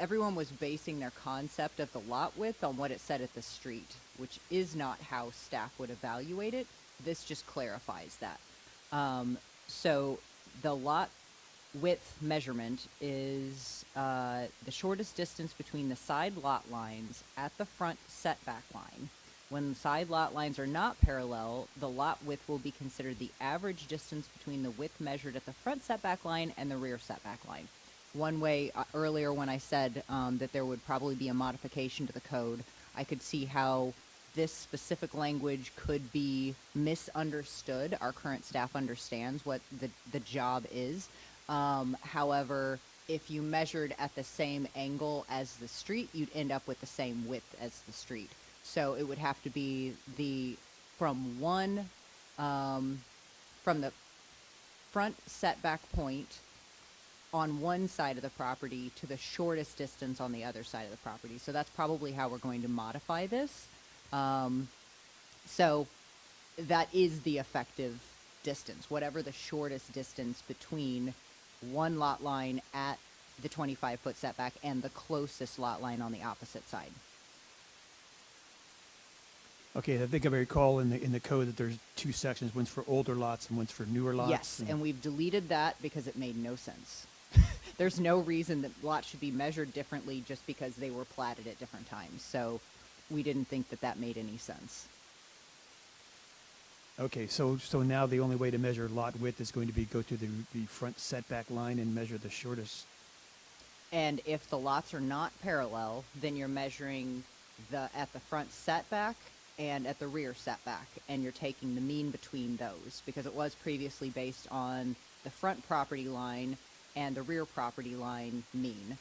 Speaker 18: everyone was basing their concept of the lot width on what it said at the street, which is not how staff would evaluate it. This just clarifies that. So the lot width measurement is the shortest distance between the side lot lines at the front setback line. When the side lot lines are not parallel, the lot width will be considered the average distance between the width measured at the front setback line and the rear setback line. One way, earlier when I said that there would probably be a modification to the code, I could see how this specific language could be misunderstood. Our current staff understands what the job is. However, if you measured at the same angle as the street, you'd end up with the same width as the street. So it would have to be from the front setback point on one side of the property to the shortest distance on the other side of the property. So that's probably how we're going to modify this. So that is the effective distance, whatever the shortest distance between one lot line at the 25-foot setback and the closest lot line on the opposite side.
Speaker 4: Okay, I think I recall in the code that there's two sections, one's for older lots and one's for newer lots.
Speaker 18: Yes, and we've deleted that because it made no sense. There's no reason that lots should be measured differently just because they were platted at different times. So we didn't think that that made any sense.
Speaker 4: Okay, so now the only way to measure lot width is going to be go to the front setback line and measure the shortest.
Speaker 18: And if the lots are not parallel, then you're measuring at the front setback and at the rear setback, and you're taking the mean between those, because it was previously based on the front property line and the rear property line mean.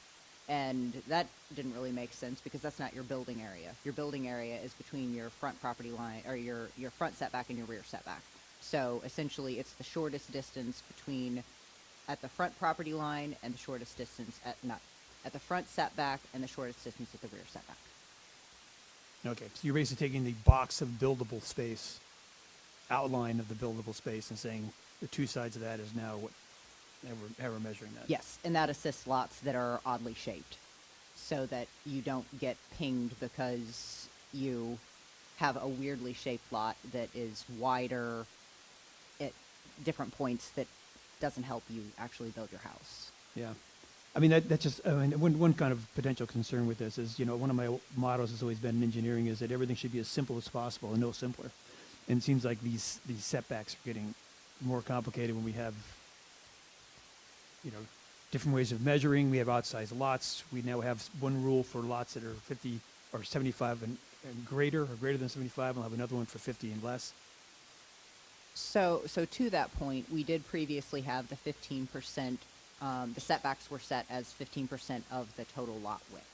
Speaker 18: And that didn't really make sense because that's not your building area. Your building area is between your front property line, or your front setback and your rear setback. So essentially it's the shortest distance between at the front property line and the shortest distance at the front setback and the shortest distance at the rear setback.
Speaker 4: Okay, so you're basically taking the box of buildable space, outline of the buildable space, and saying the two sides of that is now what, how we're measuring that.
Speaker 18: Yes, and that assists lots that are oddly shaped so that you don't get pinged because you have a weirdly shaped lot that is wider at different points that doesn't help you actually build your house.
Speaker 4: Yeah. I mean, that's just, I mean, one kind of potential concern with this is, one of my mottos has always been in engineering is that everything should be as simple as possible and no simpler. And it seems like these setbacks are getting more complicated when we have, different ways of measuring. We have outsized lots. We now have one rule for lots that are 50 or 75 and greater, or greater than 75. We'll have another one for 50 and less.
Speaker 18: So to that point, we did previously have the 15%, the setbacks were set as 15% of the total lot width.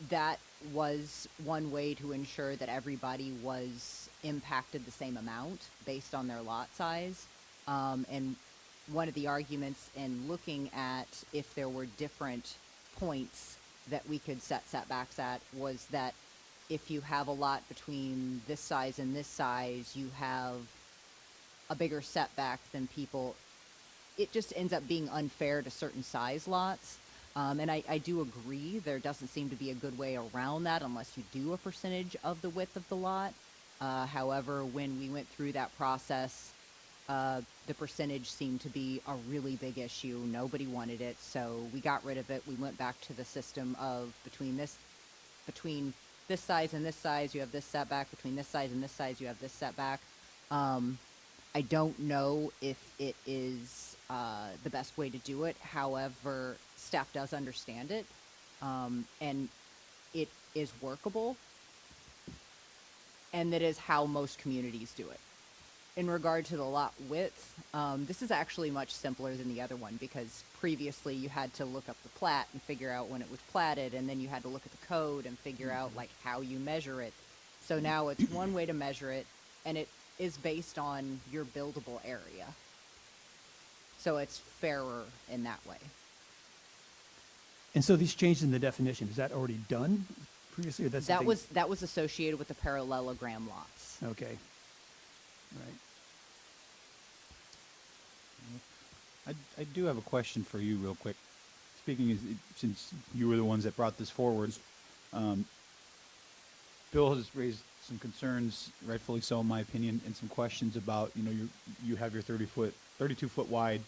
Speaker 18: That was one way to ensure that everybody was impacted the same amount based on their lot size. And one of the arguments in looking at if there were different points that we could set setbacks at was that if you have a lot between this size and this size, you have a bigger setback than people. It just ends up being unfair to certain size lots. And I do agree there doesn't seem to be a good way around that unless you do a percentage of the width of the lot. However, when we went through that process, the percentage seemed to be a really big issue. Nobody wanted it, so we got rid of it. We went back to the system of between this size and this size, you have this setback. Between this size and this size, you have this setback. I don't know if it is the best way to do it. However, staff does understand it, and it is workable, and that is how most communities do it. In regard to the lot width, this is actually much simpler than the other one because previously you had to look up the plat and figure out when it was platted, and then you had to look at the code and figure out how you measure it. So now it's one way to measure it, and it is based on your buildable area. So it's fairer in that way.
Speaker 4: And so these changes in the definition, is that already done previously? Or that's
Speaker 18: That was associated with the parallelogram lots.
Speaker 4: Okay. Right.
Speaker 1: I do have a question for you real quick. Since you were the ones that brought this forward, Bill has raised some concerns, rightfully so in my opinion, and some questions about, you have your 32-foot wide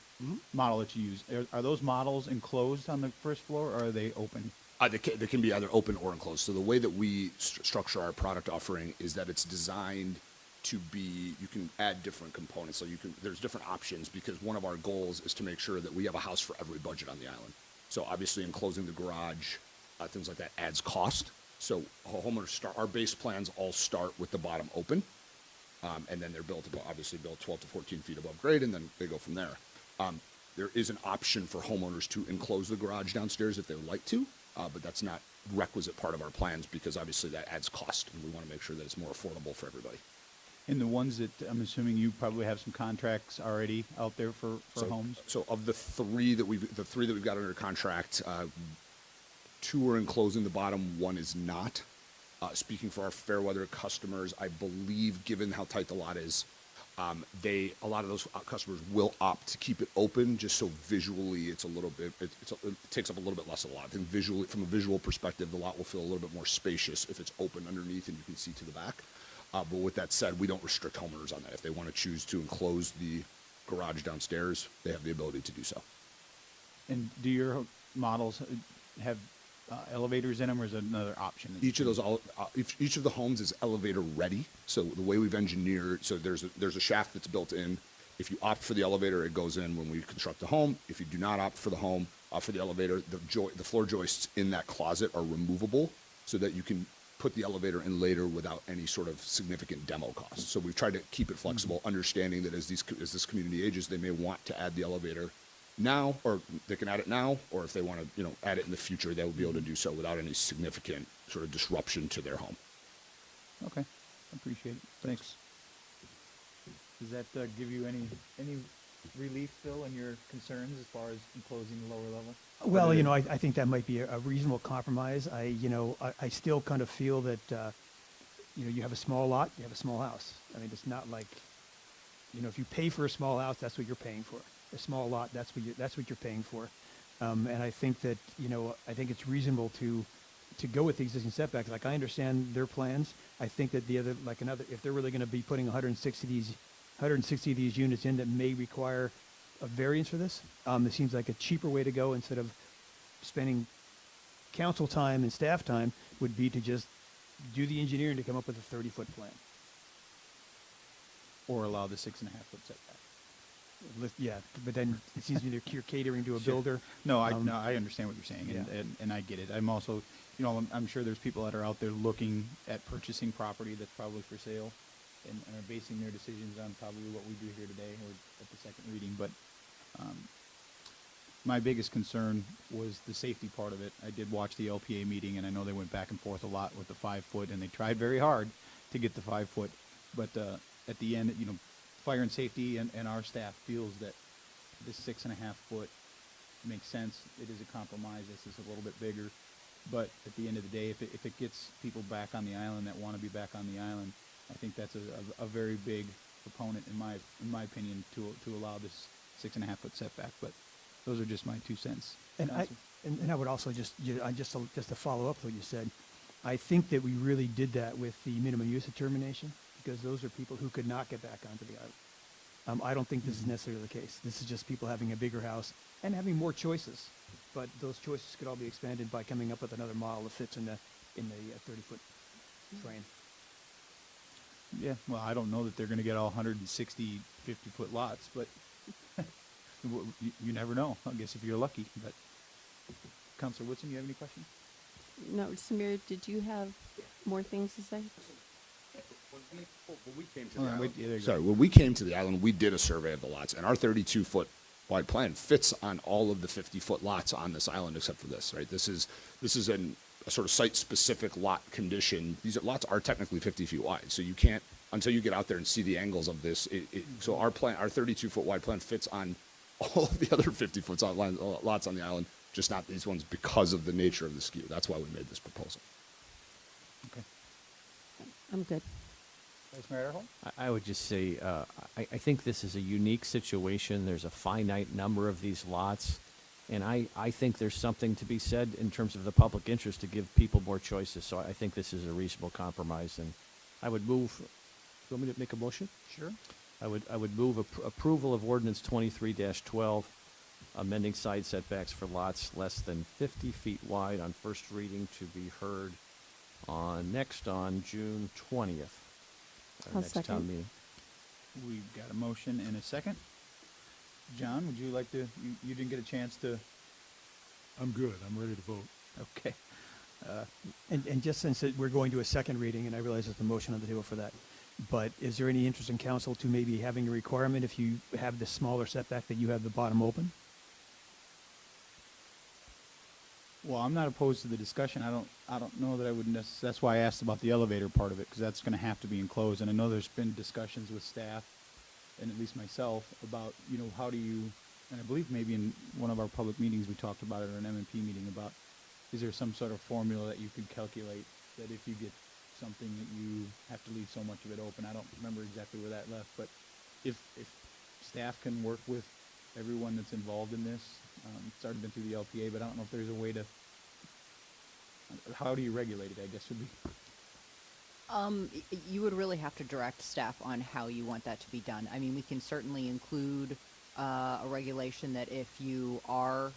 Speaker 1: model that you use. Are those models enclosed on the first floor, or are they open?
Speaker 21: They can be either open or enclosed. So the way that we structure our product offering is that it's designed to be, you can add different components. So there's different options because one of our goals is to make sure that we have a house for every budget on the island. So obviously enclosing the garage, things like that adds cost. So homeowners our base plans all start with the bottom open. And then they're built 12 to 14 feet above grade, and then they go from there. There is an option for homeowners to enclose the garage downstairs if they would like to, but that's not requisite part of our plans because obviously that adds cost, and we want to make sure that it's more affordable for everybody.
Speaker 1: And the ones that, I'm assuming you probably have some contracts already out there for homes?
Speaker 21: So of the three that we've got under contract, 2 are enclosing the bottom, 1 is not. Speaking for our Fairweather customers, I believe, given how tight the lot is, a lot of those customers will opt to keep it open, just so visually it's a little bit, it takes up a little bit less of the lot. I think visually, from a visual perspective, the lot will feel a little bit more spacious if it's open underneath and you can see to the back. But with that said, we don't restrict homeowners on that. If they want to choose to enclose the garage downstairs, they have the ability to do so.
Speaker 1: And do your models have elevators in them, or is it another option?
Speaker 21: Each of the homes is elevator ready. So the way we've engineered, so there's a shaft that's built in. If you opt for the elevator, it goes in when we construct the home. If you do not opt for the home, for the elevator, the floor joists in that closet are removable so that you can put the elevator in later without any sort of significant demo costs. So we've tried to keep it flexible, understanding that as this community ages, they may want to add the elevator now, or they can add it now, or if they want to, add it in the future, they will be able to do so without any significant sort of disruption to their home.
Speaker 1: Okay, appreciate it. Thanks. Does that give you any relief, Phil, in your concerns as far as enclosing the lower level?
Speaker 4: Well, I think that might be a reasonable compromise. I still kind of feel that, you have a small lot, you have a small house. I mean, it's not like, if you pay for a small house, that's what you're paying for. A small lot, that's what you're paying for. And I think that, I think it's reasonable to go with the existing setbacks. Like, I understand their plans. I think that if they're really going to be putting 160 of these units in that may require a variance for this, it seems like a cheaper way to go instead of spending council time and staff time would be to just do the engineering to come up with a 30-foot plan.
Speaker 1: Or allow the 6.5-foot setback?
Speaker 4: Yeah, but then it seems to me you're catering to a
Speaker 1: Sure.
Speaker 4: builder.
Speaker 1: No, I understand what you're saying,
Speaker 4: Yeah.
Speaker 1: and I get it. I'm also, I'm sure there's people that are out there looking at purchasing property that's probably for sale and are basing their decisions on probably what we do here today or at the second reading. But my biggest concern was the safety part of it. I did watch the LPA meeting, and I know they went back and forth a lot with the 5-foot, and they tried very hard to get the 5-foot. But at the end, fire and safety and our staff feels that this 6.5-foot makes sense. It is a compromise. This is a little bit bigger. But at the end of the day, if it gets people back on the island that want to be back on the island, I think that's a very big proponent, in my opinion, to allow this 6.5-foot setback. But those are just my 2 cents.
Speaker 4: And I would also just to follow up what you said, I think that we really did that with the minimum use determination because those are people who could not get back onto the island. I don't think this is necessarily the case. This is just people having a bigger house and having more choices. But those choices could all be expanded by coming up with another model that fits in the 30-foot frame.
Speaker 1: Yeah, well, I don't know that they're going to get all 160 50-foot lots, but you never know. I guess if you're lucky. But Councilor Woodson, you have any questions?
Speaker 14: No, Samir, did you have more things to say?
Speaker 21: When we came to
Speaker 1: the island,
Speaker 21: when we came to the island, we did a survey of the lots, and our 32-foot wide plan fits on all of the 50-foot lots on this island, except for this. Right? This is a sort of site-specific lot condition. These lots are technically 50 feet wide, so you can't until you get out there and see the angles of this. So our 32-foot wide plan fits on all of the other 50-foot lots on the island, just not these ones because of the nature of the skew. That's why we made this proposal.
Speaker 1: Okay.
Speaker 14: I'm good.
Speaker 1: Vice Mayor Erhol?
Speaker 5: I would just say, I think this is a unique situation. There's a finite number of these lots. And I think there's something to be said in terms of the public interest to give people more choices. So I think this is a reasonable compromise. And I would move, you want me to make a motion?
Speaker 1: Sure.
Speaker 5: I would move approval of ordinance 23-12, amending side setbacks for lots less than 50 feet wide on first reading to be heard next on June 20th.
Speaker 14: I'll
Speaker 5: Next town
Speaker 14: second.
Speaker 5: meeting.
Speaker 1: We've got a motion and a second. John, would you like to, you didn't get a chance to?
Speaker 10: I'm good. I'm ready to vote.
Speaker 1: Okay.
Speaker 4: And just since we're going to a second reading, and I realize there's a motion on the table for that, but is there any interest in council to maybe having a requirement if you have the smaller setback that you have the bottom open?
Speaker 1: Well, I'm not opposed to the discussion. I don't know that I would that's why I asked about the elevator part of it, because that's gonna have to be enclosed. And I know there's been discussions with staff, and at least myself, about, you know, how do you, and I believe maybe in one of our public meetings, we talked about it, or an M&P meeting about, is there some sort of formula that you could calculate that if you get something that you have to leave so much of it open? I don't remember exactly where that left, but if staff can work with everyone that's involved in this, it's already been through the LPA, but I don't know if there's a way to, how do you regulate it, I guess would be.
Speaker 18: You would really have to direct staff on how you want that to be done. I mean, we can certainly include a regulation that if you are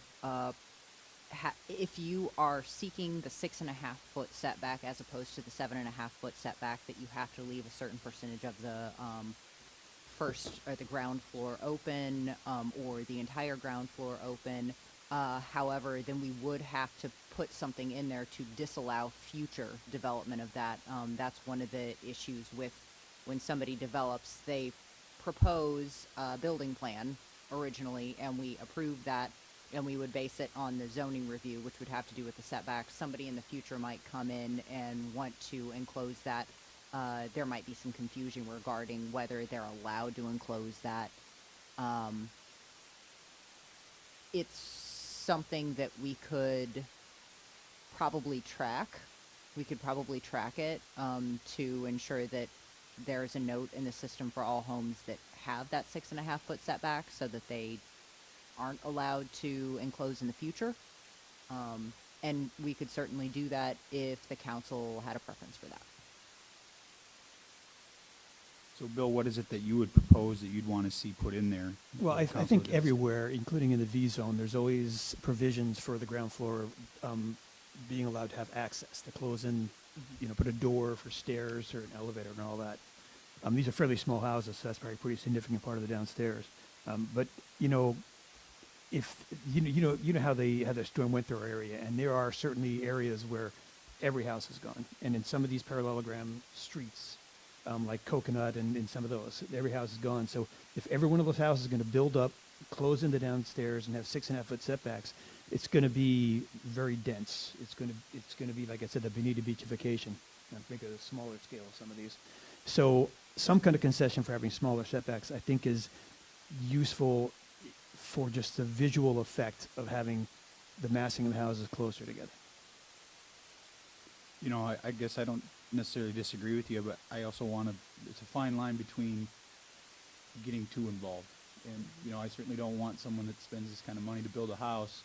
Speaker 18: seeking the 6.5-foot setback as opposed to the 7.5-foot setback, that you have to leave a certain percentage of the first or the ground floor open, or the entire ground floor open. However, then we would have to put something in there to disallow future development of that. That's one of the issues with when somebody develops. They propose a building plan originally, and we approve that, and we would base it on the zoning review, which would have to do with the setbacks. Somebody in the future might come in and want to enclose that. There might be some confusion regarding whether they're allowed to enclose that. It's something that we could probably track. We could probably track it to ensure that there's a note in the system for all homes that have that 6.5-foot setback, so that they aren't allowed to enclose in the future. And we could certainly do that if the council had a preference for that.
Speaker 1: So, Bill, what is it that you would propose that you'd want to see put in there?
Speaker 4: Well, I
Speaker 1: for council
Speaker 4: think
Speaker 1: to
Speaker 4: everywhere, including in the V zone, there's always provisions for the ground floor being allowed to have access, to close in, you know, put a door for stairs or an elevator and all that. These are fairly small houses, so that's probably a pretty significant part of the downstairs. But, you know, if you know how the storm went through our area, and there are certainly areas where every house is gone, and in some of these parallelogram streets, like Coconut and in some of those, every house is gone. So if every one of those houses is going to build up, close in the downstairs, and have 6.5-foot setbacks, it's going to be very dense. It's going to be, like I said, the Bonita Beachification. I think of a smaller scale of some of these. So some kind of concession for having smaller setbacks, I think, is useful for just the visual effect of having the massing of the houses closer together.
Speaker 1: You know, I guess I don't necessarily disagree with you, but I also want to, it's a fine line between getting too involved. And, you know, I certainly don't want someone that spends this kind of money to build a house,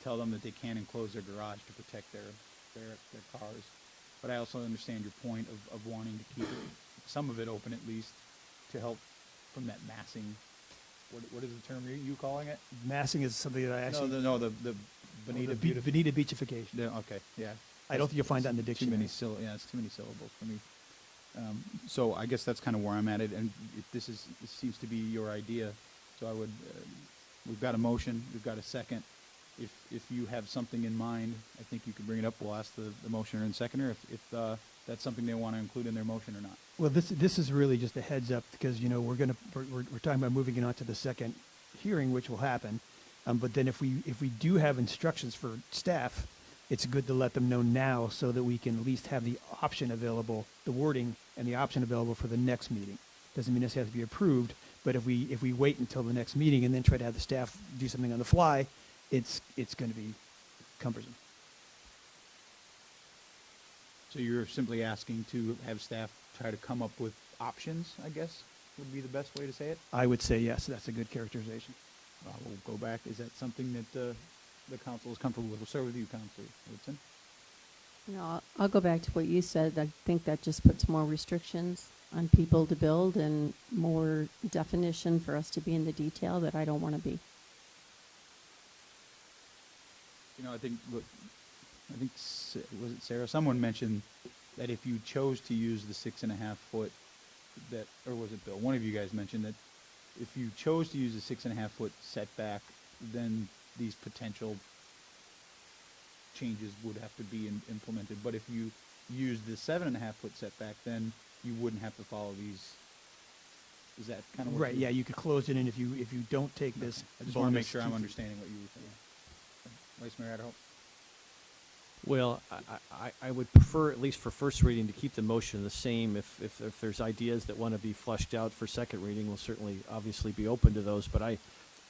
Speaker 1: tell them that they can't enclose their garage to protect their cars. But I also understand your point of wanting to keep some of it open, at least, to help from that massing. What is the term you calling it?
Speaker 4: Massing is something that I actually...
Speaker 1: The Bonita
Speaker 4: Bonita Beachification.
Speaker 1: Yeah, okay, yeah.
Speaker 4: I don't think you'll find that in the
Speaker 1: Too
Speaker 4: dictionary.
Speaker 1: many it's too many syllables for me. So I guess that's kind of where I'm at it, and this seems to be your idea. So I would, we've got a motion, we've got a second. If you have something in mind, I think you can bring it up. We'll ask the motioner and seconder if that's something they want to include in their motion or not.
Speaker 4: Well, this is really just a heads up, because, you know, we're talking about moving it on to the second hearing, which will happen. But then if we do have instructions for staff, it's good to let them know now, so that we can at least have the option available, the wording and the option available for the next meeting. Doesn't mean this has to be approved, but if we wait until the next meeting and then try to have the staff do something on the fly, it's going to be cumbersome.
Speaker 1: So you're simply asking to have staff try to come up with options, I guess, would be the best way to say it?
Speaker 4: I would say yes, that's a good characterization.
Speaker 1: We'll go back. Is that something that the council is comfortable with? We'll start with you, Councilor Woodson.
Speaker 14: No, I'll go back to what you said. I think that just puts more restrictions on people to build and more definition for us to be in the detail that I don't want to be.
Speaker 1: You know, I think was it Sarah? Someone mentioned that if you chose to use the 6.5-foot, or was it Bill? One of you guys mentioned that if you chose to use the 6.5-foot setback, then these potential changes would have to be implemented. But if you use the 7.5-foot setback, then you wouldn't have to follow these. Is that kind of what
Speaker 4: right? Yeah, you could close it in if you don't take this.
Speaker 1: I just want to make sure I'm understanding what you were saying. Vice Mayor Adderhope.
Speaker 5: Well, I would prefer, at least for first reading, to keep the motion the same. If there's ideas that want to be fleshed out for second reading, we'll certainly obviously be open to those. But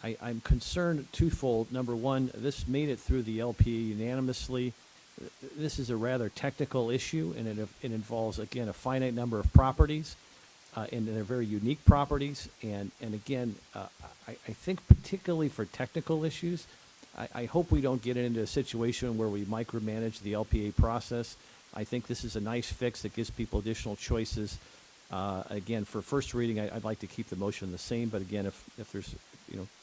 Speaker 5: I'm concerned twofold. Number one, this made it through the LPA unanimously. This is a rather technical issue, and it involves, again, a finite number of properties, and they're very unique properties. And again, I think particularly for technical issues, I hope we don't get into a situation where we micromanage the LPA process. I think this is a nice fix that gives people additional choices. Again, for first reading, I'd like to keep the motion the same. But again, if there's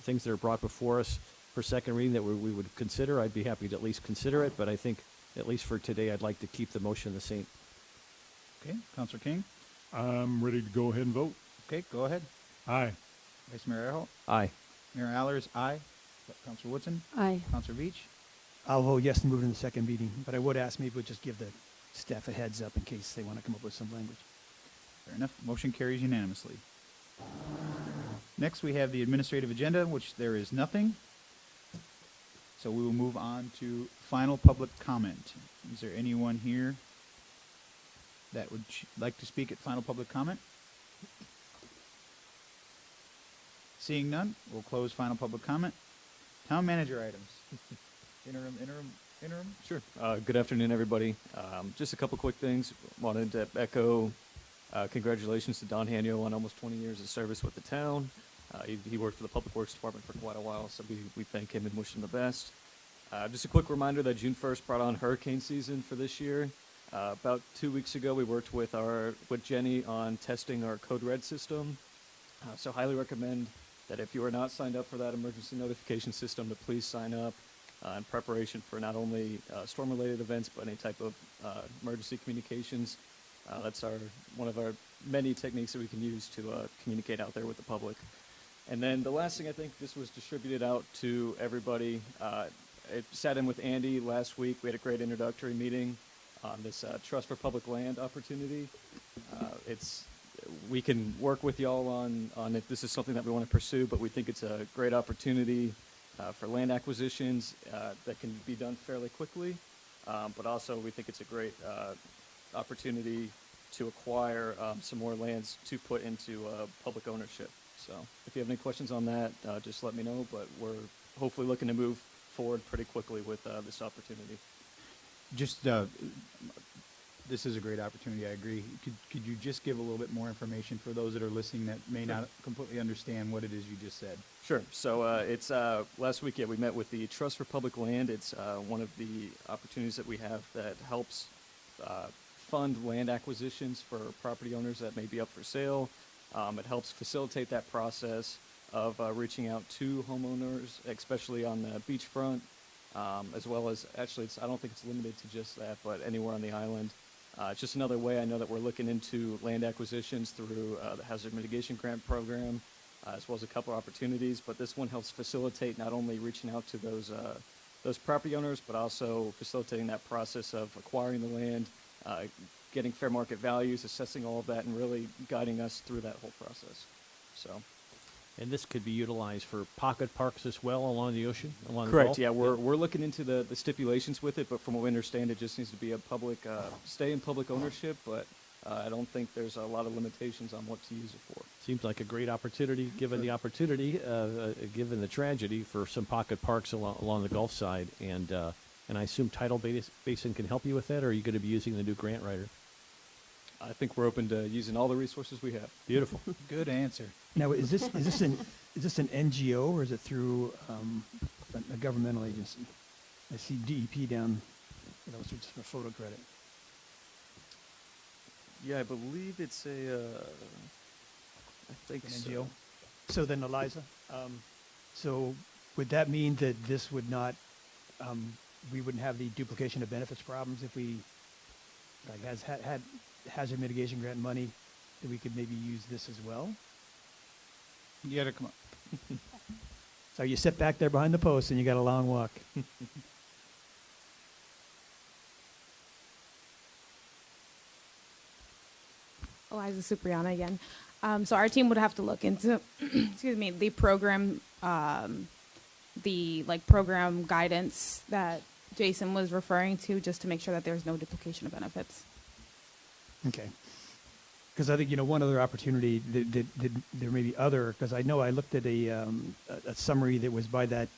Speaker 5: things that are brought before us for second reading that we would consider, I'd be happy to at least consider it. But I think at least for today, I'd like to keep the motion the same.
Speaker 1: Okay, Councilor King.
Speaker 10: I'm ready to go ahead and vote.
Speaker 1: Okay, go ahead.
Speaker 10: Aye.
Speaker 1: Vice Mayor Erholt.
Speaker 5: Aye.
Speaker 1: Mayor Allers, aye. Councilor Woodson.
Speaker 14: Aye.
Speaker 1: Councilor Beach.
Speaker 4: I'll vote yes and move it in the second meeting, but I would ask maybe we'll just give the staff a heads up in case they want to come up with some language.
Speaker 1: Fair enough. Motion carries unanimously. Next, we have the administrative agenda, which there is nothing. So we will move on to final public comment. Is there anyone here that would like to speak at final public comment? Seeing none, we'll close final public comment. Town manager items. Interim.
Speaker 15: Sure. Good afternoon, everybody. Just a couple quick things. Wanted to echo congratulations to Don Hanyo on almost 20 years of service with the town. He worked for the Public Works Department for quite a while, so we thank him and wish him the best. Just a quick reminder that June 1st brought on hurricane season for this year. About 2 weeks ago, we worked with Jenny on testing our Code Red system. So highly recommend that if you are not signed up for that emergency notification system, to please sign up in preparation for not only storm-related events, but any type of emergency communications. That's one of our many techniques that we can use to communicate out there with the public. And then the last thing, I think this was distributed out to everybody. I sat in with Andy last week. We had a great introductory meeting on this Trust for Public Land opportunity. We can work with y'all on if this is something that we want to pursue, but we think it's a great opportunity for land acquisitions that can be done fairly quickly. But also we think it's a great opportunity to acquire some more lands to put into public ownership. So if you have any questions on that, just let me know. But we're hopefully looking to move forward pretty quickly with this opportunity.
Speaker 1: Just, this is a great opportunity, I agree. Could you just give a little bit more information for those that are listening that may not completely understand what it is you just said?
Speaker 15: Sure. So it's last week, we met with the Trust for Public Land. It's one of the opportunities that we have that helps fund land acquisitions for property owners that may be up for sale. It helps facilitate that process of reaching out to homeowners, especially on the beachfront, as well as, actually, I don't think it's limited to just that, but anywhere on the island. It's just another way. I know that we're looking into land acquisitions through the Hazard Mitigation Grant Program, as well as a couple opportunities, but this one helps facilitate not only reaching out to those property owners, but also facilitating that process of acquiring the land, getting fair market values, assessing all of that, and really guiding us through that whole process. So.
Speaker 5: And this could be utilized for pocket parks as well along the ocean, along the
Speaker 15: Correct.
Speaker 5: Gulf?
Speaker 15: Yeah, we're looking into the stipulations with it, but from what we understand, it just needs to be a public, stay in public ownership. But I don't think there's a lot of limitations on what to use it for.
Speaker 5: Seems like a great opportunity, given the opportunity, given the tragedy, for some pocket parks along the Gulf side. And I assume Tidal Basin can help you with that, or are you going to be using the new grant writer?
Speaker 15: I think we're open to using all the resources we have.
Speaker 5: Beautiful.
Speaker 1: Good answer.
Speaker 4: Now, is this an NGO or is it through a governmental agency? I see DEP down, just for photo credit.
Speaker 15: Yeah, I believe it's I think
Speaker 4: An
Speaker 15: so.
Speaker 4: NGO. So then, Eliza, so would that mean that this would not, we wouldn't have the duplication of benefits problems if we had hazard mitigation grant money, that we could maybe use this as well?
Speaker 1: You gotta come up.
Speaker 4: So you sit back there behind the post and you got a long walk.
Speaker 16: Eliza Cipriana again. So our team would have to look into, excuse me, the program, program guidance that Jason was referring to, just to make sure that there's no duplication of benefits.
Speaker 4: Okay. Because I think, one other opportunity that there may be other, because I know I looked at a summary that was by that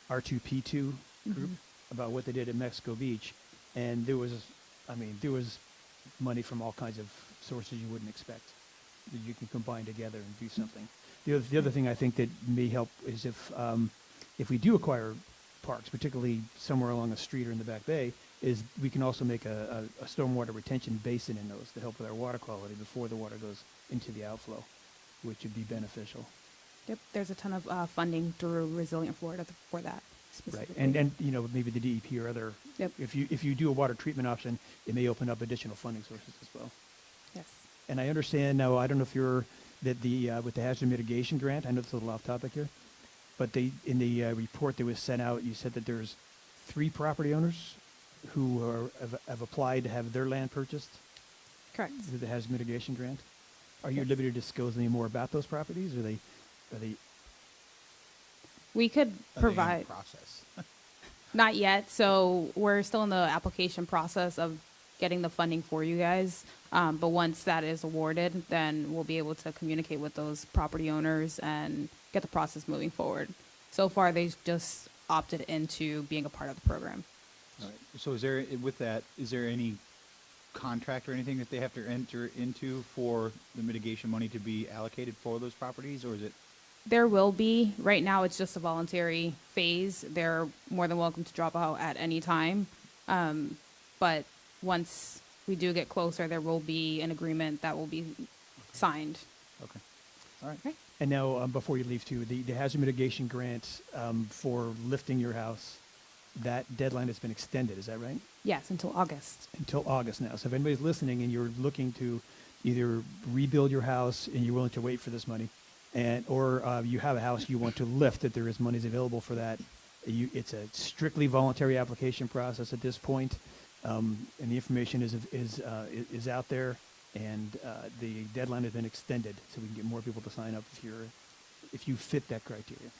Speaker 4: R2P2 group about what they did at Mexico Beach, and there was money from all kinds of sources you wouldn't expect that you can combine together and do something. The other thing I think that may help is if we do acquire parks, particularly somewhere along a street or in the back bay, is we can also make a stormwater retention basin in those to help with our water quality before the water goes into the outflow, which would be beneficial.
Speaker 16: Yep, there's a ton of funding through Resilient Florida for that
Speaker 4: Right,
Speaker 16: specifically.
Speaker 4: and maybe the DEP or other.
Speaker 16: Yep.
Speaker 4: If you do a water treatment option, it may open up additional funding sources as well.
Speaker 16: Yes.
Speaker 4: And I understand now. I don't know if you're with the hazard mitigation grant. I know it's a little off topic here, but in the report that was sent out, you said that there's 3 property owners who have applied to have their land purchased.
Speaker 16: Correct.
Speaker 4: Through the hazard mitigation grant. Are you at liberty to disclose any more about those properties? Are they?
Speaker 16: We could
Speaker 1: Are they in
Speaker 16: provide.
Speaker 1: process?
Speaker 16: Not yet. So we're still in the application process of getting the funding for you guys. But once that is awarded, then we'll be able to communicate with those property owners and get the process moving forward. So far, they've just opted into being a part of the program.
Speaker 1: All right. So is there any contract or anything that they have to enter into for the mitigation money to be allocated for those properties, or is it?
Speaker 16: There will be. Right now, it's just a voluntary phase. They're more than welcome to drop out at any time. But once we do get closer, there will be an agreement that will be signed.
Speaker 1: Okay. All right.
Speaker 16: Okay.
Speaker 4: And now, before you leave, too, the hazard mitigation grant for lifting your house, that deadline has been extended. Is that right?
Speaker 16: Yes, until August.
Speaker 4: Until August now. So if anybody's listening and you're looking to either rebuild your house and you're willing to wait for this money, or you have a house you want to lift, that there is monies available for that. It's a strictly voluntary application process at this point, and the information is out there, and the deadline has been extended, so we can get more people to sign up if you fit that criteria.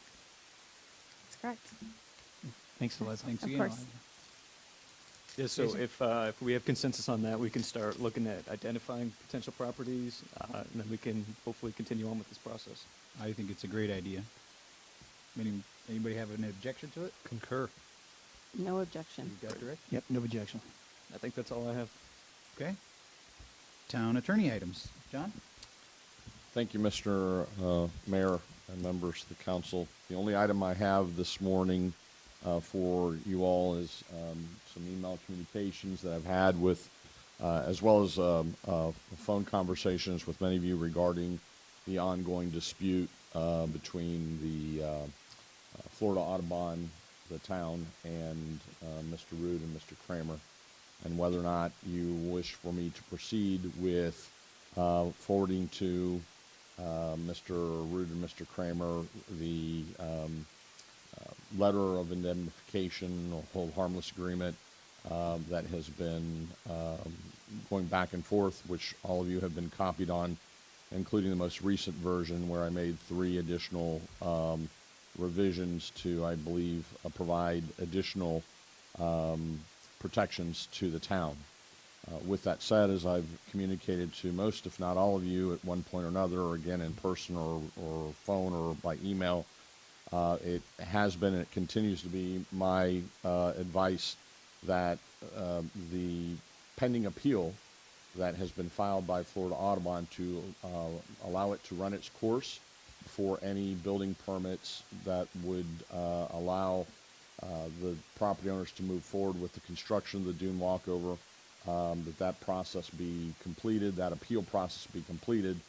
Speaker 16: That's correct.
Speaker 4: Thanks, Leslie.
Speaker 1: Thanks
Speaker 16: Of
Speaker 1: again.
Speaker 16: course.
Speaker 15: Yeah, so
Speaker 1: Jason?
Speaker 15: if we have consensus on that, we can start looking at identifying potential properties, and then we can hopefully continue on with this process.
Speaker 1: I think it's a great idea. Anybody have an objection to it?
Speaker 3: Concur.
Speaker 14: No objection.
Speaker 1: You got it, Rick?
Speaker 4: Yep, no objection.
Speaker 15: I think that's all I have.
Speaker 1: Okay. Town attorney items. John?
Speaker 19: Thank you, Mr. Mayor and members of the council. The only item I have this morning for you all is some email communications that I've had with, as well as phone conversations with many of you regarding the ongoing dispute between the Florida Audubon, the town, and Mr. Rood and Mr. Kramer, and whether or not you wish for me to proceed with forwarding to Mr. Rood and Mr. Kramer the letter of indemnification or hold harmless agreement that has been going back and forth, which all of you have been copied on, including the most recent version where I made 3 additional revisions to, I believe, provide additional protections to the town. With that said, as I've communicated to most, if not all of you at one point or another, or again in person or phone or by email, it has been and it continues to be my advice that the pending appeal that has been filed by Florida Audubon to allow it to run its course for any building permits that would allow the property owners to move forward with the construction of the dune walkover, that process be completed, that appeal process be completed.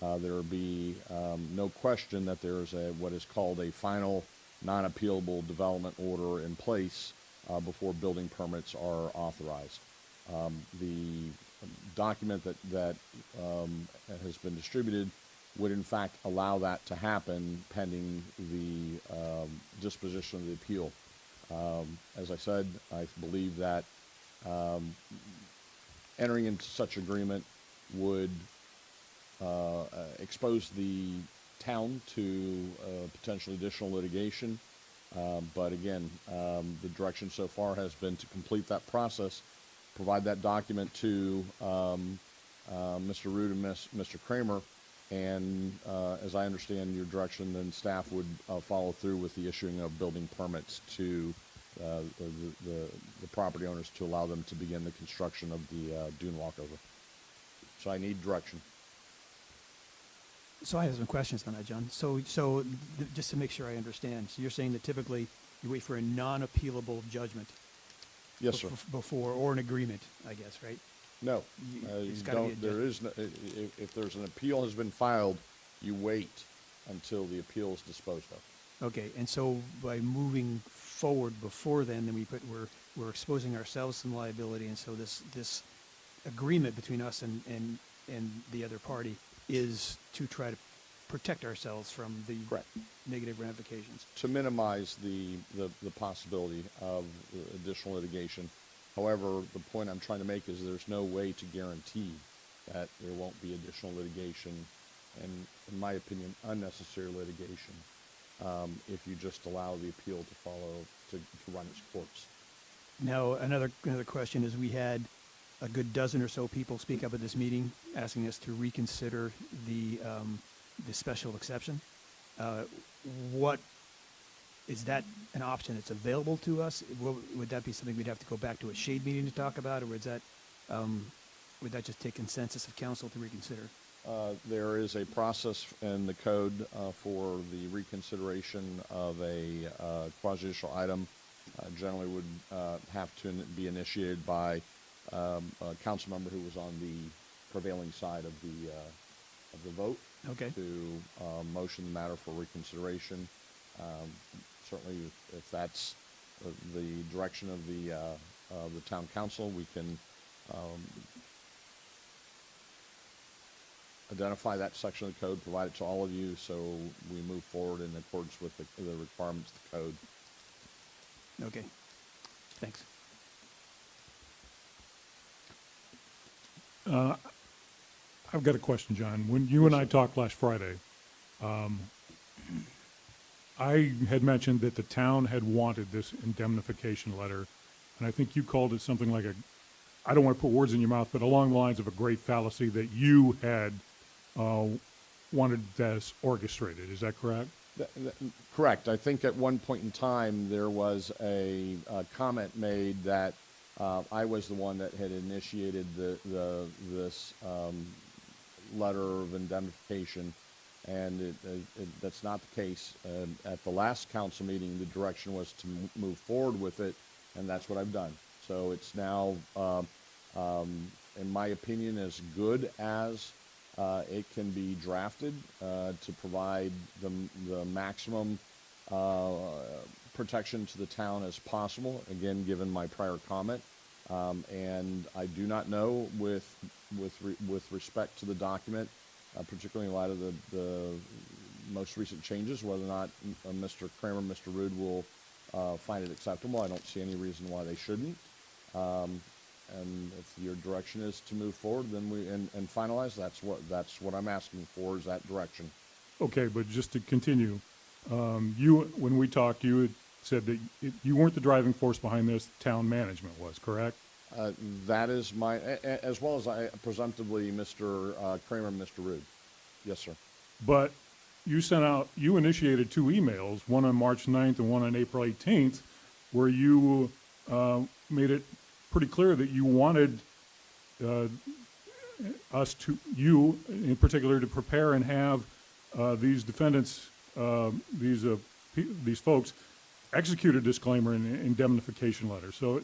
Speaker 19: There will be no question that there is what is called a final non-appealable development order in place before building permits are authorized. The document that has been distributed would in fact allow that to happen pending the disposition of the appeal. As I said, I believe that entering into such agreement would expose the town to potential additional litigation But again, the direction so far has been to complete that process, provide that document to Mr. Root and Mr. Kramer, and as I understand your direction, then staff would follow through with the issuing of building permits to the property owners to allow them to begin the construction of the dune walkover. So I need direction.
Speaker 4: So I have some questions on that, John. Just to make sure I understand, so you're saying that typically you wait for a non-appealable judgment?
Speaker 19: Yes, sir.
Speaker 4: Before, or an agreement, I guess, right?
Speaker 19: No,
Speaker 4: It's
Speaker 19: you
Speaker 4: gotta be
Speaker 19: don't, there is, no, if there's an appeal has been filed, you wait until the appeal is disposed of.
Speaker 4: Okay, and so by moving forward before then we're exposing ourselves to some liability, and so this agreement between us and the other party is to try to protect ourselves from the negative ramifications.
Speaker 19: To minimize the possibility of additional litigation. However, the point I'm trying to make is there's no way to guarantee that there won't be additional litigation and, in my opinion, unnecessary litigation if you just allow the appeal to follow, to run its course.
Speaker 4: Now, another question is, we had a good dozen or so people speak up at this meeting asking us to reconsider the special exception. What is that an option that's available to us? Would that be something we'd have to go back to a shade meeting to talk about, or would that just take consensus of council to reconsider?
Speaker 19: There is a process in the code for the reconsideration of a quasi-judicial item. Generally would have to be initiated by a council member who was on the prevailing side of the vote.
Speaker 4: Okay.
Speaker 19: To motion the matter for reconsideration. Certainly, if that's the direction of the town council, we can identify that section of the code, provide it to all of you, so we move forward in accordance with the requirements of the code.
Speaker 4: Okay, thanks.
Speaker 10: I've got a question, John. When you and I talked last Friday, I had mentioned that the town had wanted this indemnification letter, and I think you called it something like I don't want to put words in your mouth, but along the lines of a great fallacy that you had wanted this orchestrated. Is that correct?
Speaker 19: Correct. I think at one point in time there was a comment made that I was the one that had initiated this letter of indemnification, and that's not the case. At the last council meeting, the direction was to move forward with it, and that's what I've done. So it's now, in my opinion, as good as it can be drafted to provide the maximum protection to the town as possible, again, given my prior comment. And I do not know with respect to the document, particularly in light of the most recent changes, whether or not Mr. Kramer and Mr. Rood will find it acceptable. I don't see any reason why they shouldn't. And if your direction is to move forward, then and finalize, that's what I'm asking for, is that direction.
Speaker 10: Okay, but just to continue, when we talked, you had said that you weren't the driving force behind this, town management was, correct?
Speaker 19: That is my, as well as presumptively Mr. Kramer and Mr. Rood. Yes, sir.
Speaker 10: But you initiated two emails, one on March 9th and one on April 18th, where you made it pretty clear that you wanted you in particular, to prepare and have these defendants, these folks, execute a disclaimer and indemnification letter. So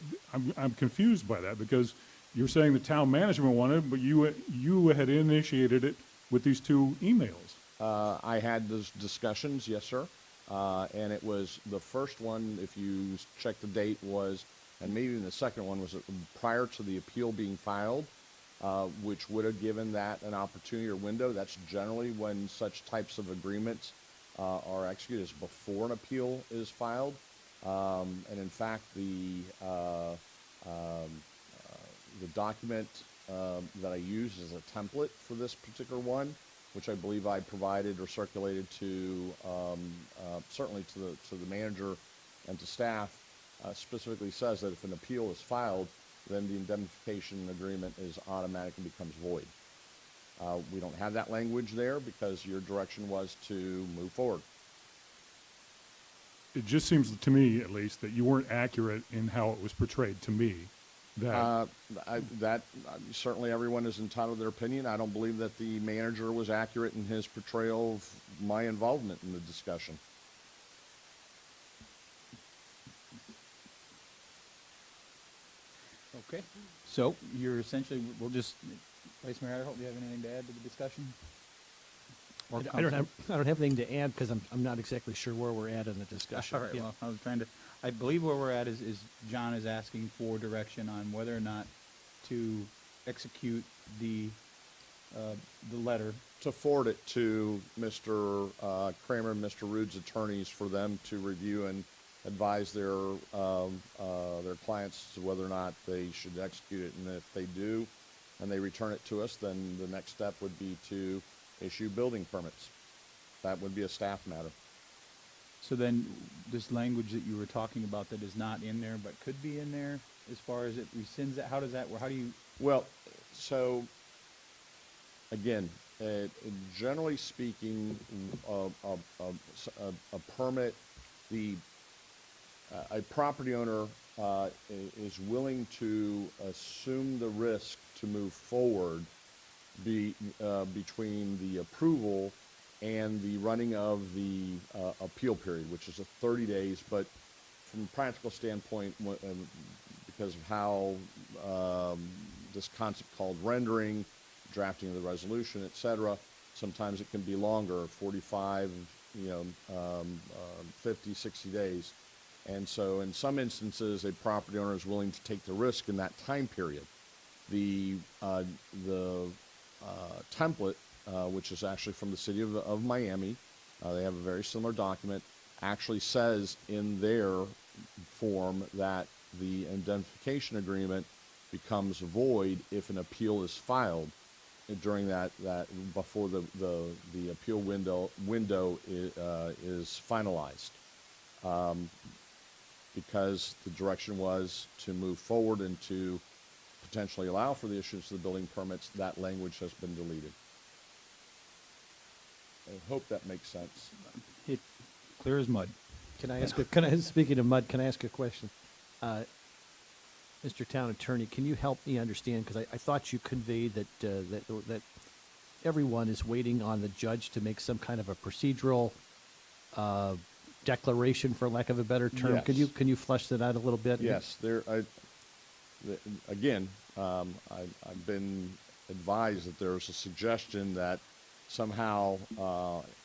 Speaker 10: I'm confused by that, because you're saying the town management wanted it, but you had initiated it with these two emails.
Speaker 19: I had those discussions, yes, sir. And it was the first one, if you check the date, was, and maybe even the second one was prior to the appeal being filed, which would have given that an opportunity or window. That's generally when such types of agreements are executed, is before an appeal is filed. And in fact, the document that I used as a template for this particular one, which I believe I provided or circulated to certainly to the manager and to staff specifically says that if an appeal is filed, then the indemnification agreement is automatically becomes void. We don't have that language there because your direction was to move forward.
Speaker 10: It just seems to me, at least, that you weren't accurate in how it was portrayed to me. That
Speaker 19: Certainly everyone is entitled to their opinion. I don't believe that the manager was accurate in his portrayal of my involvement in the discussion.
Speaker 1: Okay, so you're essentially, we'll just, Vice Mayor Adderholt, do you have anything to add to the discussion? Or
Speaker 5: I don't
Speaker 1: Council?
Speaker 5: have anything to add because I'm not exactly sure where we're at in the discussion.
Speaker 1: All right,
Speaker 5: Yeah.
Speaker 1: well, I was trying to, I believe where we're at is John is asking for direction on whether or not to execute the letter.
Speaker 19: To forward it to Mr. Kramer and Mr. Rude's attorneys for them to review and advise their clients as to whether or not they should execute it. And if they do, and they return it to us, then the next step would be to issue building permits. That would be a staff matter.
Speaker 1: So then, this language that you were talking about that is not in there but could be in there, as far as it rescinds that, how does that work? How do you?
Speaker 19: Well, so, again, generally speaking, a permit, a property owner is willing to assume the risk to move forward between the approval and the running of the appeal period, which is a 30 days, but from a practical standpoint, because of how this concept called rendering, drafting of the resolution, et cetera, sometimes it can be longer, 45, 50, 60 days. And so in some instances, a property owner is willing to take the risk in that time period. The template, which is actually from the city of Miami, they have a very similar document, actually says in their form that the indemnification agreement becomes void if an appeal is filed during that before the appeal window is finalized. Because the direction was to move forward and to potentially allow for the issuance of the building permits, that language has been deleted. I hope that makes sense.
Speaker 1: It clear as mud.
Speaker 5: Speaking of mud, can I ask a question? Mr. Town Attorney, can you help me understand, because I thought you conveyed that everyone is waiting on the judge to make some kind of a procedural declaration, for lack of a better term.
Speaker 19: Yes.
Speaker 5: Can you flesh that out a little bit?
Speaker 19: Yes, I've been advised that there's a suggestion that somehow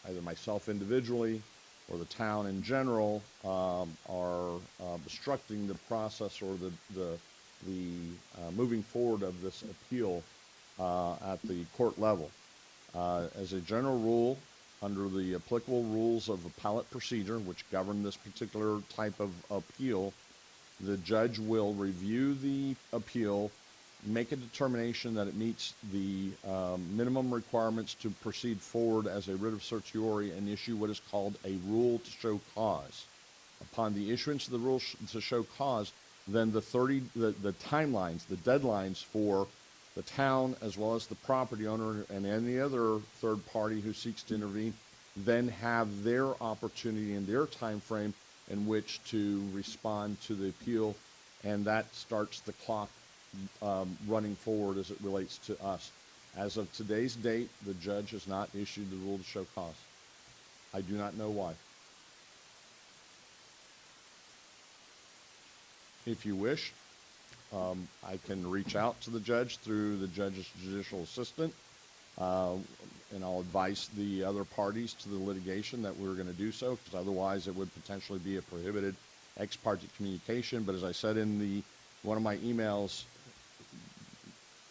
Speaker 19: either myself individually or the town in general are obstructing the process or the moving forward of this appeal at the court level. As a general rule, under the applicable rules of appellate procedure, which govern this particular type of appeal, the judge will review the appeal, make a determination that it meets the minimum requirements to proceed forward as a writ of certiorari, and issue what is called a rule to show cause. Upon the issuance of the rule to show cause, then the timelines, the deadlines for the town as well as the property owner and any other third party who seeks to intervene then have their opportunity and their time frame in which to respond to the appeal, and that starts the clock running forward as it relates to us. As of today's date, the judge has not issued the rule to show cause. I do not know why. If you wish, I can reach out to the judge through the judge's judicial assistant, and I'll advise the other parties to the litigation that we're going to do so, because otherwise it would potentially be a prohibited ex parte communication. But as I said in one of my emails,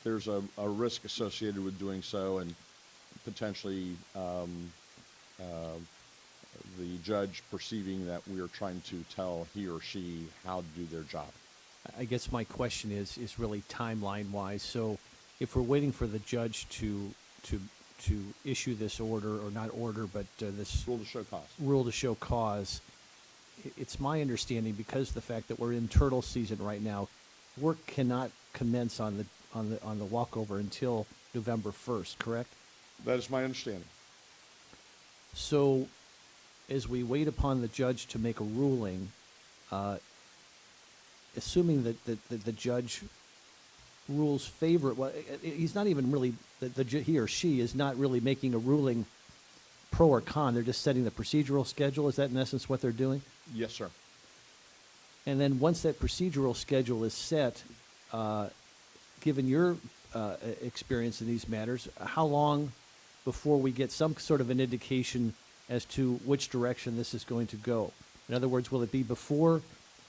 Speaker 19: there's a risk associated with doing so, and potentially the judge perceiving that we are trying to tell he or she how to do their job.
Speaker 5: I guess my question is really timeline-wise. So if we're waiting for the judge to issue this order, or not order, but this
Speaker 19: rule to show cause.
Speaker 5: Rule to show cause, it's my understanding, because of the fact that we're in turtle season right now, work cannot commence on the walkover until November 1st, correct?
Speaker 19: That is my understanding.
Speaker 5: So, as we wait upon the judge to make a ruling, assuming that the judge rules favor, well, he's not even really, he or she is not really making a ruling pro or con. They're just setting the procedural schedule. Is that in essence what they're doing?
Speaker 19: Yes, sir.
Speaker 5: And then once that procedural schedule is set, given your experience in these matters, how long before we get some sort of an indication as to which direction this is going to go? In other words, will it be before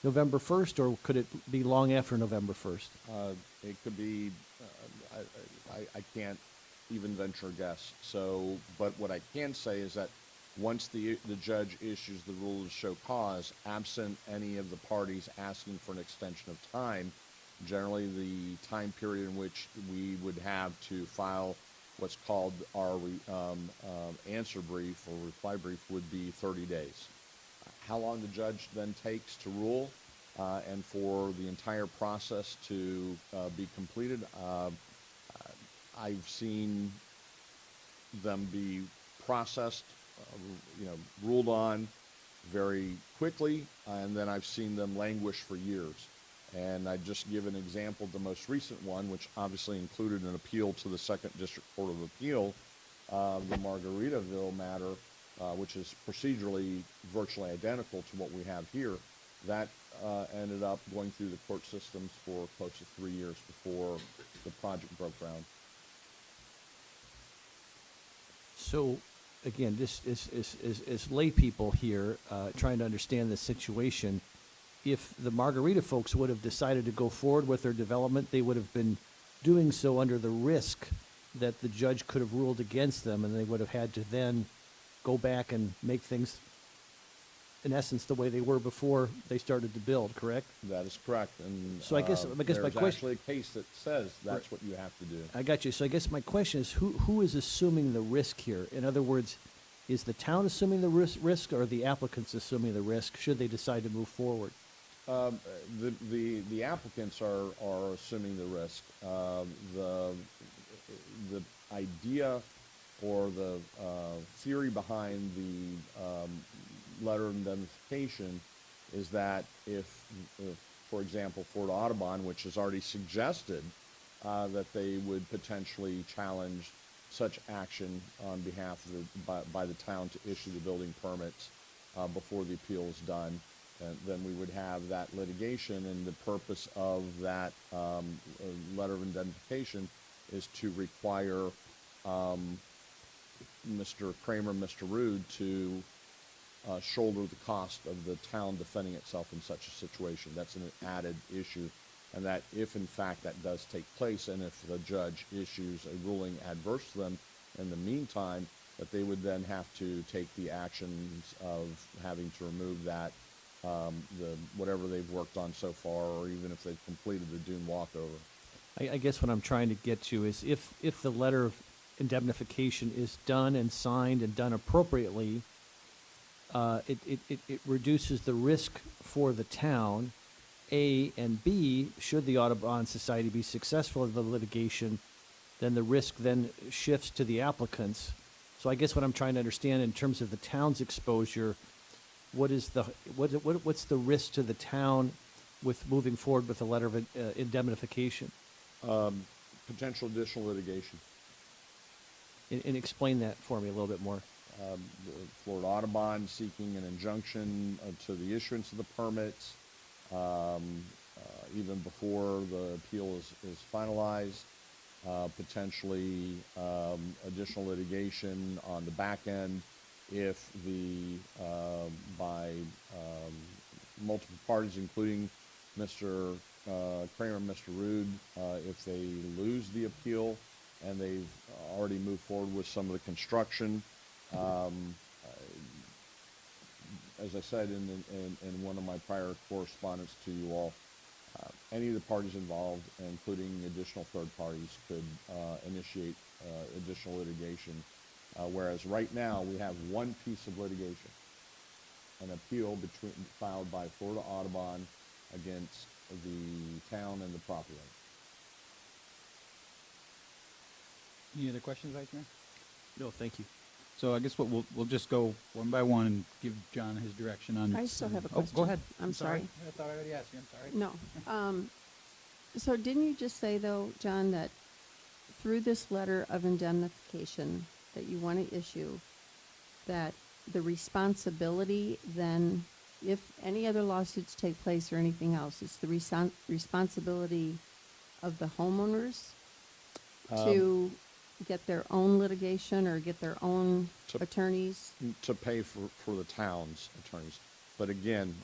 Speaker 5: November 1st, or could it be long after November 1st?
Speaker 19: It could be, I can't even venture a guess. So, but what I can say is that once the judge issues the rule to show cause, absent any of the parties asking for an extension of time, generally the time period in which we would have to file what's called our answer brief or reply brief would be 30 days. How long the judge then takes to rule and for the entire process to be completed, I've seen them be processed, ruled on very quickly, and then I've seen them languish for years. And I just give an example, the most recent one, which obviously included an appeal to the Second District Court of Appeal, the Margaritaville matter, which is procedurally virtually identical to what we have here. That ended up going through the court systems for close to 3 years before the project broke ground.
Speaker 5: So, again, just as lay people here, trying to understand the situation, if the Margarita folks would have decided to go forward with their development, they would have been doing so under the risk that the judge could have ruled against them, and they would have had to then go back and make things, in essence, the way they were before they started to build, correct?
Speaker 19: That is correct. And
Speaker 5: so I guess my
Speaker 19: there's
Speaker 5: question,
Speaker 19: actually a case that says that's what you have to do.
Speaker 5: I got you. So I guess my question is, who is assuming the risk here? In other words, is the town assuming the risk, or are the applicants assuming the risk should they decide to move forward?
Speaker 19: The applicants are assuming the risk. The idea or the theory behind the letter of indemnification is that if, for example, Florida Audubon, which has already suggested that they would potentially challenge such action on behalf of by the town to issue the building permits before the appeal is done, then we would have that litigation, and the purpose of that letter of indemnification is to require Mr. Kramer, Mr. Rude to shoulder the cost of the town defending itself in such a situation. That's an added issue, and that if in fact that does take place, and if the judge issues a ruling adverse to them in the meantime, that they would then have to take the actions of having to remove that whatever they've worked on so far, or even if they've completed the dune walkover.
Speaker 5: I guess what I'm trying to get to is if the letter of indemnification is done and signed and done appropriately, it reduces the risk for the town, A, and B, should the Audubon Society be successful in the litigation, then the risk then shifts to the applicants. So I guess what I'm trying to understand in terms of the town's exposure, what's the risk to the town with moving forward with a letter of indemnification?
Speaker 19: Potential additional litigation.
Speaker 5: And explain that for me a little bit more.
Speaker 19: Florida Audubon seeking an injunction to the issuance of the permits, even before the appeal is finalized, potentially additional litigation on the back end if by multiple parties, including Mr. Kramer and Mr. Rude, if they lose the appeal and they've already moved forward with some of the construction. As I said in one of my prior correspondence to you all, any of the parties involved, including additional third parties, could initiate additional litigation, whereas right now we have one piece of litigation. an appeal filed by Florida Audubon against the town and the property owner.
Speaker 1: Any other questions, Vice Mayor?
Speaker 5: No, thank you.
Speaker 1: So I guess what we'll just go one by one and give John his direction on.
Speaker 14: I still have a
Speaker 1: Oh,
Speaker 14: question.
Speaker 1: go ahead.
Speaker 14: I'm sorry.
Speaker 1: I thought I already asked you. I'm sorry.
Speaker 14: No. So didn't you just say, though, John, that through this letter of indemnification that you want to issue, that the responsibility then, if any other lawsuits take place or anything else, it's the responsibility of the homeowners to get their own litigation or get their own attorneys?
Speaker 19: To pay for the town's attorneys. But again,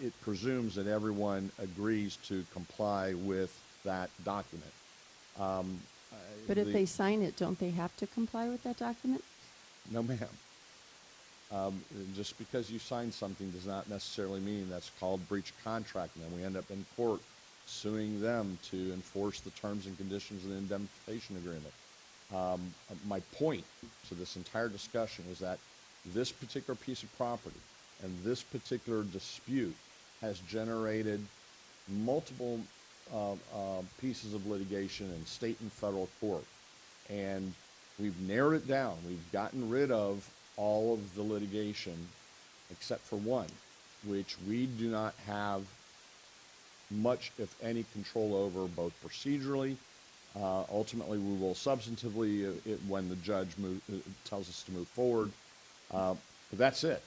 Speaker 19: it presumes that everyone agrees to comply with that document.
Speaker 14: But if they sign it, don't they have to comply with that document?
Speaker 19: No, ma'am. Just because you sign something does not necessarily mean that's called breach of contract, and then we end up in court suing them to enforce the terms and conditions of the indemnification agreement. My point to this entire discussion is that this particular piece of property and this particular dispute has generated multiple pieces of litigation in state and federal court. And we've narrowed it down. We've gotten rid of all of the litigation except for one, which we do not have much, if any, control over, both procedurally. Ultimately, we will substantively when the judge tells us to move forward. But that's it.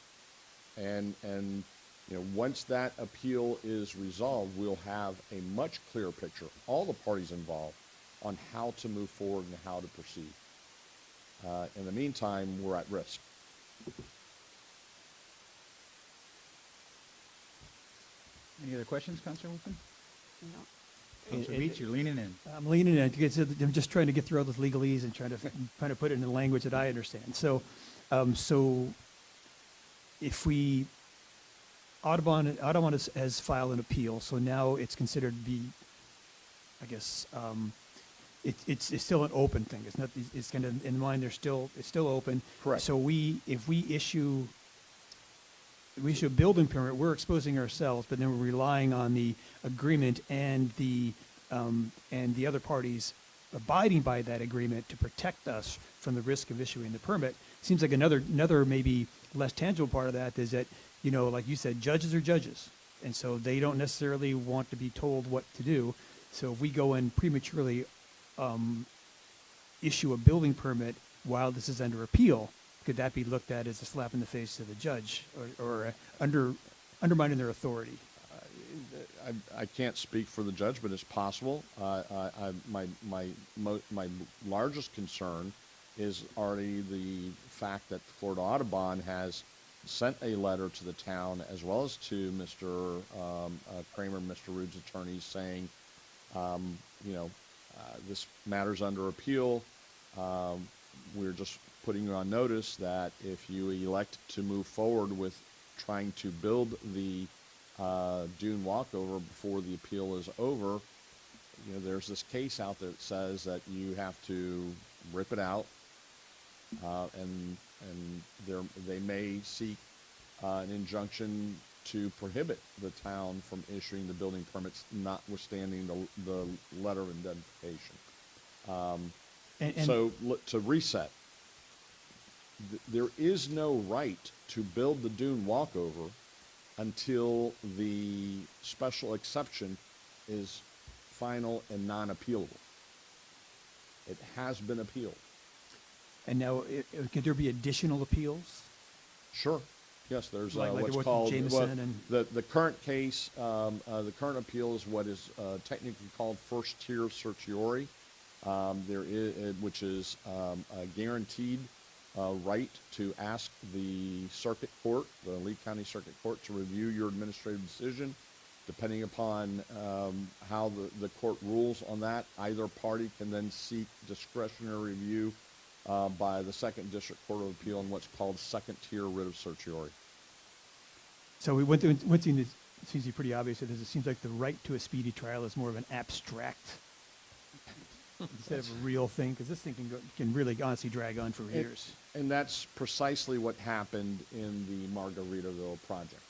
Speaker 19: And you know, once that appeal is resolved, we'll have a much clearer picture, all the parties involved, on how to move forward and how to proceed. In the meantime, we're at risk.
Speaker 1: Any other questions, Councilor Wilson?
Speaker 14: No.
Speaker 1: Councilor Beach, you're leaning in.
Speaker 4: I'm leaning in because I'm just trying to get through all those legalese and trying to put it in the language that I understand. So, if we Audubon has filed an appeal, so now it's considered to be, I guess, it's still an open thing. It's not. It's kind of in mind. It's still open.
Speaker 19: Correct.
Speaker 4: So if we issue a building permit, we're exposing ourselves, but then we're relying on the agreement and the other parties abiding by that agreement to protect us from the risk of issuing the permit. Seems like another maybe less tangible part of that is that, you know, like you said, judges are judges, and so they don't necessarily want to be told what to do. So if we go and prematurely issue a building permit while this is under appeal, could that be looked at as a slap in the face to the judge or undermining their authority?
Speaker 19: I can't speak for the judge, but it's possible. My largest concern is already the fact that Florida Audubon has sent a letter to the town as well as to Mr. Kramer, Mr. Rude's attorneys, saying, this matter's under appeal. We're just putting you on notice that if you elect to move forward with trying to build the dune walkover before the appeal is over, you know, there's this case out there that says that you have to rip it out, and they may seek an injunction to prohibit the town from issuing the building permits, notwithstanding the letter of indemnification. So to reset, there is no right to build the dune walkover until the special exception is final and non-appealable. It has been appealed.
Speaker 4: And now, could there be additional appeals?
Speaker 19: Sure. Yes, there's
Speaker 4: like
Speaker 19: what's
Speaker 4: with
Speaker 19: called
Speaker 4: Jameson and
Speaker 19: the current case. The current appeal is what is technically called first tier certiorari. There is, which is a guaranteed right to ask the circuit court, the Lee County Circuit Court, to review your administrative decision. Depending upon how the court rules on that, either party can then seek discretionary review by the Second District Court of Appeal in what's called second tier writ of certiorari.
Speaker 4: So we went through that seems to be pretty obvious. It seems like the right to a speedy trial is more of an abstract instead of a real thing, because this thing can really honestly drag on for years.
Speaker 19: And that's precisely what happened in the Margaritaville project.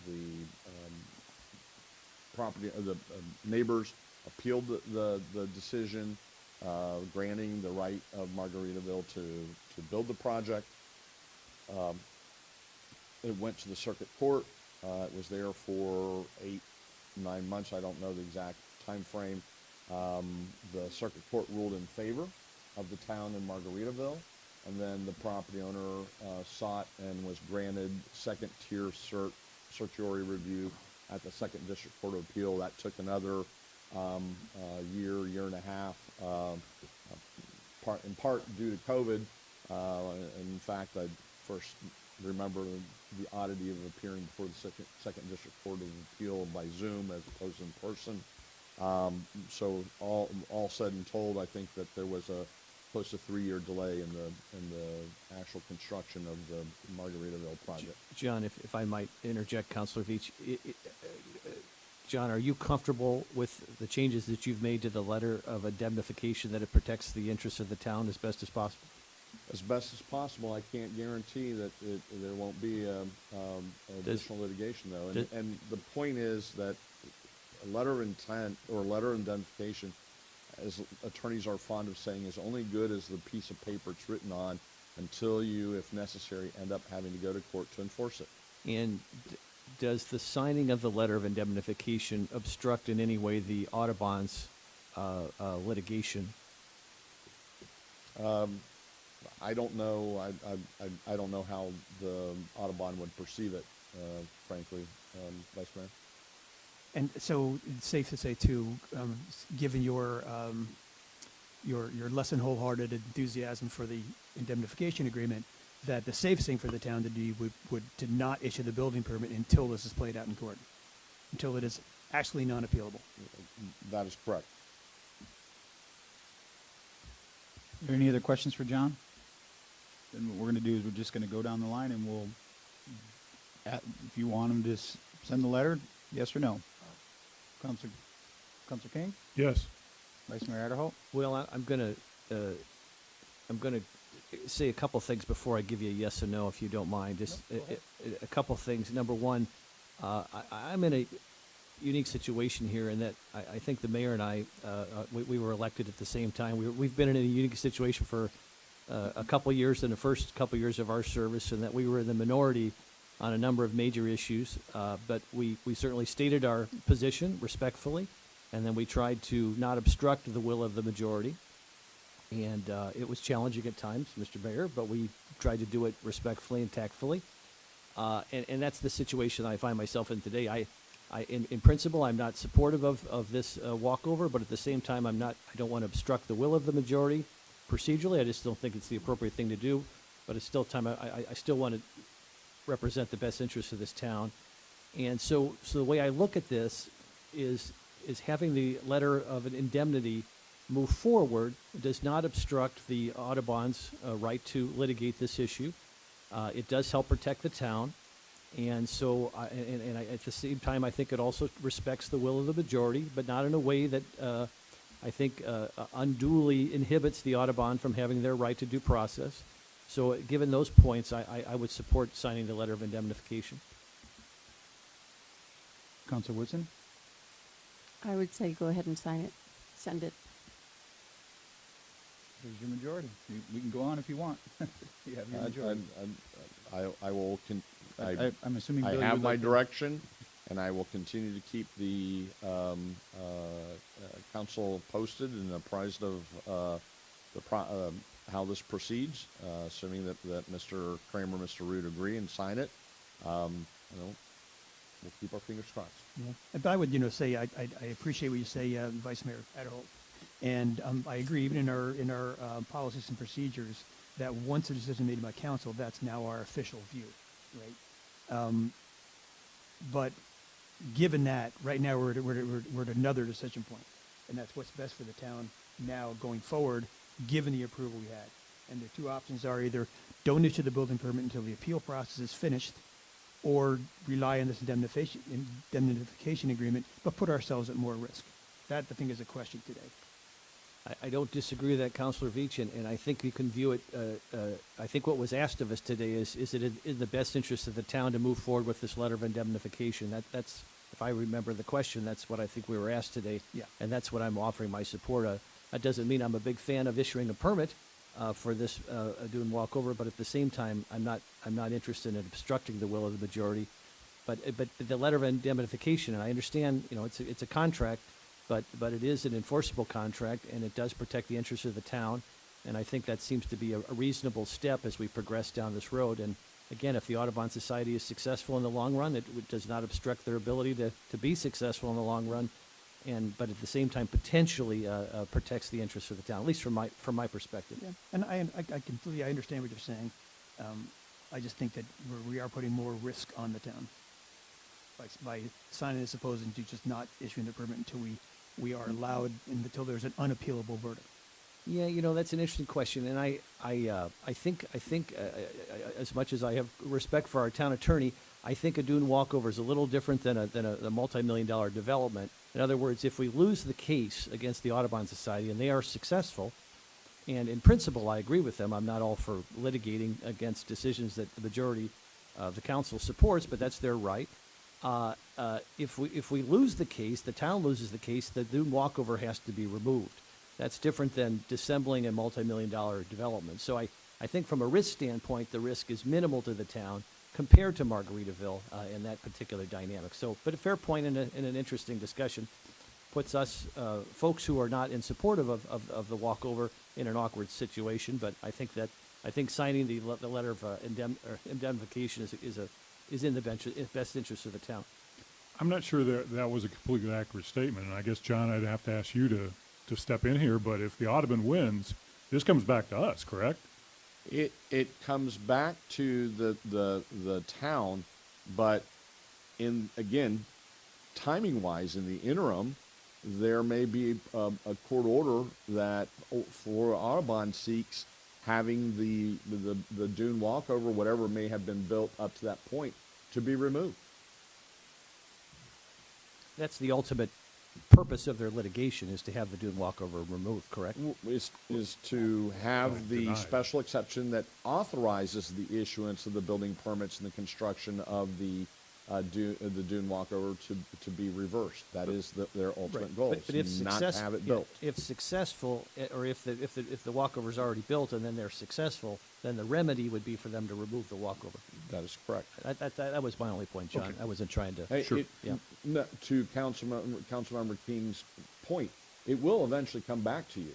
Speaker 19: The property, the neighbors appealed the decision, granting the right of Margaritaville to build the project. It went to the circuit court. It was there for 8-9 months. I don't know the exact time frame. The circuit court ruled in favor of the town in Margaritaville, and then the property owner sought and was granted second-tier certiorari review at the Second District Court of Appeal. That took another year and a half, in part due to COVID. In fact, I first remember the oddity of appearing before the Second District Court of Appeal by Zoom as opposed to in person. So all said and told, I think that there was a close to 3-year delay in the actual construction of the Margaritaville project.
Speaker 5: John, if I might interject, Councilor Veach, John, are you comfortable with the changes that you've made to the letter of indemnification, that it protects the interests of the town as best as possible?
Speaker 19: As best as possible. I can't guarantee that there won't be additional litigation, though. And the point is that a letter of intent or a letter of indemnification, as attorneys are fond of saying, is only good as the piece of paper it's written on until you, if necessary, end up having to go to court to enforce it.
Speaker 5: And does the signing of the letter of indemnification obstruct in any way the Audubon's litigation?
Speaker 19: I don't know. I don't know how the Audubon would perceive it, frankly, Vice Mayor.
Speaker 4: And so it's safe to say too, given your less than wholehearted enthusiasm for the indemnification agreement, that the safest thing for the town to do would to not issue the building permit until this is played out in court, until it is actually non-appealable.
Speaker 19: That is correct.
Speaker 1: Are there any other questions for John? Then what we're going to do is we're just going to go down the line and we'll, if you want him to send the letter, yes or no? Councilor King?
Speaker 10: Yes.
Speaker 1: Vice Mayor Adderholt?
Speaker 5: Well, I'm gonna say a couple things before I give you a yes or no, if you don't mind. Just a couple things. Number one, I'm in a unique situation here in that I think the mayor and I, we were elected at the same time. We've been in a unique situation for a couple years in the first couple years of our service, and that we were in the minority on a number of major issues, but we certainly stated our position respectfully, and then we tried to not obstruct the will of the majority. And it was challenging at times, Mr. Mayor, but we tried to do it respectfully and tactfully. And that's the situation I find myself in today. In principle, I'm not supportive of this walkover, but at the same time, I don't want to obstruct the will of the majority procedurally. I just don't think it's the appropriate thing to do. But it's still time. I still want to represent the best interests of this town. And so the way I look at this is having the letter of an indemnity move forward does not obstruct the Audubon's right to litigate this issue. It does help protect the town. And so, at the same time, I think it also respects the will of the majority, but not in a way that I think unduly inhibits the Audubon from having their right to due process. So given those points, I would support signing the letter of indemnification.
Speaker 1: Councilor Woodson?
Speaker 14: I would say go ahead and sign it. Send it.
Speaker 1: There's your majority. We can go on if you want. You have your majority.
Speaker 19: I will.
Speaker 1: I'm assuming
Speaker 19: I
Speaker 1: Bill,
Speaker 19: have
Speaker 1: you'd
Speaker 19: my
Speaker 1: like to-
Speaker 19: direction, and I will continue to keep the council posted and apprised of how this proceeds, assuming that Mr. Kramer, Mr. Root agree and sign it. We'll keep our fingers crossed.
Speaker 4: Yeah. But I would, say I appreciate what you say, Vice Mayor Adderholt, and I agree. Even in our policies and procedures, that once a decision made by council, that's now our official view, right? But given that, right now we're at another decision point, and that's what's best for the town now going forward, given the approval we had. And the two options are either don't issue the building permit until the appeal process is finished, or rely on this indemnification agreement, but put ourselves at more risk. That, I think, is a question today.
Speaker 5: I don't disagree with that, Councilor Veach, and I think you can view it, I think what was asked of us today is it in the best interest of the town to move forward with this letter of indemnification? That's, if I remember the question, that's what I think we were asked today.
Speaker 4: Yeah.
Speaker 5: And that's what I'm offering my support. That doesn't mean I'm a big fan of issuing a permit for this dune walkover, but at the same time, I'm not interested in obstructing the will of the majority. But the letter of indemnification, and I understand, it's a contract, but it is an enforceable contract, and it does protect the interests of the town. And I think that seems to be a reasonable step as we progress down this road. And again, if the Audubon Society is successful in the long run, it does not obstruct their ability to be successful in the long run, but at the same time potentially protects the interests of the town, at least from my perspective.
Speaker 4: Yeah. And I completely, I understand what you're saying. I just think that we are putting more risk on the town by signing this opposing to just not issuing the permit until we are allowed, until there's an unappealable verdict.
Speaker 5: Yeah, that's an interesting question, and I think as much as I have respect for our town attorney, I think a dune walkover is a little different than a multi-million-dollar development. In other words, if we lose the case against the Audubon Society and they are successful, and in principle I agree with them, I'm not all for litigating against decisions that the majority of the council supports, but that's their right. If we lose the case, the town loses the case, the dune walkover has to be removed. That's different than dissembling a multi-million-dollar development. So I think from a risk standpoint, the risk is minimal to the town compared to Margaritaville in that particular dynamic. So, but a fair point in an interesting discussion puts us folks who are not in support of the walkover in an awkward situation. But I think signing the letter of indemnification is in the best interest of the town.
Speaker 10: I'm not sure that was a completely accurate statement, and I guess, John, I'd have to ask you to step in here, but if the Audubon wins, this comes back to us, correct?
Speaker 19: It comes back to the town, but again, timing-wise, in the interim, there may be a court order that for Audubon seeks having the dune walkover, whatever may have been built up to that point, to be removed.
Speaker 5: That's the ultimate purpose of their litigation, is to have the dune walkover removed, correct?
Speaker 19: Is to have the special exception that authorizes the issuance of the building permits and the construction of the dune walkover to be reversed. That is their ultimate goal,
Speaker 5: But if
Speaker 19: not to have it built.
Speaker 5: If successful, or if the walkover is already built and then they're successful, then the remedy would be for them to remove the walkover.
Speaker 19: That is correct.
Speaker 5: That was my only point, John.
Speaker 19: Okay.
Speaker 5: I wasn't trying to.
Speaker 19: Hey,
Speaker 5: Yeah.
Speaker 19: To Councilmember King's point, it will eventually come back to you.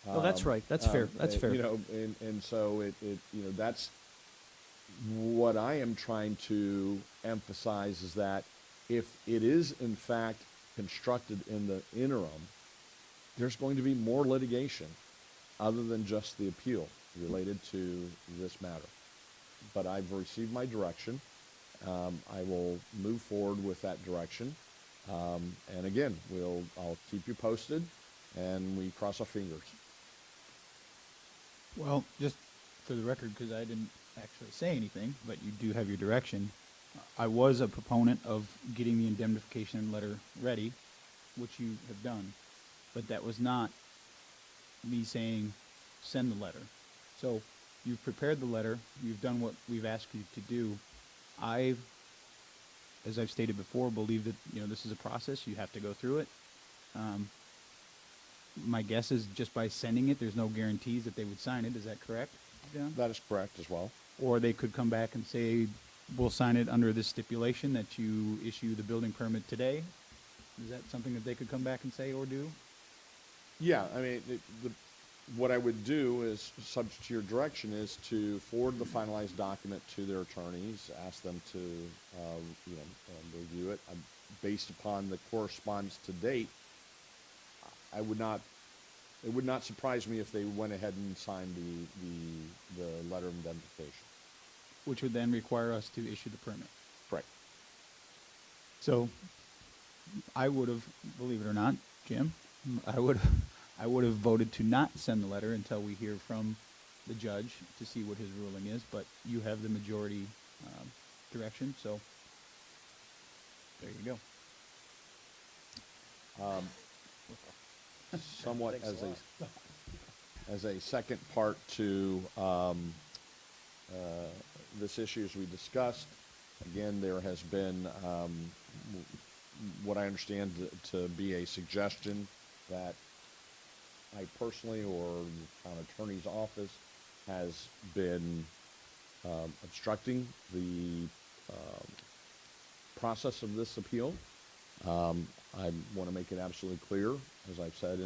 Speaker 5: Oh, that's right. That's fair. That's fair.
Speaker 19: And so that's what I am trying to emphasize, is that if it is in fact constructed in the interim, there's going to be more litigation other than just the appeal related to this matter. But I've received my direction. I will move forward with that direction. And again, I'll keep you posted, and we cross our fingers.
Speaker 1: Well, just for the record, because I didn't actually say anything, but you do have your direction. I was a proponent of getting the indemnification letter ready, which you have done, but that was not me saying send the letter. So you've prepared the letter, you've done what we've asked you to do. As I've stated before, believe that this is a process, you have to go through it. My guess is just by sending it, there's no guarantees that they would sign it. Is that correct, John?
Speaker 19: That is correct as well.
Speaker 1: Or they could come back and say, we'll sign it under this stipulation that you issue the building permit today. Is that something that they could come back and say or do?
Speaker 19: Yeah, I mean, what I would do is, subject to your direction, is to forward the finalized document to their attorneys, ask them to, review it. Based upon the correspondence to date, it would not surprise me if they went ahead and signed the letter of indemnification.
Speaker 1: Which would then require us to issue the permit.
Speaker 19: Right.
Speaker 1: So I would have, believe it or not, Jim, I would have voted to not send the letter until we hear from the judge to see what his ruling is, but you have the majority direction, so there you go.
Speaker 19: somewhat as a second part to this issue as we discussed. Again, there has been what I understand to be a suggestion that I personally or the town attorney's office has been obstructing the process of this appeal. I want to make it absolutely clear, as I've said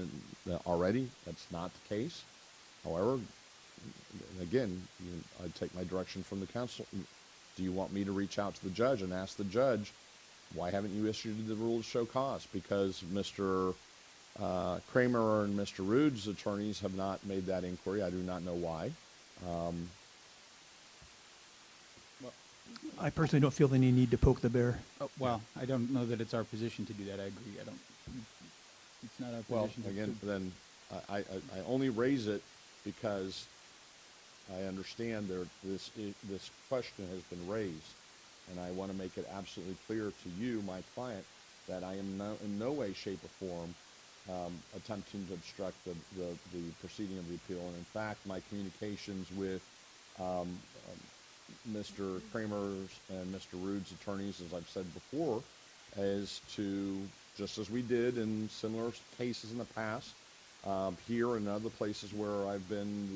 Speaker 19: already, that's not the case. However, again, I take my direction from the council. Do you want me to reach out to the judge and ask the judge, why haven't you issued the rule to show cause? Because Mr. Kramer and Mr. Rude's attorneys have not made that inquiry. I do not know why.
Speaker 4: I personally don't feel any need to poke the bear.
Speaker 1: Oh, well, I don't know that it's our position to do that. I agree. It's not our position.
Speaker 19: Well, again, then I only raise it because I understand this question has been raised, and I want to make it absolutely clear to you, my client, that I am in no way, shape, or form attempting to obstruct the proceeding of the appeal. And in fact, my communications with Mr. Kramer's and Mr. Rude's attorneys, as I've said before, is to, just as we did in similar cases in the past, here and other places where I've been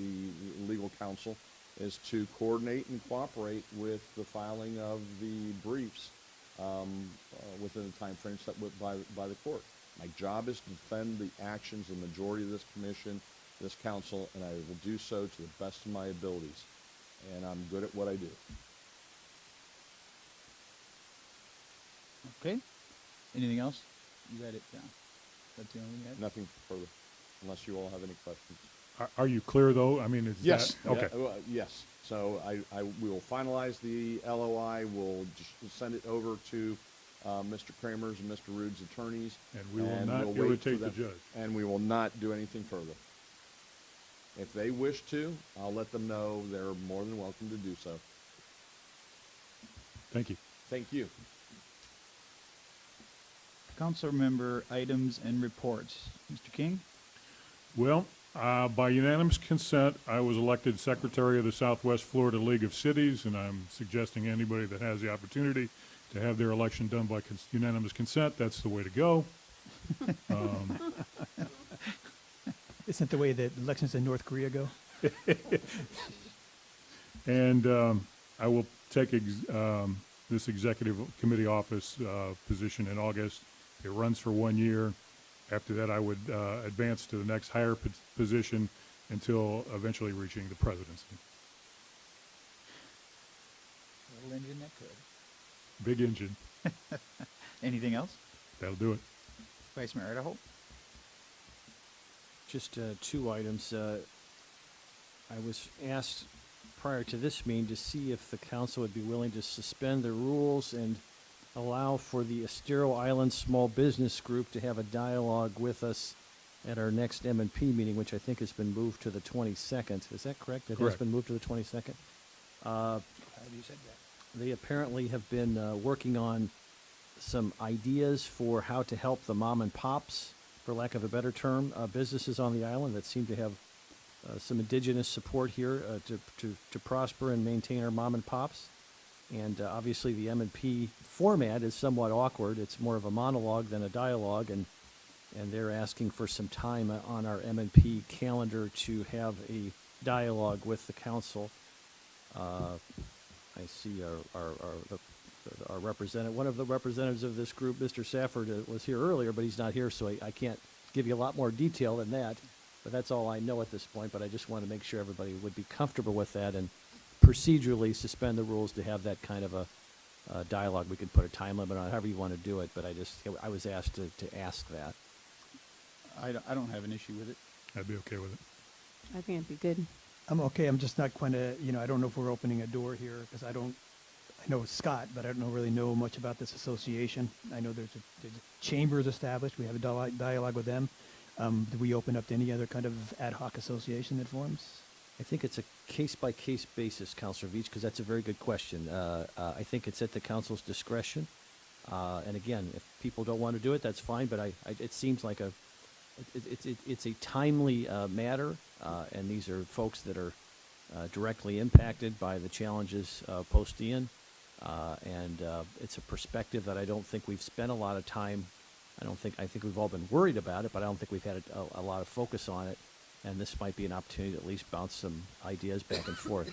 Speaker 19: the legal counsel, is to coordinate and cooperate with the filing of the briefs within the time frame set by the court. My job is to defend the actions of the majority of this commission, this council, and I will do so to the best of my abilities. And I'm good at what I do.
Speaker 1: Okay. Anything else? You got it down. That's the only thing you had?
Speaker 19: Nothing further, unless you all have any questions.
Speaker 10: Are you clear, though? I mean, is
Speaker 19: Yes.
Speaker 10: that, okay.
Speaker 19: Yes. So we will finalize the LOI. We'll just send it over to Mr. Kramer's and Mr. Rude's attorneys.
Speaker 10: And we will not
Speaker 19: we'll wait for
Speaker 10: irritate the
Speaker 19: them-
Speaker 10: judge.
Speaker 19: And we will not do anything further. If they wish to, I'll let them know they're more than welcome to do so.
Speaker 10: Thank you.
Speaker 19: Thank you.
Speaker 1: Council member items and reports. Mr. King?
Speaker 10: Well, by unanimous consent, I was elected Secretary of the Southwest Florida League of Cities, and I'm suggesting anybody that has the opportunity to have their election done by unanimous consent, that's the way to go.
Speaker 4: Isn't the way that elections in North Korea go?
Speaker 10: And I will take this executive committee office position in August. It runs for 1 year. After that, I would advance to the next higher position until eventually reaching the presidency.
Speaker 1: Little engine that could.
Speaker 10: Big engine.
Speaker 1: Anything else?
Speaker 10: That'll do it.
Speaker 1: Vice Mayor Idaho?
Speaker 5: Just two items. I was asked prior to this meeting to see if the council would be willing to suspend the rules and allow for the Estero Island Small Business Group to have a dialogue with us at our next M&P meeting, which I think has been moved to the 22nd. Is that correct? It has
Speaker 10: Correct.
Speaker 5: been moved to the 22nd?
Speaker 1: Have you said that?
Speaker 5: They apparently have been working on some ideas for how to help the mom and pops, for lack of a better term, businesses on the island that seem to have some indigenous support here to prosper and maintain our mom and pops. And obviously the M&P format is somewhat awkward. It's more of a monologue than a dialogue, and they're asking for some time on our M&P calendar to have a dialogue with the council. I see our representative, one of the representatives of this group, Mr. Safford, was here earlier, but he's not here, so I can't give you a lot more detail than that. But that's all I know at this point, but I just want to make sure everybody would be comfortable with that and procedurally suspend the rules to have that kind of a dialogue. We could put a time limit on it, however you want to do it, but I was asked to ask that.
Speaker 1: I don't have an issue with it.
Speaker 10: I'd be okay with it.
Speaker 14: I think it'd be good.
Speaker 4: I'm okay. I'm just not quite I don't know if we're opening a door here because I know Scott, but I don't really know much about this association. I know there's chambers established. We have a dialogue with them. Do we open up to any other kind of ad hoc association that forms?
Speaker 5: I think it's a case-by-case basis, Councilor Veach, because that's a very good question. I think it's at the council's discretion. And again, if people don't want to do it, that's fine, but it seems like it's a timely matter, and these are folks that are directly impacted by the challenges post-Ian, and it's a perspective that I don't think we've spent a lot of time. I think we've all been worried about it, but I don't think we've had a lot of focus on it. And this might be an opportunity to at least bounce some ideas back and forth.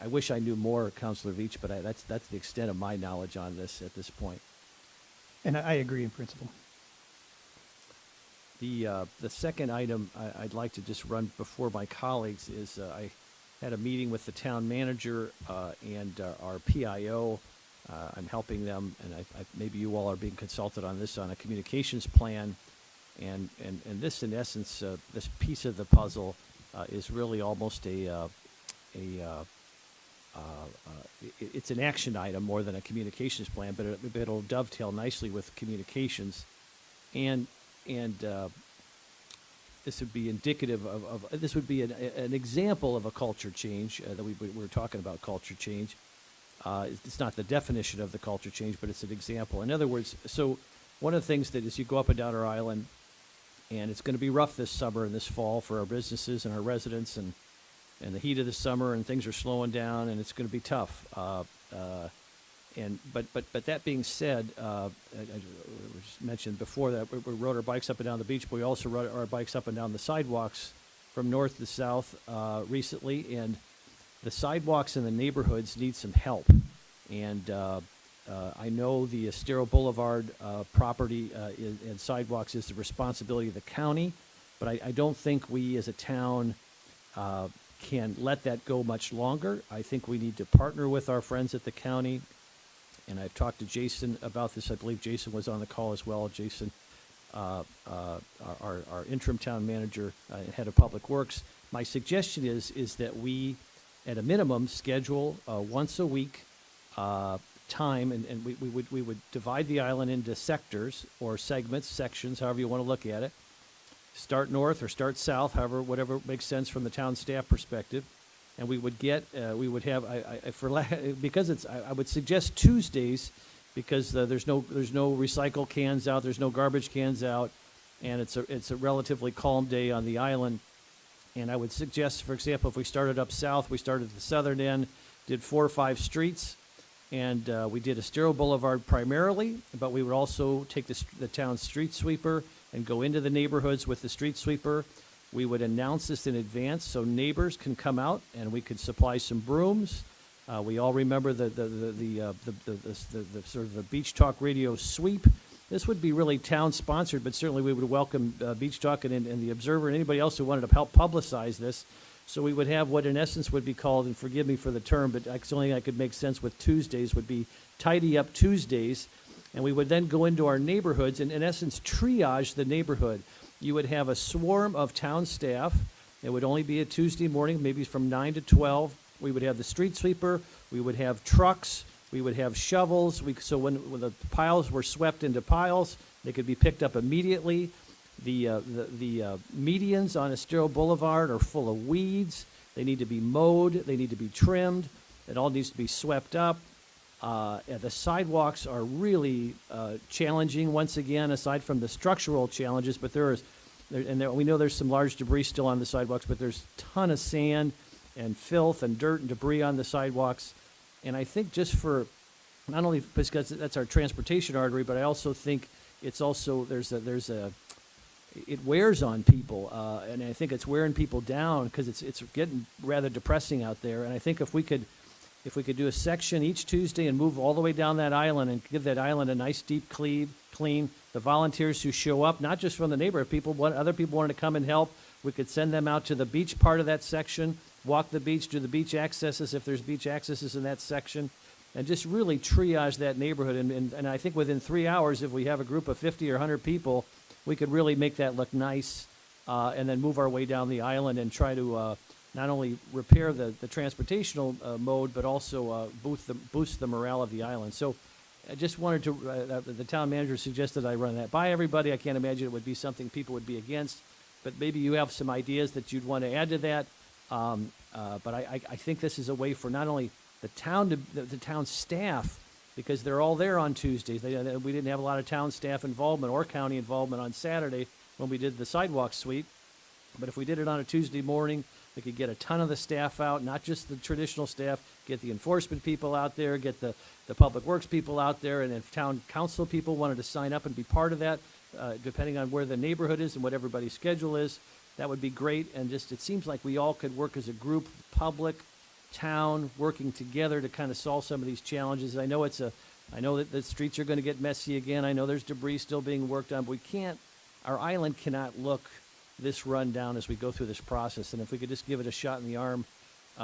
Speaker 5: I wish I knew more, Councilor Veach, but that's the extent of my knowledge on this at this point.
Speaker 4: And I agree in principle.
Speaker 5: The second item I'd like to just run before my colleagues is I had a meeting with the town manager and our PIO. I'm helping them, and maybe you all are being consulted on this, on a communications plan. And this, in essence, this piece of the puzzle is really almost it's an action item more than a communications plan, but it'll dovetail nicely with communications, and this would be indicative of this would be an example of a culture change that we're talking about culture change. It's not the definition of the culture change, but it's an example. In other words, so one of the things that is you go up and down our island, and it's going to be rough this summer and this fall for our businesses and our residents, and the heat of the summer, and things are slowing down, and it's going to be tough. But that being said, I just mentioned before that we rode our bikes up and down the beach, but we also rode our bikes up and down the sidewalks from north to south recently, and the sidewalks in the neighborhoods need some help. And I know the Estero Boulevard property and sidewalks is the responsibility of the county, but I don't think we as a town can let that go much longer. I think we need to partner with our friends at the county, and I've talked to Jason about this. I believe Jason was on the call as well. Jason, our interim town manager and head of public works. My suggestion is that we, at a minimum, schedule once a week time, and we would divide the island into sectors or segments, sections, however you want to look at it. Start north or start south, whatever makes sense from the town staff perspective, and we would because I would suggest Tuesdays, because there's no recycle cans out, there's no garbage cans out, and it's a relatively calm day on the island. And I would suggest, for example, if we started up south, we started at the southern end, did 4 or 5 streets, and we did Estero Boulevard primarily, but we would also take the town street sweeper and go into the neighborhoods with the street sweeper. We would announce this in advance so neighbors can come out, and we could supply some brooms. We all remember the sort of the Beach Talk Radio sweep. This would be really town sponsored, but certainly we would welcome Beach Talk and the Observer and anybody else who wanted to help publicize this. So we would have what in essence would be called, and forgive me for the term, but it's only I could make sense with Tuesdays, would be Tidy Up Tuesdays. And we would then go into our neighborhoods and in essence triage the neighborhood. You would have a swarm of town staff. It would only be a Tuesday morning, maybe from 9 to 12. We would have the street sweeper. We would have trucks. We would have shovels. So when the piles were swept into piles, they could be picked up immediately. The medians on Estero Boulevard are full of weeds. They need to be mowed. They need to be trimmed. It all needs to be swept up. The sidewalks are really challenging once again, aside from the structural challenges, but we know there's some large debris still on the sidewalks, but there's a ton of sand and filth and dirt and debris on the sidewalks. And I think just for, not only because that's our transportation artery, but I also think it's also, it wears on people, and I think it's wearing people down because it's getting rather depressing out there. And I think if we could do a section each Tuesday and move all the way down that island and give that island a nice deep clean, the volunteers who show up, not just from the neighborhood, other people wanted to come and help, we could send them out to the beach part of that section, walk the beach, do the beach accesses if there's beach accesses in that section, and just really triage that neighborhood. And I think within 3 hours, if we have a group of 50 or 100 people, we could really make that look nice, and then move our way down the island and try to not only repair the transportational mode, but also boost the morale of the island. So I just wanted to, the town manager suggested I run that by everybody. I can't imagine it would be something people would be against, but maybe you have some ideas that you'd want to add to that. But I think this is a way for not only the town staff, because they're all there on Tuesdays. We didn't have a lot of town staff involvement or county involvement on Saturday, when we did the sidewalk sweep. But if we did it on a Tuesday morning, we could get a ton of the staff out, not just the traditional staff, get the enforcement people out there, get the public works people out there, and if town council people wanted to sign up and be part of that, depending on where the neighborhood is and what everybody's schedule is, that would be great. And just, it seems like we all could work as a group, public, town, working together to kind of solve some of these challenges. I know that the streets are going to get messy again. I know there's debris still being worked on, but our island cannot look this run down as we go through this process. And if we could just give it a shot in the arm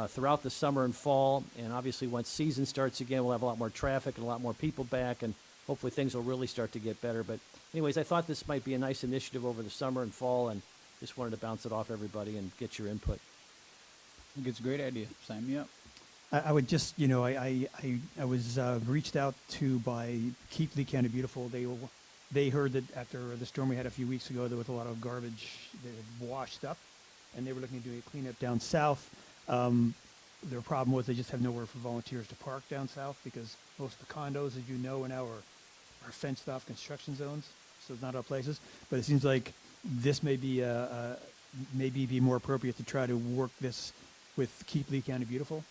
Speaker 5: throughout the summer and fall, and obviously once season starts again, we'll have a lot more traffic and a lot more people back, and hopefully things will really start to get better. But anyways, I thought this might be a nice initiative over the summer and fall, and just wanted to bounce it off everybody and get your input.
Speaker 1: I think it's a great idea. Sign me up.
Speaker 4: I would just, I was reached out to by Keep Lee County Beautiful. They heard that after the storm we had a few weeks ago, there was a lot of garbage that had washed up, and they were looking to do a cleanup down south. Their problem was they just have nowhere for volunteers to park down south because most of the condos, as you know, now are fenced off construction zones, so it's not all places. But it seems like this may be maybe be more appropriate to try to work this with Keep Lee County Beautiful,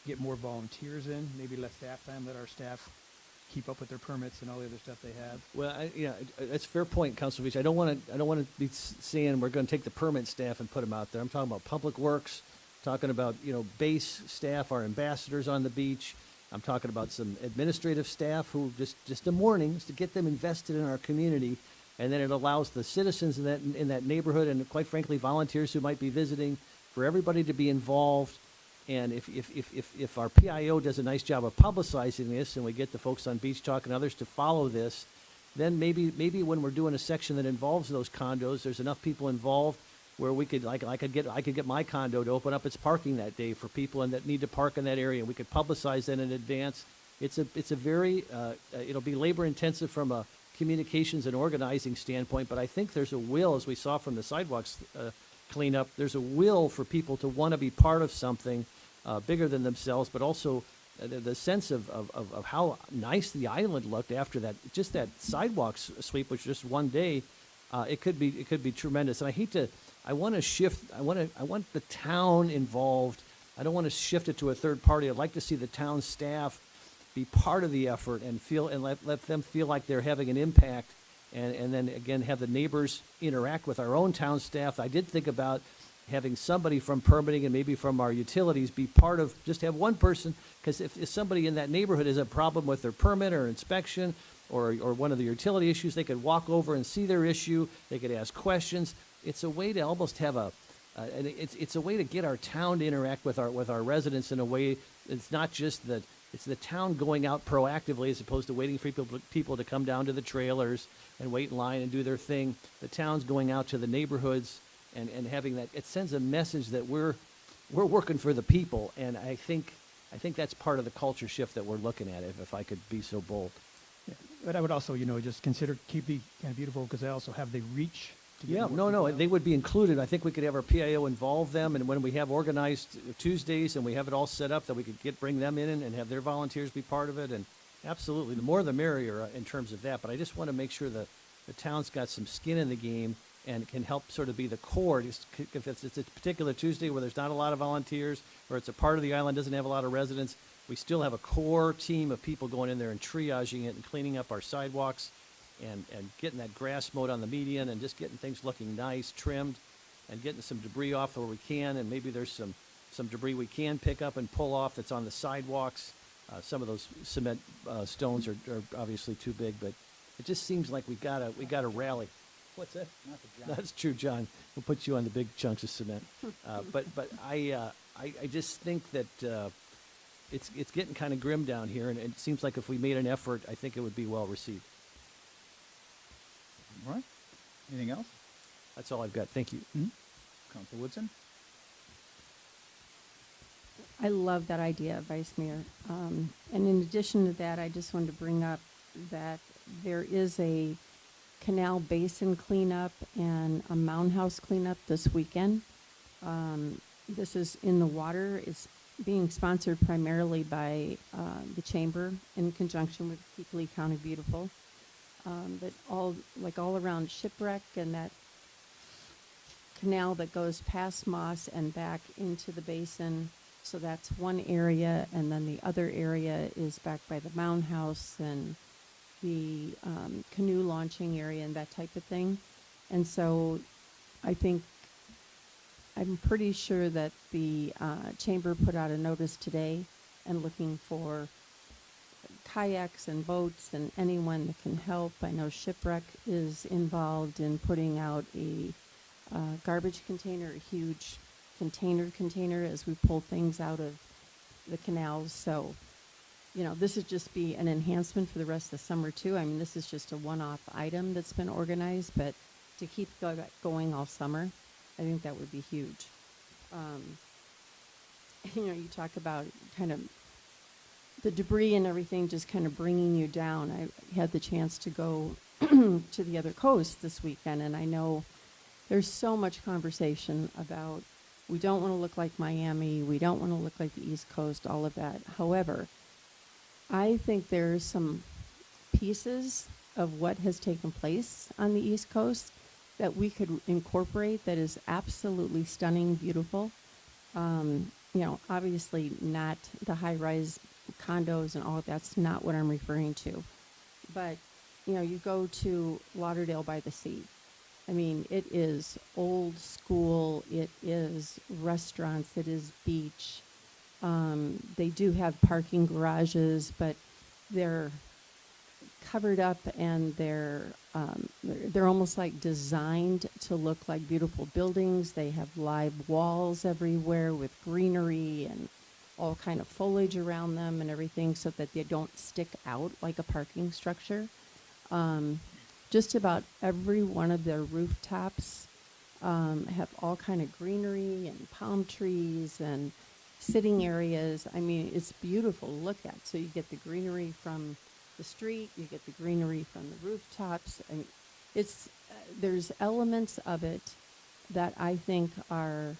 Speaker 4: get more volunteers in, maybe less staff time, let our staff keep up with their permits and all the other stuff they have.
Speaker 5: Well, that's a fair point, Councilor Beach. I don't want to be saying we're going to take the permit staff and put them out there. I'm talking about public works, talking about base staff, our ambassadors on the beach. I'm talking about some administrative staff who just the mornings to get them invested in our community, and then it allows the citizens in that neighborhood and quite frankly volunteers who might be visiting for everybody to be involved. And if our PIO does a nice job of publicizing this and we get the folks on Beach Talk and others to follow this, then maybe when we're doing a section that involves those condos, there's enough people involved where we could, I could get my condo to open up its parking that day for people and that need to park in that area. We could publicize that in advance. It's a very, it'll be labor intensive from a communications and organizing standpoint, but I think there's a will, as we saw from the sidewalks cleanup, there's a will for people to want to be part of something bigger than themselves, but also the sense of how nice the island looked after that, just that sidewalk sweep, which was just one day. It could be tremendous. And I want the town involved. I don't want to shift it to a third party. I'd like to see the town staff be part of the effort and let them feel like they're having an impact, and then again have the neighbors interact with our own town staff. I did think about having somebody from permitting and maybe from our utilities be part of, just have one person, because if somebody in that neighborhood has a problem with their permit or inspection or one of the utility issues, they could walk over and see their issue. They could ask questions. It's a way to almost have it's a way to get our town to interact with our residents in a way. It's not just that it's the town going out proactively as opposed to waiting for people to come down to the trailers and wait in line and do their thing. The town's going out to the neighborhoods and having that. It sends a message that we're working for the people, and I think that's part of the culture shift that we're looking at, if I could be so bold.
Speaker 4: Yeah. But I would also, just consider Keep Lee County Beautiful because they also have the reach.
Speaker 5: They would be included. I think we could have our PIO involve them, and when we have organized Tuesdays and we have it all set up, that we could bring them in and have their volunteers be part of it. And absolutely, the more the merrier in terms of that. But I just want to make sure that the town's got some skin in the game and can help sort of be the core. If it's a particular Tuesday where there's not a lot of volunteers, or it's a part of the island doesn't have a lot of residents, we still have a core team of people going in there and triaging it and cleaning up our sidewalks and getting that grass mowed on the median and just getting things looking nice, trimmed, and getting some debris off where we can. And maybe there's some debris we can pick up and pull off that's on the sidewalks. Some of those cement stones are obviously too big, but it just seems like we gotta rally. What's that? That's true, John. We'll put you on the big chunks of cement. But I just think that it's getting kind of grim down here, and it seems like if we made an effort, I think it would be well received.
Speaker 1: All right. Anything else?
Speaker 5: That's all I've got. Thank you.
Speaker 1: Mm-hmm. Councilor Woodson?
Speaker 14: I love that idea, Vice Mayor. And in addition to that, I just wanted to bring up that there is a canal basin cleanup and a mound house cleanup this weekend. This is in the water. It's being sponsored primarily by the Chamber in conjunction with Keep Lee County Beautiful. But all around Shipwreck and that canal that goes past Moss and back into the basin. So that's one area, and then the other area is back by the Mound House and the canoe launching area and that type of thing. And so I'm pretty sure that the chamber put out a notice today and looking for kayaks and boats and anyone that can help. I know Shipwreck is involved in putting out a garbage container, a huge container as we pull things out of the canals. So, this would just be an enhancement for the rest of the summer too. I mean, this is just a one-off item that's been organized, but to keep going all summer, I think that would be huge. You talk about kind of the debris and everything just kind of bringing you down. I had the chance to go to the other coast this weekend, and I know there's so much conversation about we don't want to look like Miami, we don't want to look like the East Coast, all of that. However, I think there's some pieces of what has taken place on the East Coast that we could incorporate that is absolutely stunning, beautiful. Obviously not the high-rise condos and all of that's not what I'm referring to. But, you go to Lauderdale by the Sea. I mean, it is old school, it is restaurants, it is beach. They do have parking garages, but they're covered up and they're almost like designed to look like beautiful buildings. They have live walls everywhere with greenery and all kind of foliage around them and everything so that they don't stick out like a parking structure. Just about every one of their rooftops have all kind of greenery and palm trees and sitting areas. I mean, it's beautiful to look at. So you get the greenery from the street, you get the greenery from the rooftops. I mean, there's elements of it that I think are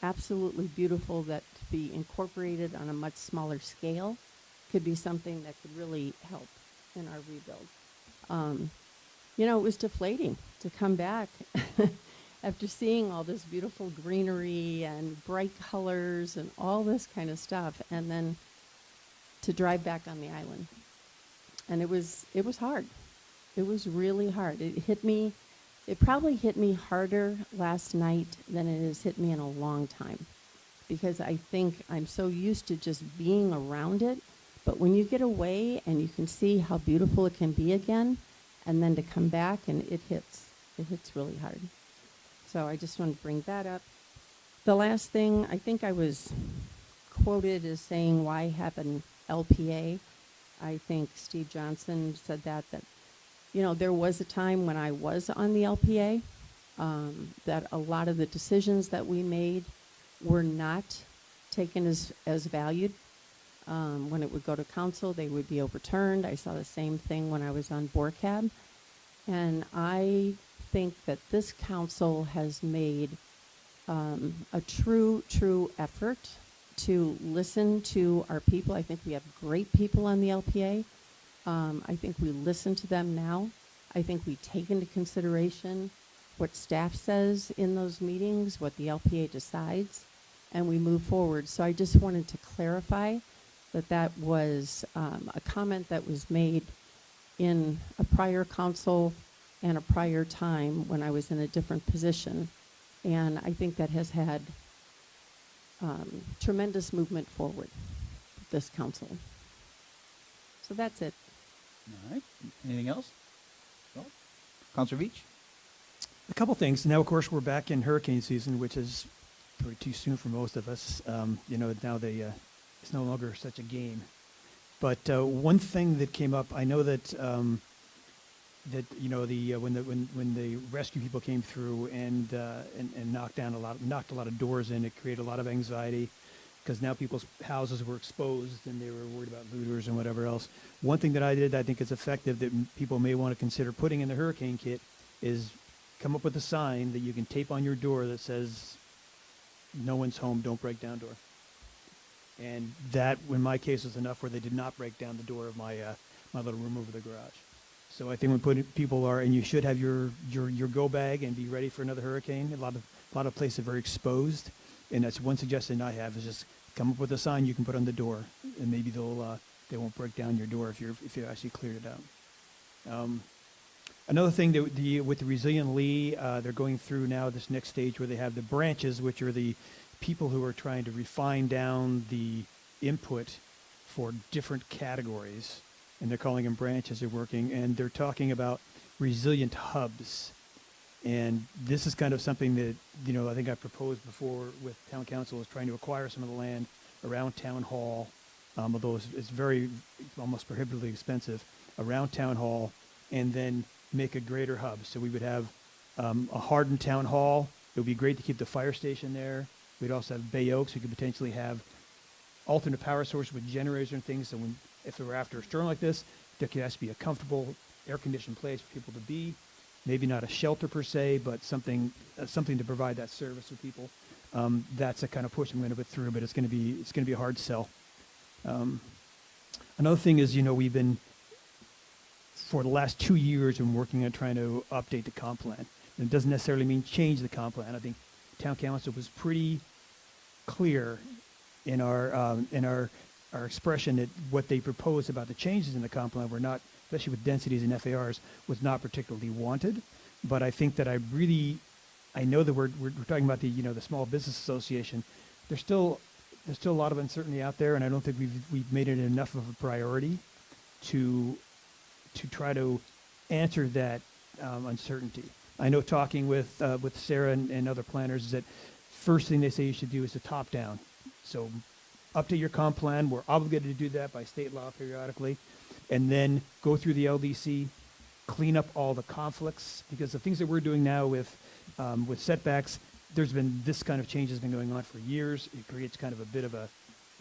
Speaker 14: absolutely beautiful that to be incorporated on a much smaller scale could be something that could really help in our rebuild. It was deflating to come back after seeing all this beautiful greenery and bright colors and all this kind of stuff, and then to drive back on the island. And it was hard. It was really hard. It probably hit me harder last night than it has hit me in a long time, because I think I'm so used to just being around it. But when you get away and you can see how beautiful it can be again, and then to come back and it hits really hard. So I just want to bring that up. The last thing, I think I was quoted as saying, why have an LPA? I think Steve Johnson said that there was a time when I was on the LPA, that a lot of the decisions that we made were not taken as valued. When it would go to council, they would be overturned. I saw the same thing when I was on BORCAB. And I think that this council has made a true effort to listen to our people. I think we have great people on the LPA. I think we listen to them now. I think we take into consideration what staff says in those meetings, what the LPA decides, and we move forward. So I just wanted to clarify that was a comment that was made in a prior council and a prior time when I was in a different position. And I think that has had tremendous movement forward with this council. So that's it.
Speaker 1: All right. Anything else? No? Councilor Veach?
Speaker 4: A couple things. Now, of course, we're back in hurricane season, which is probably too soon for most of us. Now it's no longer such a game. But one thing that came up, I know that when the rescue people came through and knocked a lot of doors in, it created a lot of anxiety because now people's houses were exposed and they were worried about looters and whatever else. One thing that I did, I think is effective that people may want to consider putting in the hurricane kit is come up with a sign that you can tape on your door that says, "No one's home, don't break down door." And that, in my case, was enough where they did not break down the door of my little room over the garage. So I think when people are, and you should have your go bag and be ready for another hurricane. A lot of a lot of places are very exposed, and that's one suggestion I have is just come up with a sign you can put on the door, and maybe they won't break down your door if you actually cleared it out. Another thing that with the Resilient Lee, they're going through now this next stage where they have the branches, which are the people who are trying to refine down the input for different categories, and they're calling them branches. They're working, and they're talking about resilient hubs. And this is kind of something that, I think I proposed before with town council, is trying to acquire some of the land around town hall, although it's very, almost prohibitively expensive, around town hall, and then make a greater hub. So we would have a Hardin Town Hall. It would be great to keep the fire station there. We'd also have Bay Oaks. We could potentially have alternate power sources with generators and things. So if we were after a storm like this, there could have to be a comfortable, air-conditioned place for people to be. Maybe not a shelter per se, but something to provide that service to people. That's a kind of push I'm going to put through, but it's going to be a hard sell. Another thing is, we've been, for the last 2 years, been working on trying to update the comp plan. And it doesn't necessarily mean change the comp plan. I think town council was pretty clear in our expression that what they proposed about the changes in the comp plan were not, especially with densities and FARs, was not particularly wanted. But I think that I know that we're talking about the Small Business Association. There's still a lot of uncertainty out there, and I don't think we've made it enough of a priority to try to answer that uncertainty. I know talking with Sarah and other planners is that first thing they say you should do is to top down. So update your comp plan. We're obligated to do that by state law periodically. And then go through the LDC, clean up all the conflicts, because the things that we're doing now with setbacks, there's been this kind of change has been going on for years. It creates kind of a bit of a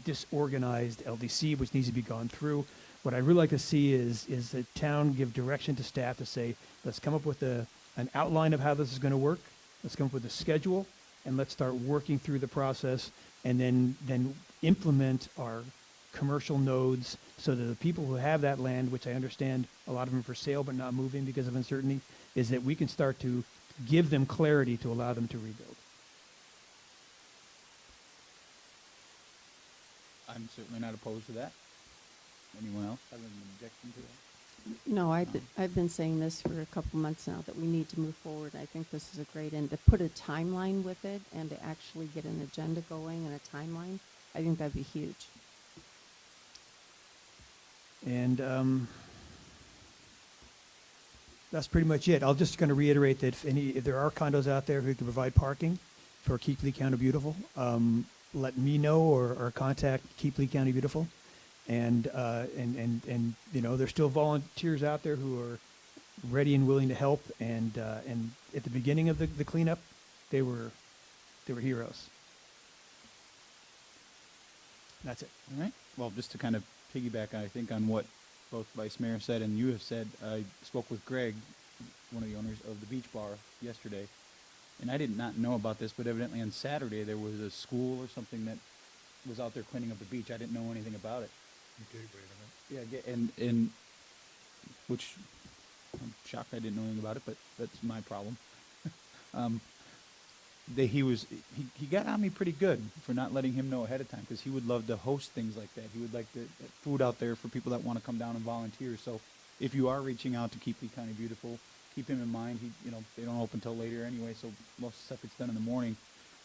Speaker 4: disorganized LDC, which needs to be gone through. What I'd really like to see is the town give direction to staff to say, let's come up with an outline of how this is going to work. Let's come up with a schedule, and let's start working through the process, and then implement our commercial nodes so that the people who have that land, which I understand a lot of them are for sale but not moving because of uncertainty, is that we can start to give them clarity to allow them to rebuild.
Speaker 1: I'm certainly not opposed to that. Anyone else have an objection to that?
Speaker 14: No, I've been saying this for a couple months now, that we need to move forward. I think this is a great, and to put a timeline with it and to actually get an agenda going and a timeline, I think that'd be huge. And that's pretty much it. I'll just going to reiterate that if there are condos out there who can provide parking for Keep Lee County Beautiful, let me know or contact Keep Lee County Beautiful. And there's still volunteers out there who are ready and willing to help. And at the beginning of the cleanup, they were heroes. That's it.
Speaker 1: All right. Well, just to kind of piggyback, I think, on what both Vice Mayor said and you have said, I spoke with Greg, one of the owners of the beach bar, yesterday. And I did not know about this, but evidently on Saturday there was a school or something that was out there cleaning up the beach. I didn't know anything about it. Yeah, and which I'm shocked I didn't know anything about it, but that's my problem. He got on me pretty good for not letting him know ahead of time, because he would love to host things like that. He would like to food out there for people that want to come down and volunteer. So if you are reaching out to Keep Lee County Beautiful, keep him in mind. They don't open till later anyway, so most of the stuff gets done in the morning.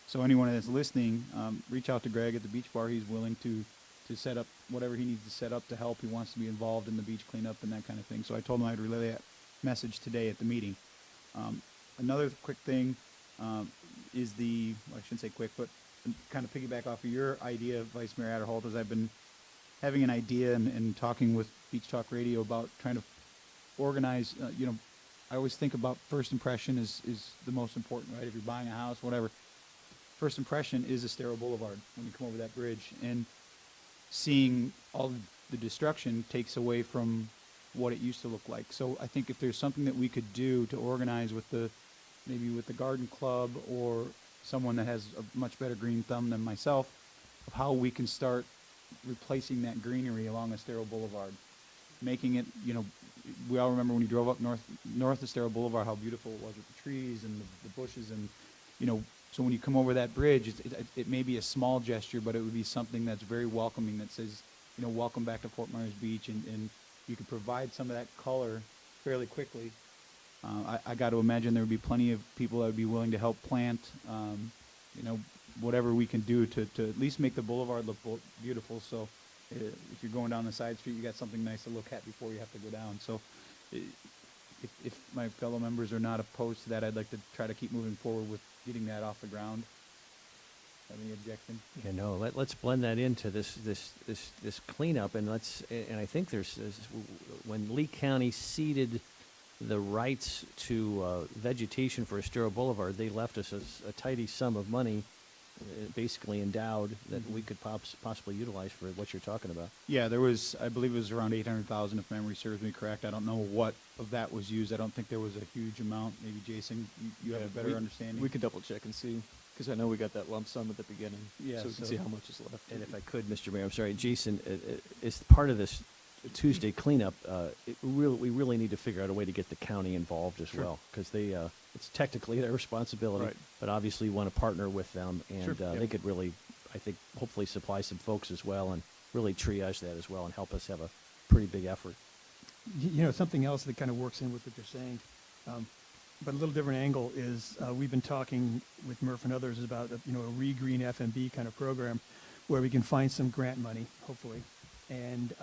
Speaker 1: So anyone that's listening, reach out to Greg at the beach bar. He's willing to set up whatever he needs to set up to help. He wants to be involved in the beach cleanup and that kind of thing. So I told him I'd relay that message today at the meeting. Another quick thing is I shouldn't say quick, but kind of piggyback off of your idea, Vice Mayor Adderholt, is I've been having an idea and talking with Beach Talk Radio about trying to organize, I always think about first impression is the most important, right? If you're buying a house, whatever, first impression is Estero Boulevard when you come over that bridge. And seeing all the destruction takes away from what it used to look like. So I think if there's something that we could do to organize maybe with the garden club or someone that has a much better green thumb than myself, of how we can start replacing that greenery along Estero Boulevard, making it, we all remember when you drove up North Estero Boulevard, how beautiful it was with the trees and the bushes, and, So when you come over that bridge, it may be a small gesture, but it would be something that's very welcoming that says, welcome back to Fort Myers Beach, and you could provide some of that color fairly quickly. I got to imagine there would be plenty of people that would be willing to help plant, whatever we can do to at least make the boulevard look beautiful. So if you're going down the side street, you got something nice to look at before you have to go down. So if my fellow members are not opposed to that, I'd like to try to keep moving forward with getting that off the ground. Have any objection?
Speaker 5: Yeah, no. Let's blend that into this cleanup, and I think there's when Lee County ceded the rights to vegetation for Estero Boulevard, they left us a tidy sum of money, basically endowed, that we could possibly utilize for what you're talking about.
Speaker 1: Yeah, there was, I believe it was around 800,000 if memory serves me correct. I don't know what of that was used. I don't think there was a huge amount. Maybe Jason, you have a better understanding.
Speaker 15: We could double check and see, because I know we got that lump sum at the beginning,
Speaker 1: Yeah,
Speaker 15: so we can see how much is left.
Speaker 5: And if I could, Mr. Mayor, I'm sorry, Jason, as part of this Tuesday cleanup, we really need to figure out a way to get the county involved as well, because it's technically their responsibility,
Speaker 15: Right.
Speaker 5: but obviously want to partner with them, and
Speaker 15: Sure.
Speaker 5: they could really, I think, hopefully supply some folks as well, and really triage that as well, and help us have a pretty big effort.
Speaker 4: Something else that kind of works in with what you're saying, but a little different angle is we've been talking with Murph and others about a Regreen FMB kind of program where we can find some grant money, hopefully, and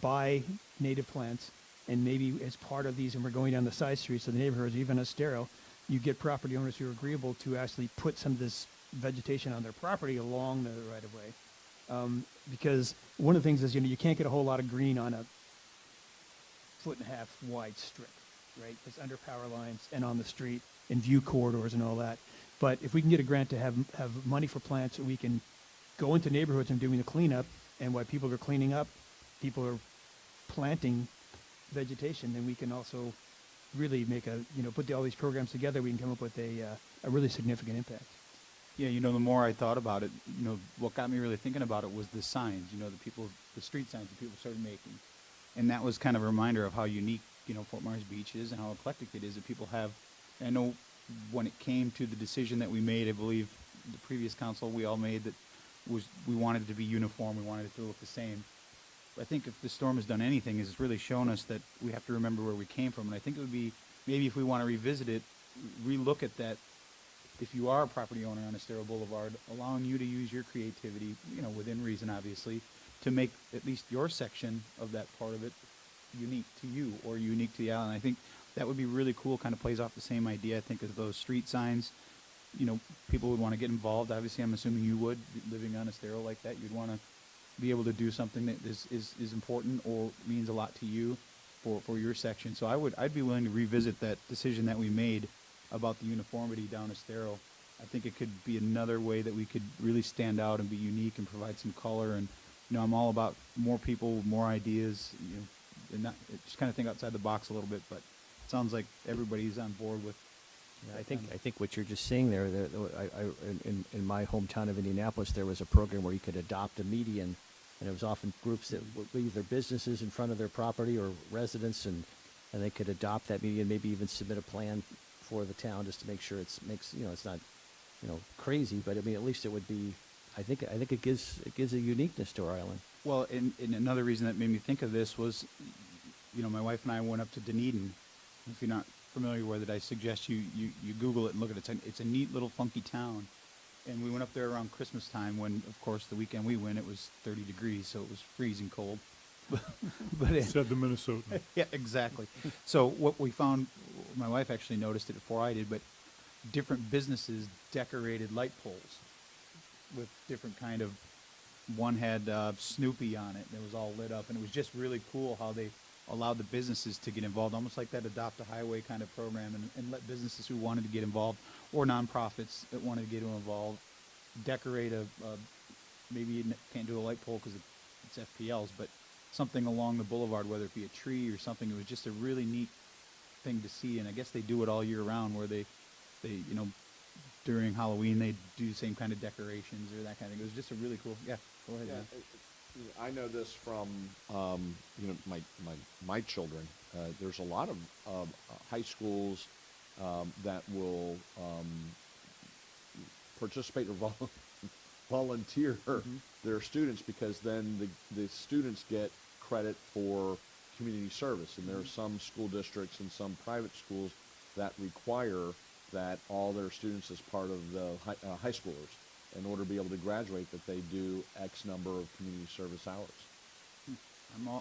Speaker 4: buy native plants, and maybe as part of these, and we're going down the side streets of the neighborhoods, even Estero, you get property owners who are agreeable to actually put some of this vegetation on their property along the right of way, because one of the things is you can't get a whole lot of green on a 1.5 foot wide strip, right? It's under power lines and on the street and view corridors and all that. But if we can get a grant to have money for plants, we can go into neighborhoods and doing the cleanup, and while people are cleaning up, people are planting vegetation, then we can also really make put all these programs together, we can come up with a really significant impact.
Speaker 1: Yeah, the more I thought about it, what got me really thinking about it was the signs, the street signs that people started making. And that was kind of a reminder of how unique, Fort Myers Beach is and how eclectic it is that people have. I know when it came to the decision that we made, I believe the previous council we all made, that was we wanted it to be uniform, we wanted it to look the same. I think if the storm has done anything, is it's really shown us that we have to remember where we came from. And I think it would be, maybe if we want to revisit it, relook at that. If you are a property owner on Estero Boulevard, allowing you to use your creativity, within reason, obviously, to make at least your section of that part of it unique to you or unique to the island. I think that would be really cool, kind of plays off the same idea, I think, as those street signs. People would want to get involved. Obviously, I'm assuming you would, living on Estero like that. You'd want to be able to do something that is important or means a lot to you for your section. So I'd be willing to revisit that decision that we made about the uniformity down Estero. I think it could be another way that we could really stand out and be unique and provide some color. And I'm all about more people, more ideas, and not just kind of think outside the box a little bit. But it sounds like everybody's on board with.
Speaker 5: Yeah, I think what you're just saying there, in my hometown of Indianapolis, there was a program where you could adopt a median, and it was often groups that would leave their businesses in front of their property or residents, and they could adopt that median, maybe even submit a plan for the town just to make sure it's not crazy, but I mean at least it would be. I think it gives a uniqueness to our island.
Speaker 1: Well, and another reason that made me think of this was, my wife and I went up to Dunedin. If you're not familiar with it, I suggest you Google it and look at it. It's a neat little funky town. And we went up there around Christmas time when, of course, the weekend we went, it was 30 degrees, so it was freezing cold. But
Speaker 10: Said the Minnesotan.
Speaker 1: Yeah, exactly. So what we found, my wife actually noticed it before I did, but different businesses decorated light poles with different kind of, one had Snoopy on it, and it was all lit up, and it was just really cool how they allowed the businesses to get involved, almost like that Adopt a Highway kind of program, and let businesses who wanted to get involved, or nonprofits that wanted to get involved, decorate maybe you can't do a light pole because it's FPLs, but something along the boulevard, whether it be a tree or something. It was just a really neat thing to see, and I guess they do it all year round, where they during Halloween they do the same kind of decorations or that kind of thing. It was just a really cool. Yeah, go ahead.
Speaker 19: Yeah, I know this from my children. There's a lot of high schools that will participate or volunteer their students, because then the students get credit for community service. And there are some school districts and some private schools that require that all their students as part of the high schoolers, in order to be able to graduate, that they do X number of community service hours.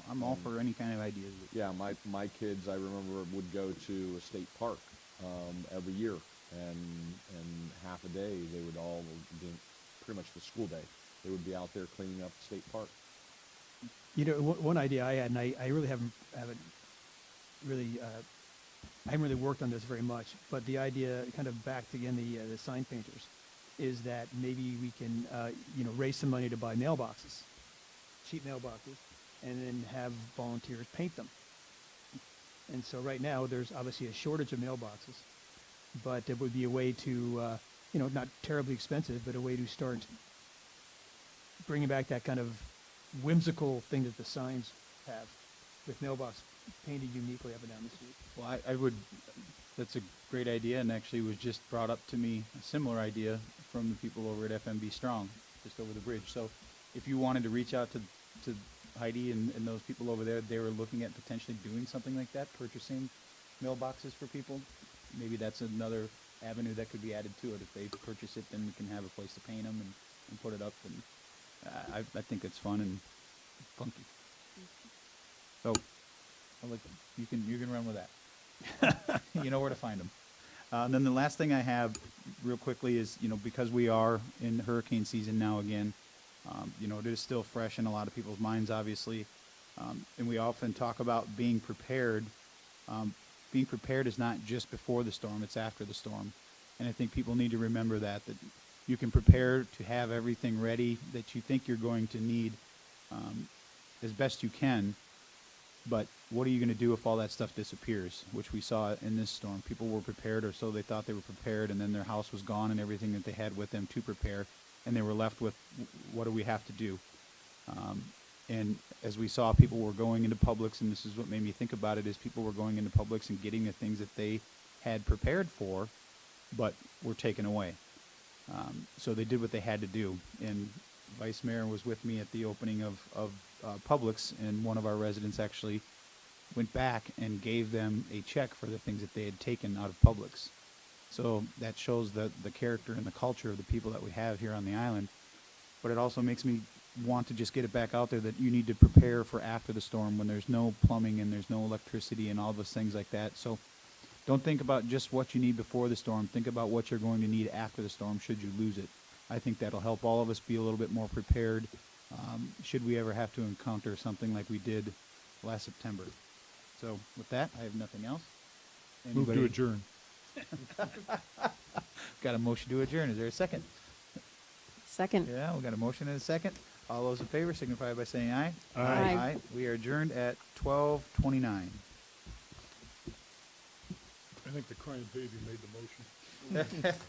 Speaker 1: I'm all for any kind of ideas.
Speaker 19: Yeah, my kids, I remember, would go to a state park every year, and half a day they would all be, pretty much the school day, they would be out there cleaning up the state park.
Speaker 4: You know, one idea I had, and I really haven't really worked on this very much, but the idea, kind of back to again the sign painters, is that maybe we can raise some money to buy mailboxes, cheap mailboxes, and then have volunteers paint them. And so right now there's obviously a shortage of mailboxes, but it would be a way to not terribly expensive, but a way to start bringing back that kind of whimsical thing that the signs have, with mailbox painted uniquely up and down the street.
Speaker 1: Well, I would, that's a great idea, and actually was just brought up to me, a similar idea from the people over at FMB Strong, just over the bridge. So if you wanted to reach out to Heidi and those people over there, they were looking at potentially doing something like that, purchasing mailboxes for people. Maybe that's another avenue that could be added to it. If they purchase it, then we can have a place to paint them and put it up. And I think it's fun and funky. So you can run with that. You know where to find them. And then the last thing I have real quickly is, because we are in hurricane season now again, it is still fresh in a lot of people's minds, obviously. And we often talk about being prepared. Being prepared is not just before the storm, it's after the storm. And I think people need to remember that you can prepare to have everything ready that you think you're going to need as best you can. But what are you going to do if all that stuff disappears, which we saw in this storm? People were prepared, or so they thought they were prepared, and then their house was gone and everything that they had with them to prepare, and they were left with, what do we have to do? And as we saw, people were going into Publix, and this is what made me think about it, is people were going into Publix and getting the things that they had prepared for, but were taken away. So they did what they had to do. And Vice Mayor was with me at the opening of Publix, and one of our residents actually went back and gave them a check for the things that they had taken out of Publix. So that shows the character and the culture of the people that we have here on the island. But it also makes me want to just get it back out there that you need to prepare for after the storm, when there's no plumbing and there's no electricity and all those things like that. So don't think about just what you need before the storm. Think about what you're going to need after the storm should you lose it. I think that'll help all of us be a little bit more prepared should we ever have to encounter something like we did last September. So with that, I have nothing else.
Speaker 10: Move to adjourn.
Speaker 1: Got a motion to adjourn. Is there a second?
Speaker 14: Second.
Speaker 1: Yeah, we got a motion and a second. All those in favor signify by saying aye.
Speaker 10: Aye.
Speaker 1: Aye. We are adjourned at 12:29.
Speaker 10: I think the crying baby made the motion.